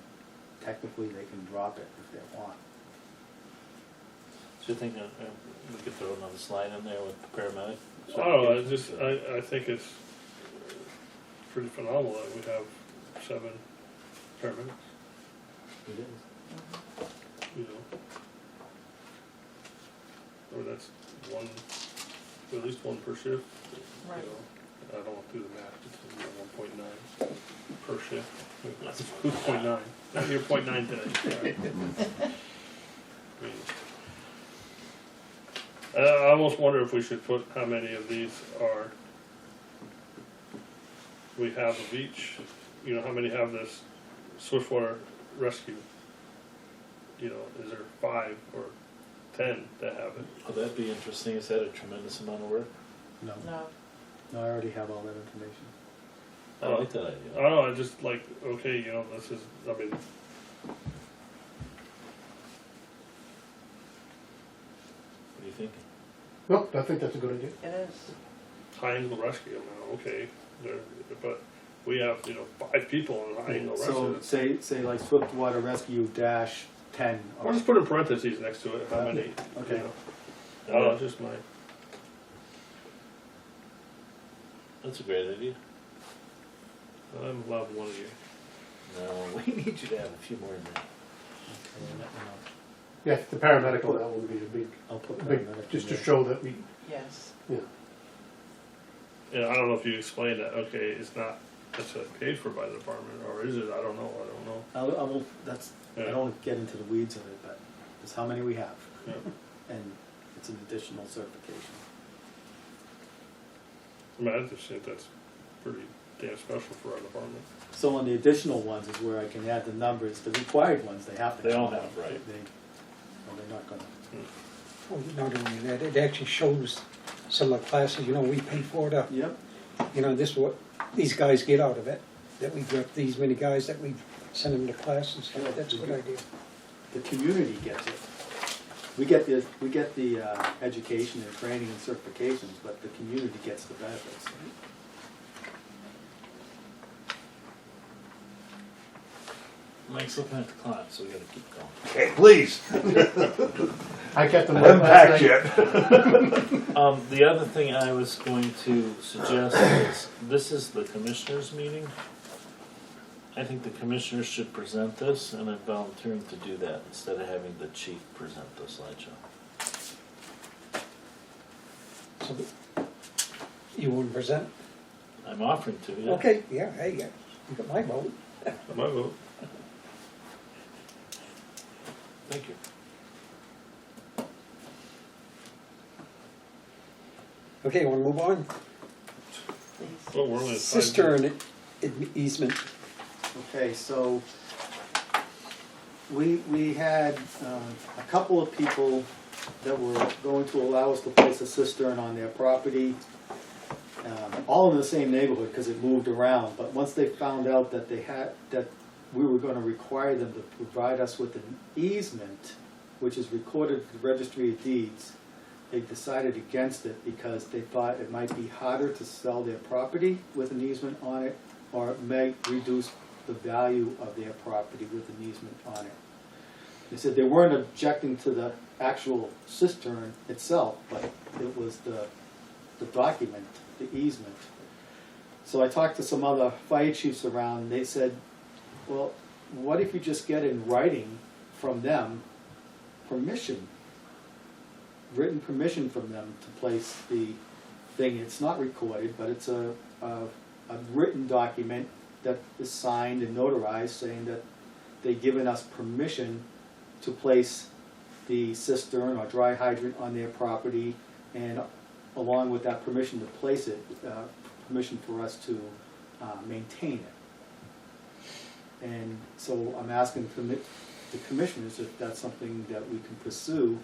technically they can drop it if they want. So you think we could throw another slide in there with paramedic? I don't know, I just, I think it's pretty phenomenal that we have 7 paramedics, It is. you know. Or that's one, at least one per shift, you Right. know. I don't want to do the math, it's 1.9 per shift. Who's 0.9? Not your 0.9 today. I mean, I almost wonder if we should put how many of these are, we have of each, you know, how many have this swiftwater rescue? You know, is there 5 or 10 that have it? Would that be interesting? Is that a tremendous amount of work? No, No, no, I already have all that information. I like that I idea. don't know, I just like, okay, you know, this is, I mean, What are you thinking? No, I think that's a good idea. it is. high angle rescue now, okay, but we have, you know, 5 people in high angle So rescue. say like Swiftwater Rescue dash 10. Or just put in parentheses next to it, how many, you Okay. know. I don't know, just my, That's a great idea. I'm allowed one of you. No, we need you to have a few more in there. Okay, let me know. Yeah, the paramedical, that would be I'll put a big, paramedic just in to there. show that we, Yes. yeah. Yeah, I don't know if you explained that, okay, it's not necessarily paid for by the department, or is it, I don't know. I will, that's, I Yeah. don't want to get into the weeds of it, but it's how many we have. Yeah. And it's an additional certification. I mean, I just think that's pretty damn special for our department. So on the additional ones is where I can add the numbers, the required ones, they have to. They all come out. have, right. Well, they're not gonna. Well, not only that, it actually shows some of the classes, you know, we pay for to, Yep. you know, this is what these guys get out of it. That we've got these many guys that we send them to classes, that's a good idea. The community gets it. We get the education and training and certifications, but the community gets the benefits. Mike's looking at the clock, so we gotta keep going. Okay, please, I kept them I right haven't last packed night. yet. The other thing I was going to suggest is, this is the commissioners' meeting. I think the commissioners should present this, and I'm volunteering to do that instead of having the chief present the slideshow. So, you want to present? I'm offering to, yeah. Okay, yeah, hey, yeah, you got my vote. My vote. Thank you. Okay, want to move on? Please. Well, we're only at 5 Cistern easement. Okay, so we had a couple of people that were going to allow us to place a cistern on their property, all in the same neighborhood because it moved around. But once they found out that we were going to require them to provide us with an easement, which is recorded at the Registry of Deeds, they decided against it because they thought it might be harder to sell their property with an easement on it, or it may reduce the value of their property with an easement on it. They said they weren't objecting to the actual cistern itself, but it was the document, the easement. So I talked to some other fire chiefs around, and they said, well, what if you just get in writing from them permission, written permission from them to place the thing? It's not recorded, but it's a written document that is signed and notarized saying that they've given us permission to place the cistern or dry hydrant on their property, and along with that permission to place it, permission for us to maintain it. And so I'm asking the commissioners if that's something that we can pursue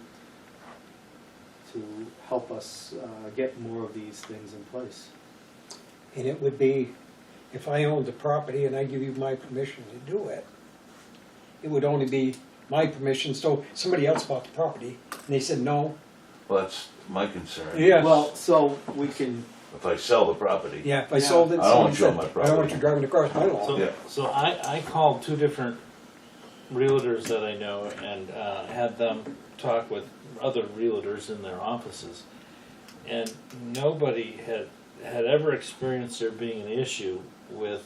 to help us get more of these things in place. And it would be, if I owned the property and I give you my permission to do it, it would only be my permission, so somebody else bought the property, and they said no. Well, that's my concern. Yeah. Well, so we can, If I sell the property. Yeah, if I Yeah. sold it, I don't someone want you on said, my I don't want property." you driving across my lawn. Yeah. So I called two different realtors that I know and had them talk with other realtors in their offices. And nobody had ever experienced there being an issue with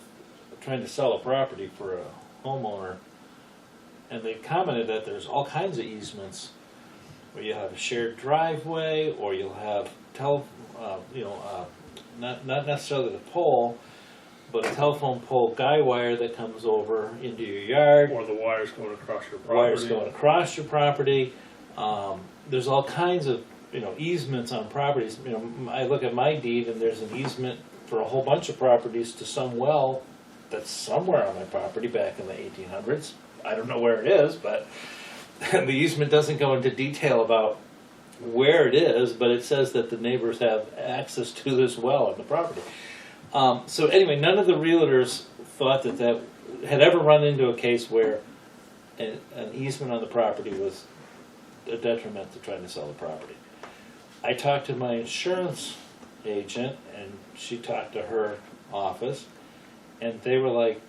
trying to sell a property for a homeowner. And they commented that there's all kinds of easements where you have a shared driveway, or you'll have not necessarily the pole, but a telephone pole guy wire that comes over into your yard, Or the wires going across your property. wires going across your property. There's all kinds of easements on properties. I look at my deed and there's an easement for a whole bunch of properties to some well that's somewhere on my property back in the 1800s. I don't know where it is, but the easement doesn't go into detail about where it is, but it says that the neighbors have access to this well on the property. So anyway, none of the realtors thought that had ever run into a case where an easement on the property was a detriment to trying to sell the property. I talked to my insurance agent, and she talked to her office, and they were like,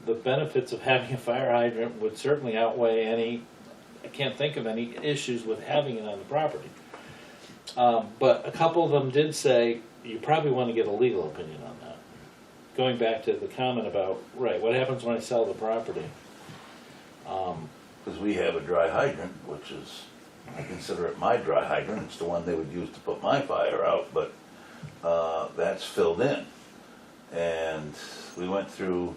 the benefits of having a fire hydrant would certainly outweigh any, I can't think of any issues with having it on the property. But a couple of them did say, you probably want to get a legal opinion on that. Going back to the comment about, right, what happens when I sell the property? Because we have a dry hydrant, which is, I consider it my dry hydrant. It's the one they would use to put my fire out, but that's filled in. And we went through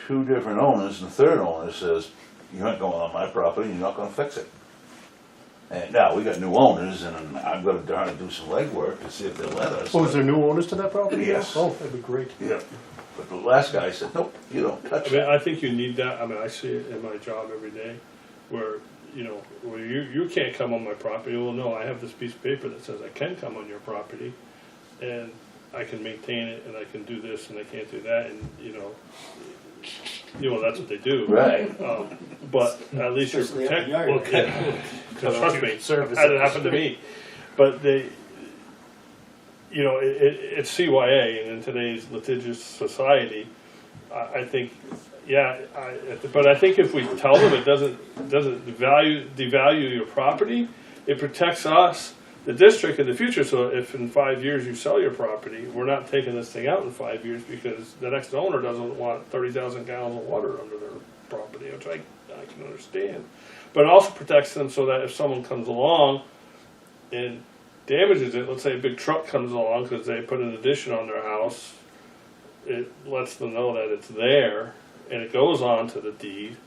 2 different owners, and the third owner says, "You're not going on my property, you're not gonna fix it." And now, we got new owners, and I'm gonna try to do some legwork to see if they'll let us. Oh, is there new owners to that property? Yes. Oh, that'd be great. Yeah, but the last guy said, "Nope, you don't touch I mean, it." I think you need that. I mean, I see it in my job every day, where you can't come on my property. Well, no, I have this piece of paper that says I can come on your property, and I can maintain it, and I can do this, and I can't do that, and that's what they do. Right. But at least you're Especially up in protected. yard. Well, trust me, Service that up the happened to me. But it's CYA, and in today's litigious society, I think, but I think if we tell them it doesn't devalue your property, it protects us, the district, in the future. So if in 5 years you sell your property, we're not taking this thing out in 5 years because the next owner doesn't want 30,000 gallons of water under their property, which I can understand. But it also protects them so that if someone comes along and damages it, let's say a big truck comes along because they put an addition on their house, it lets them know that it's there, and it goes on to the deed,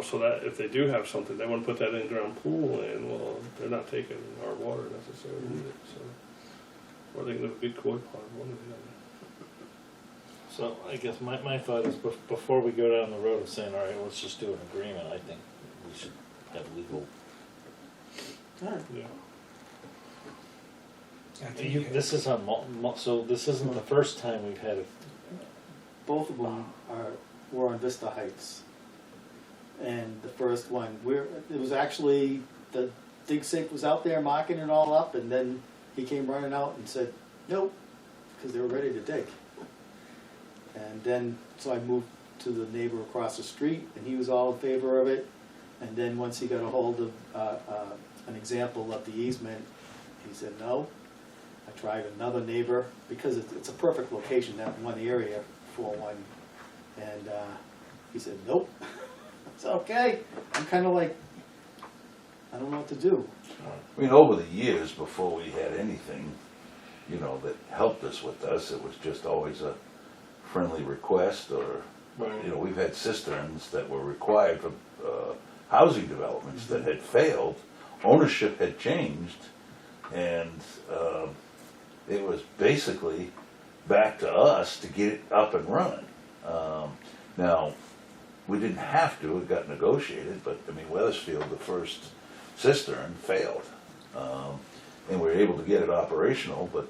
so that if they do have something, they want to put that in-ground pool in, well, they're not taking our water necessarily either, so. Or they can have a big koi pond, one or the other. So I guess my thought is before we go down the road of saying, all right, let's just do an agreement, I think we should have legal. Yeah. I think you This is so this isn't the first time we've had it. both of them were on Vista Heights. And the first one, it was actually, the dig sink was out there marking it all up, and then he came running out and said, nope, because they were ready to dig. And then, so I moved to the neighbor across the street, and he was all in favor of it. And then once he got a hold of an example of the easement, he said no. I tried another neighbor, because it's a perfect location, that one area for one. And he said, nope. It's okay. I'm kind of like, I don't know what to do. I mean, over the years, before we had anything, that helped us with this, it was just always a friendly request, or Right. You know, we've had cisterns that were required for housing developments that had failed, ownership had changed, and it was basically back to us to get it up and running. Now, we didn't have to, it got negotiated, but I mean, Weathersfield, the first cistern failed. And we were able to get it operational, but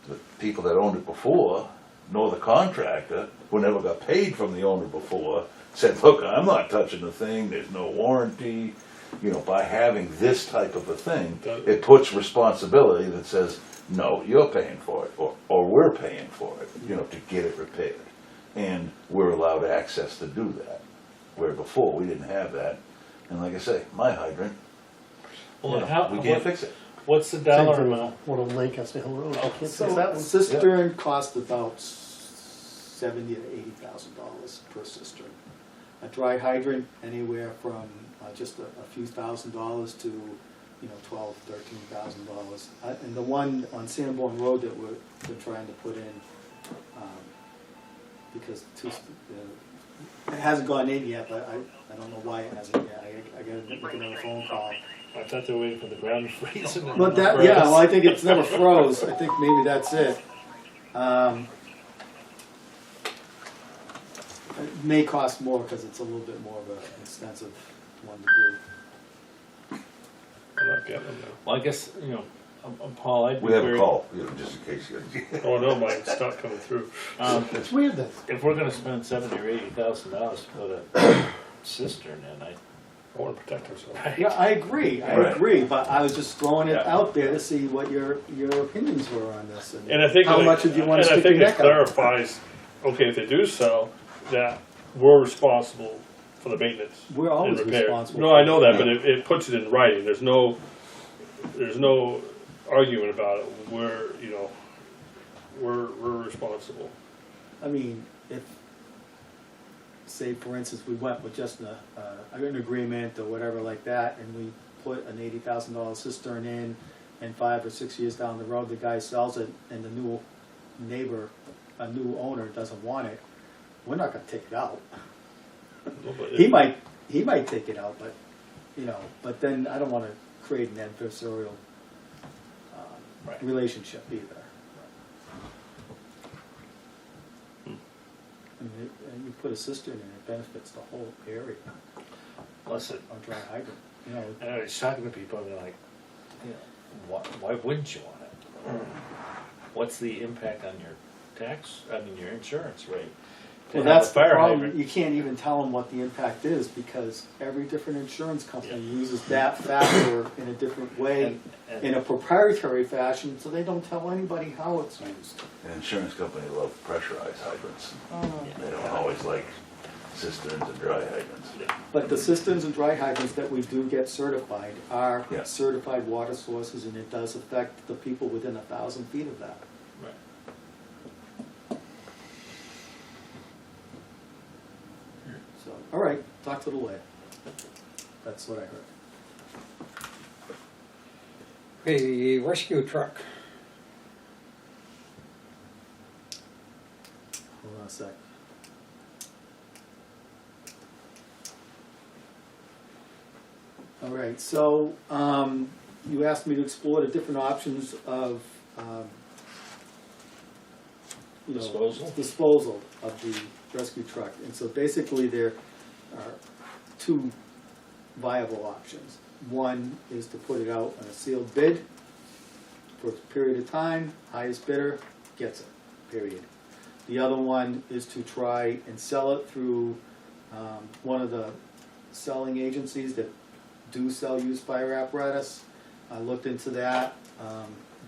the people that owned it before, nor the contractor, who never got paid from the owner before, said, look, I'm not touching the thing, there's no warranty. You know, by having this type of a thing, it puts responsibility that says, no, you're paying for it, or we're paying for it, you know, to get it repaired. And we're allowed access to do that, where before we didn't have that. And like I say, my hydrant, Well, you know, how, we can't what, fix it. what's the Same dollar thing with amount? one on Lancaster Hill Road, you can't fix So that one. cistern cost about $70,000 to $80,000 per cistern. A dry hydrant, anywhere from just a few $1,000s to, you know, $12,000 to $13,000. And the one on Sanborn Road that we're trying to put in, because it hasn't gone in yet, but I don't know why it hasn't yet. I got to make another phone call. I thought they were waiting for the ground to freeze. And then But that, froze. yeah, well, I think it's never froze. I think maybe that's it. It may cost more because it's a little bit more of an expensive one to do. I'm not getting them Well, I guess, you know, Paul, I'd be We have a very- call, you know, just in case you. now. Oh, no, mine's not coming through. It's weird that, If we're gonna spend $70,000 or $80,000 to put a cistern in, I wanna protect ourselves. Yeah, I agree, Right. agree, but I was just throwing it Yeah. out there to see what your opinions were on this. And I think, how like, much do you want to and I stick your think it neck out? clarifies, okay, if they do sell, that we're responsible for the maintenance. We're always and repair. responsible No, for I know it. that, but it puts it in writing, there's no argument about it, we're, you know, we're responsible. I mean, if, say for instance, we went with just an agreement or whatever like that, and we put an $80,000 cistern in, and 5 or 6 years down the road, the guy sells it, and the new neighbor, a new owner doesn't want it, we're not gonna take it out. No, but He might take it out, but, you know, but then I don't wanna create an adversarial Right. relationship either. And you put a cistern in, it benefits the whole area, listen, a dry hydrant, you know. and I was talking to people and they're like, you know, why wouldn't you want it? What's the impact on your your insurance rate? To Well, have that's a the fire problem, hydrant. you can't even tell them what the impact is, because every different insurance company Yeah. uses that factor in a different way, And- in a proprietary fashion, so they don't tell anybody how it's used. An insurance company love pressurized hydrants. They don't always like cisterns and dry hydrants. But the cisterns and dry hydrants that we do get certified are Yeah. certified water sources, and it does affect the people within 1,000 feet of that. Right. So, all right, talk to the lawyer. That's what I heard. A rescue truck. Hold on a sec. All right, so, you asked me to explore the different options of, you know, disposal of the rescue truck. And so basically there are two viable options. One is to put it out on a sealed bid for a period of time, highest bidder gets it, period. The other one is to try and sell it through one of the selling agencies that do sell used fire apparatus. I looked into that.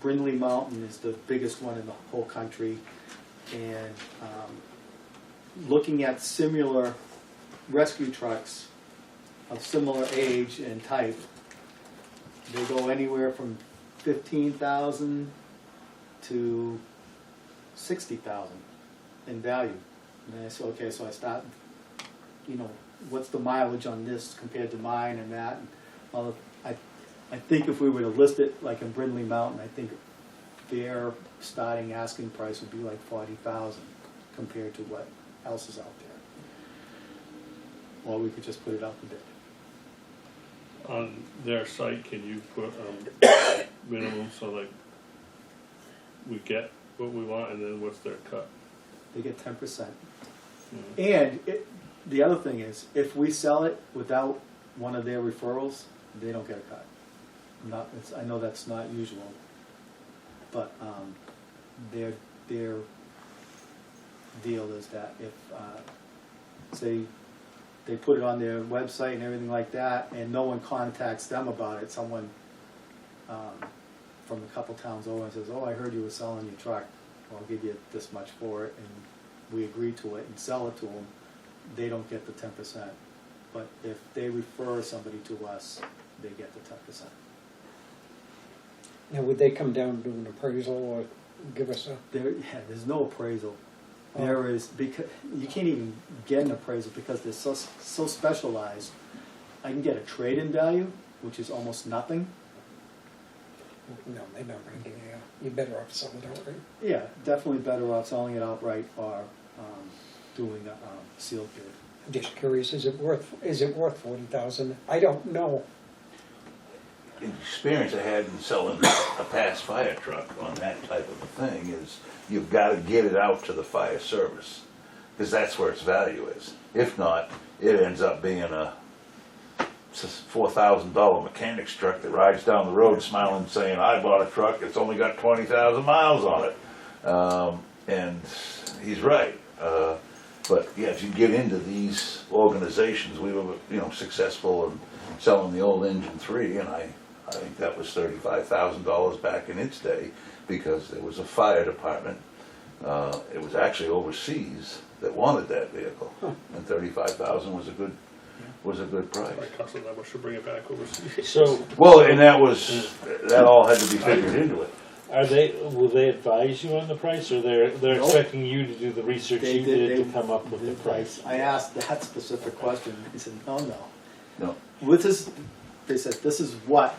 Brindley Mountain is the biggest one in the whole country. And looking at similar rescue trucks of similar age and type, they go anywhere from 15,000 to 60,000 in value. And I said, okay, so I start, you know, what's the mileage on this compared to mine and that? And well, I think if we were to list it like in Brindley Mountain, I think their starting asking price would be like 40,000 compared to what else is out there. or we could just put it out to bid. On their site, can you put, minimum, so like, we get what we want, and then what's their cut? They get 10%. Mhm. And the other thing is, if we sell it without one of their referrals, they don't get a cut. I know that's not usual, but their deal is that if, say, they put it on their website and everything like that, and no one contacts them about it, someone from a couple towns over and says, oh, I heard you were selling your truck, I'll give you this much for it, and we agree to it and sell it to them, they don't get the 10%. But if they refer somebody to us, they get the 10%. Now, would they come down and do an appraisal or give us a, There's no appraisal. There is, because you can't even get an appraisal because they're so specialized. I can get a trade-in value, which is almost nothing. no, they're not gonna give you, you're better off selling it outright. Yeah, definitely better off selling it outright or doing a sealed bid. I'm just curious, is it worth 40,000? I don't know. The experience I had in selling a past fire truck on that type of a thing is you've got to get it out to the fire service, because that's where its value is. If not, it ends up being a $4,000 mechanic's truck that rides down the road smiling, saying, I bought a truck, it's only got 20,000 miles on it. And he's right. But yeah, if you get into these organizations, we were, successful in selling the old Engine 3, and I think that was $35,000 back in its day, because there was a fire department, it was actually overseas, that wanted that vehicle, and $35,000 was a good price. Like, cost them that much to bring it back overseas. So, Well, and that all had to be figured into it. will they advise you on the price, or they're Nope. expecting you to do the research you did to come up with the price? I asked that specific question. He said, no. No. They said, this is what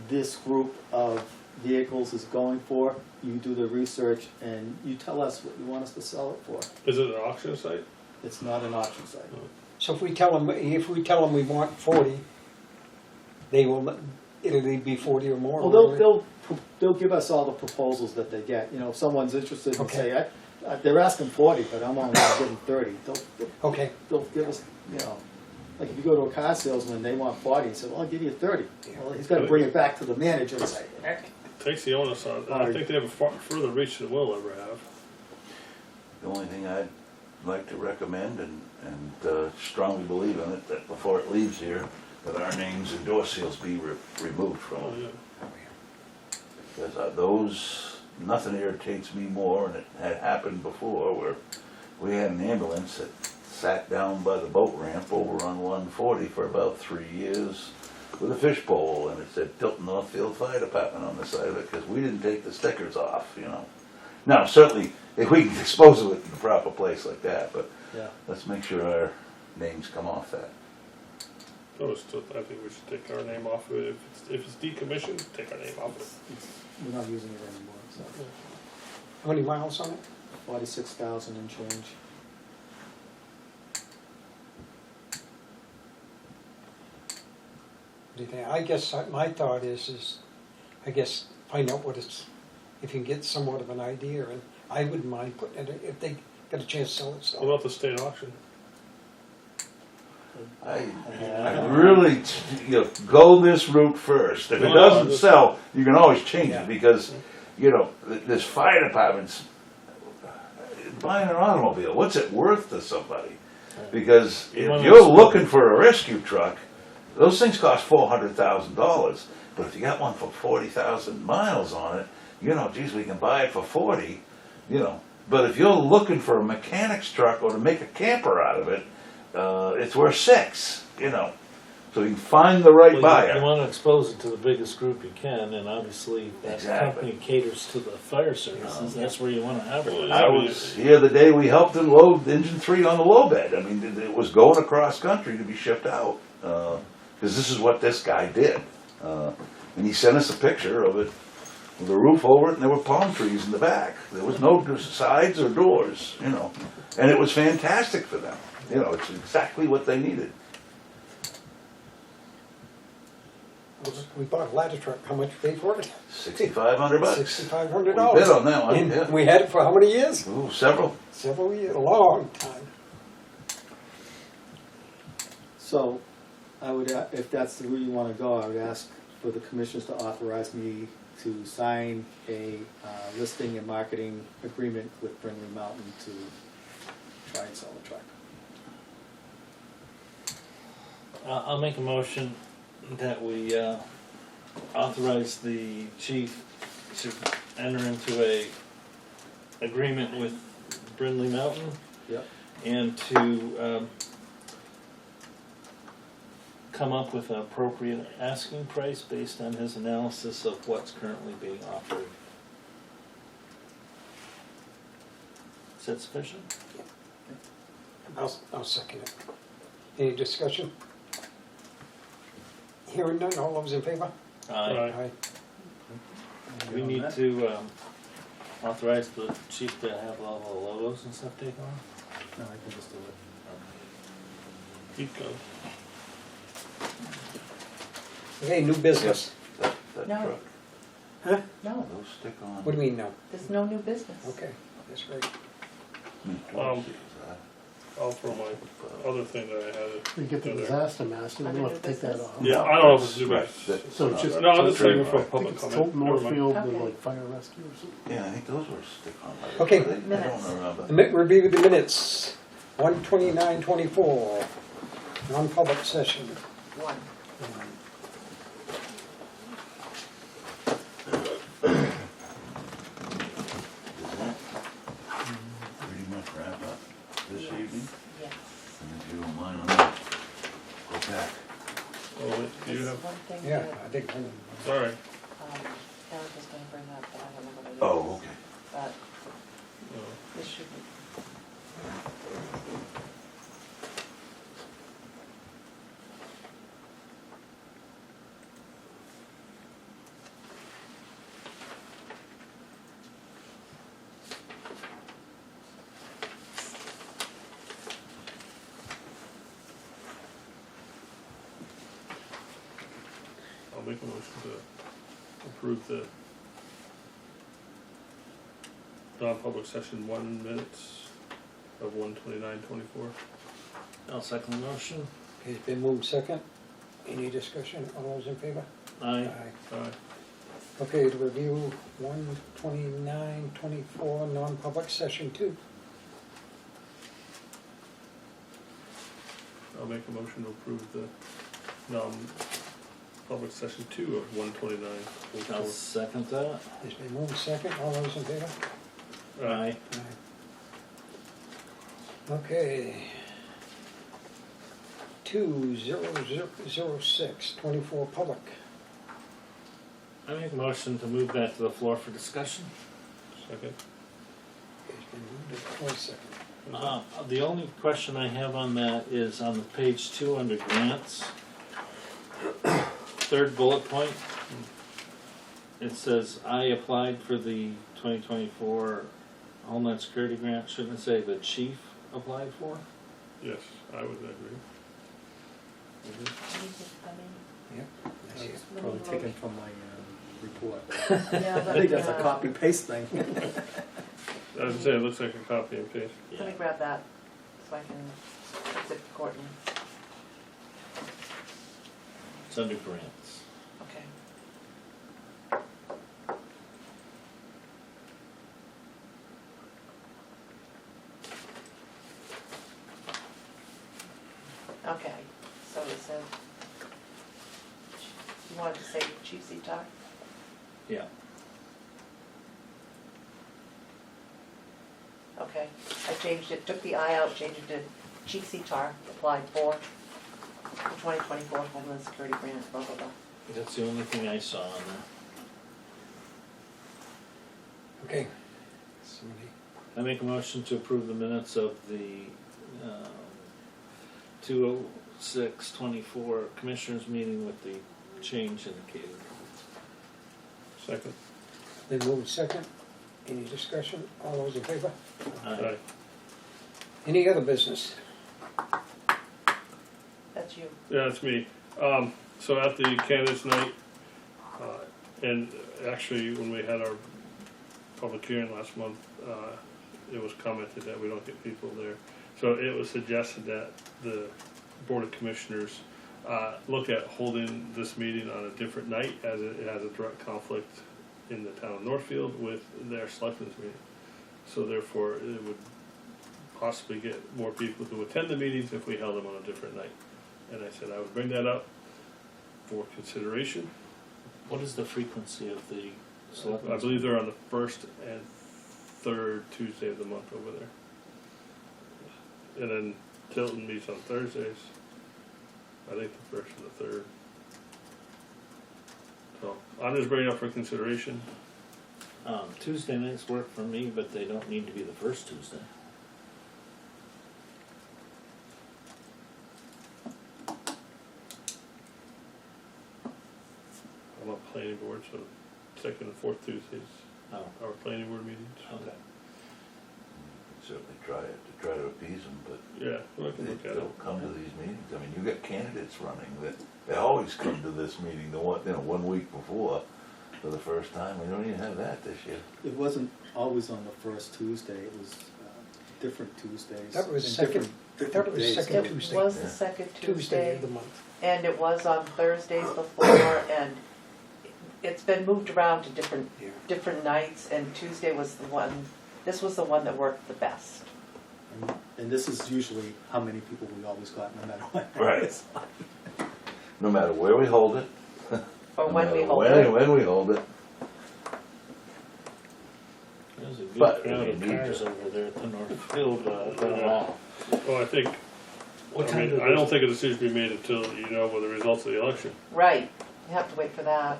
this group of vehicles is going for. You do the research and you tell us what you want us to sell it for. Is it an auction site? It's not an auction site. So if we tell them we want 40, it'll be 40 or more. Well, they'll give us all the proposals that they get. If someone's interested and Okay. say, they're asking 40, but I'm only gonna give them 30. Okay, They'll give us, like if you go to a car salesman and they want 40, and say, well, I'll give you 30. Well, he's gotta bring it back to the manager and say, Takes the onus on, and I think they have a further reach than we'll ever have. The only thing I'd like to recommend and strongly believe in it, that before it leaves here, that our names and door seals be removed from Oh, it. yeah. Because nothing irritates me more, and it had happened before, where we had an ambulance that sat down by the boat ramp over on 140 for about 3 years with a fishbowl, and it said Tilton Northfield Fire Department on the side of it, because we didn't take the stickers off, Now, certainly, if we can dispose of it in the proper place like that, but yeah. let's make sure our names come off that. I think we should take our name off of it. If it's decommissioned, take our name off of it. We're not using it anymore, so. how many miles on it? 46,000 and change. What do you think? I guess my thought is find out what it's, if you can get somewhat of an idea, and I wouldn't mind putting it, if they get a chance to sell it, What so. about the state auction? I really, go this route first. If it doesn't sell, you can always change it, because, this fire department's buying an automobile, what's it worth to somebody? Because if you're looking for a rescue truck, those things cost $400,000, but if you got one for 40,000 miles on it, geez, we can buy it for 40, But if you're looking for a mechanic's truck or to make a camper out of it, it's worth $6, So you can find the right buyer. You want to expose it to the biggest group you can, and obviously that Exactly. company caters to the fire services. That's where you want to have it. I was here the day we helped him load Engine 3 on the low bed. I mean, it was going across country to be shipped out, because this is what this guy did. And he sent us a picture of it, with the roof over it, and there were palm trees in the back. There was no sides or doors, And it was fantastic for them. It's exactly what they needed. We bought a ladder truck, how much we paid for it? $6,500. $6,500. We bid on that one, And yeah. we had it for how many years? Ooh, several. Several years, a long time. So, I would, if that's the route you wanna go, I would ask for the commissioners to authorize me to sign a listing and marketing agreement with Brindley Mountain to try and sell the truck. I'll make a motion that we authorize the chief to enter into a agreement with Brindley Mountain Yep. and to come up with an appropriate asking price based on his analysis of what's currently being offered. Is that sufficient? I'll second it. Any discussion? Hearing none, all those in favor? Aye. We need to authorize the chief to have all the logos and stuff taken off. No, I can just do it. Keep going. Okay, new business. That No. truck. Huh? No, Those stick on. What do you mean, no? there's no new business. Okay, that's right. I'll throw my other thing that I had. We get the in there. disaster mask, and we don't have to take that off. Yeah, I don't know if it's new Right, business. that- So it's just. No, I'll just leave it for I think public it's comment. Tilton Never mind. Northfield, the Okay. like fire rescue or something. Yeah, I think those were stick on. Okay. I Minutes. don't remember. Review the minutes, 129:24, non-public session. One. Does that pretty much wrap up this Yes. evening? Yes. And if you don't mind, let me go back. Oh, wait, do you There's have, one thing Yeah, that, I think. sorry. Eric was gonna bring up, but I don't know what it is. Oh, okay. But No. this should be. I'll make a motion to approve the non-public session 1 minutes of 129:24. I'll second the motion. Okay, it's been moved second. Any discussion? All those in favor? Aye. Aye. Okay, to review 129:24, non-public session 2. I'll make a motion to approve the non-public session 2 of I'll 129:24. second that. It's been moved second. All those in favor? Aye. Okay. 2006, 24 public. I make a motion to move that to the floor for discussion. Second. It's been moved before second. The only question I have on that is on the page 2 under grants. Third bullet point. It says, I applied for the 2024 Homeland Security grant. Shouldn't it say the chief applied for? Yes, I would agree. Yep. That's it. Probably taken from my report. Yeah, I think that's a copy paste thing. I was saying, it looks like a copy and paste. Let me grab that so I can fix it for Courtney. It's under grants. Okay. Okay, so it says, you wanted to say Chief Seatar? Yeah. Okay, I changed it, took the I out, changed it to Chief Seatar, applied for the 2024 Homeland Security Grant, blah, blah, blah. That's the only thing I saw on there. Okay. Somebody, I make a motion to approve the minutes of the 2/06/24 Commissioners meeting with the change indicated. Second. been moved second. Any discussion? All those in favor? Aye. Any other business? That's you. Yeah, it's me. So at the candidates night, and actually when we had our public hearing last month, it was commented that we don't get people there. So it was suggested that the Board of Commissioners look at holding this meeting on a different night, as it has a direct conflict in the town of Northfield with their selectmen's meeting. So therefore, it would possibly get more people to attend the meetings if we held them on a different night. And I said I would bring that up for consideration. What is the frequency of the I selectmen's? believe they're on the first and third Tuesday of the month over there. And then Tilton meets on Thursdays. I think the first and the third. So I'm just bringing it up for consideration. Tuesday nights work for me, but they don't need to be the first Tuesday. I'm on planning board, so second and fourth Tuesdays Oh, are planning board meetings. okay. Certainly try to appease them, but Yeah, we can look at they'll it. come to these meetings. I mean, you got candidates running that, they always come to this meeting, one week before for the first time. We don't even have that this year. It wasn't always on the first Tuesday, it was different Tuesdays. That was and second, I thought it was days. second It Tuesday. was the Yeah. second Tuesday Tuesday, of the month. and it was on Thursdays before, and it's been moved around to Yeah. different nights, and Tuesday was the one, this was the one that worked the best. And this is usually how many people we always got, no matter what. Right. No matter where we hold it. Or no when we matter hold when- it. When we hold it. There's a good But crowd we of need cars to- over there at the Northfield Town Hall. Well, I think, What I time mean, did I don't this- think a decision be made until you know what the results of the election. Right, you have to wait for that,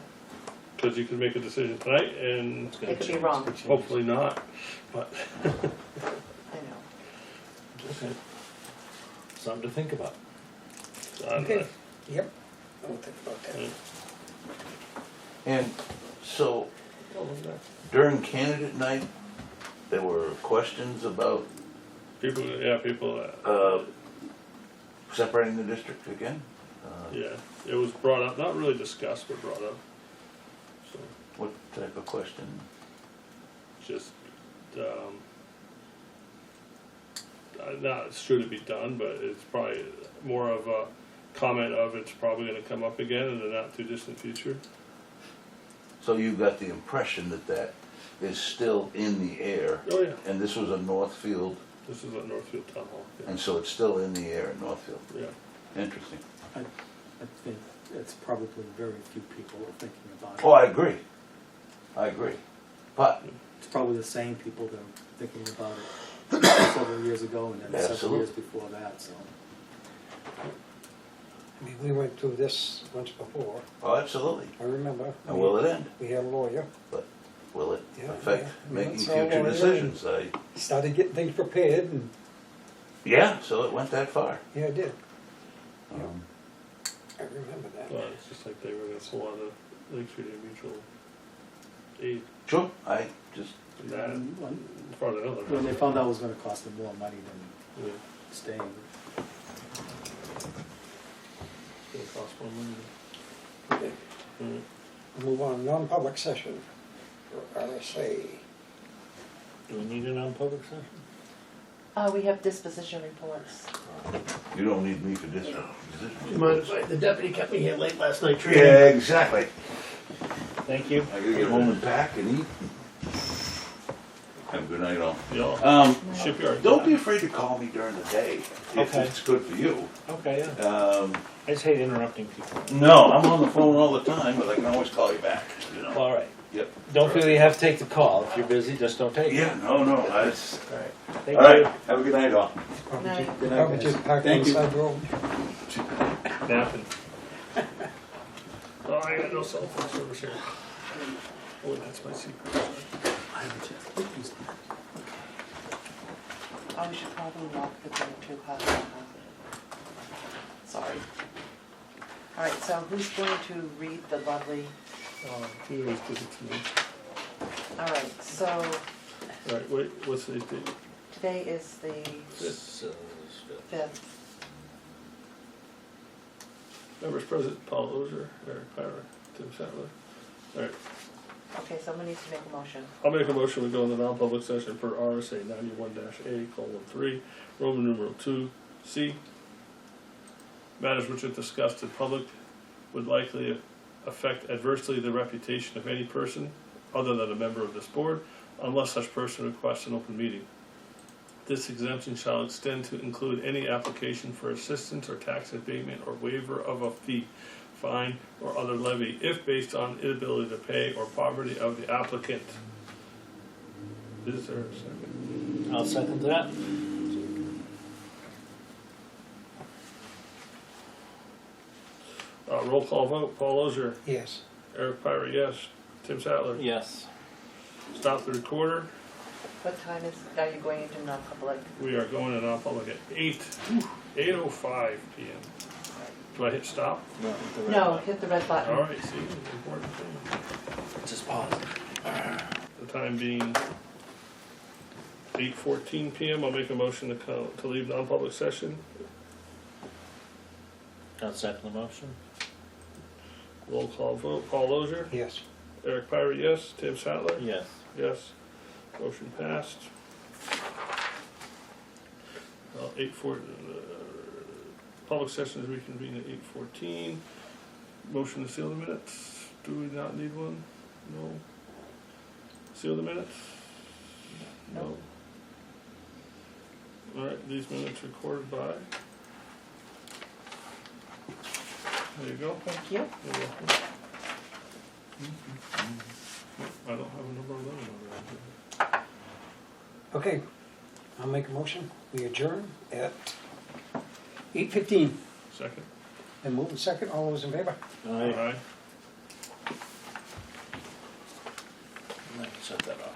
Because you can make a decision tonight and It's gonna it could be change. wrong, hopefully not, but I know. Okay. Something to think about. I don't Okay. know. Yep, I'll think about that. And so during candidate night, there were questions about People, separating the district again? yeah, it was brought up, not really discussed, but brought up. So, What type of question? just, not sure to be done, but it's probably more of a comment of it's probably gonna come up again in the not too distant future. So you got the impression that that is still in the air, Oh, yeah, and this was a Northfield, this is at Northfield Town Hall, yeah. and so it's still in the air in Northfield. Yeah. Interesting. I think it's probably very few people are thinking about Oh, it. I agree. But, It's probably the same people that are thinking about it several years ago and then several Absolutely. years before that, so. I mean, we went through this once before, oh, absolutely. I remember. And will it end? We had a lawyer, Will it Yeah, affect yeah. making That's all future over. decisions? started getting things prepared, and, Yeah, so it went that far. yeah, it did, Um, I remember that. Well, it's just like they were gonna sell out of Lake Street Mutual Aid, Sure, I just, and that, When as far as I know, when they found out it was gonna cost them more money than yeah, staying. it's gonna cost more money. Okay, Mm. we'll move on, non-public session for RSA. Do we need a non-public session? We have disposition reports. you don't need me for this. The deputy kept me here late last night Yeah, exactly. Thank you. I gotta get home and pack and eat. Have a good night all. Yeah, shipyard. Don't be afraid to call me during the day, if Okay. it's good for you. Okay, yeah. I just hate interrupting people. No, I'm on the phone all the time, but I can always call you back, you know. All right. Yep. Don't feel you have to take the call. If you're busy, just don't take it. Yeah, no, that's, All right. Thank all right, you. have a good night all. Probably Night. just- Good night, probably guys. just park on Thank the you. side road. Napping. Oh, I got no cell phone service here. Oh, that's my secret. I haven't checked. Oh, we should probably lock the door too, huh? Sorry. All right, so who's going to read the lovely, He always gives it to me. all right, so Right, wait, what's the date? today is the This, 5th. Members present, Paul Ozer, Eric Pyra, Tim Sattler. All right, Okay, someone needs to make a motion. I'll make a motion, we go into non-public session per RSA 91-A:3, Roman numeral 2C. Matters which are discussed in public would likely affect adversely the reputation of any person other than a member of this board, unless such person requests an open meeting. This exemption shall extend to include any application for assistance or tax abatement or waiver of a fee, fine, or other levy, if based on inability to pay or poverty of the applicant. Is there a second? I'll second that. Roll call vote, Paul Ozer, Yes. Eric Pyra, yes, Tim Sattler. Yes. Stop the recorder. What time are you going into non-public? We are going to non-public at 8:05 p.m. Do I hit stop? No, the red No, button. hit the red button. All right, see, important thing. Just pause. The time being 8:14 p.m., I'll make a motion to leave non-public session. I'll second the motion. Roll call vote, Paul Ozer, Yes. Eric Pyra, yes, Tim Sattler? Yes. Yes. Motion passed. 8:4, public sessions reconvene at 8:14. Motion to seal the minutes. Do we not need one? No. Seal the minutes? No. All right, these minutes recorded by. There you go. Thank you. You're welcome. I don't have a number 11 on there. Okay, I'll make a motion. We adjourn at 8:15. Second. And move in second. All those in favor? Aye. Aye. I can shut that off.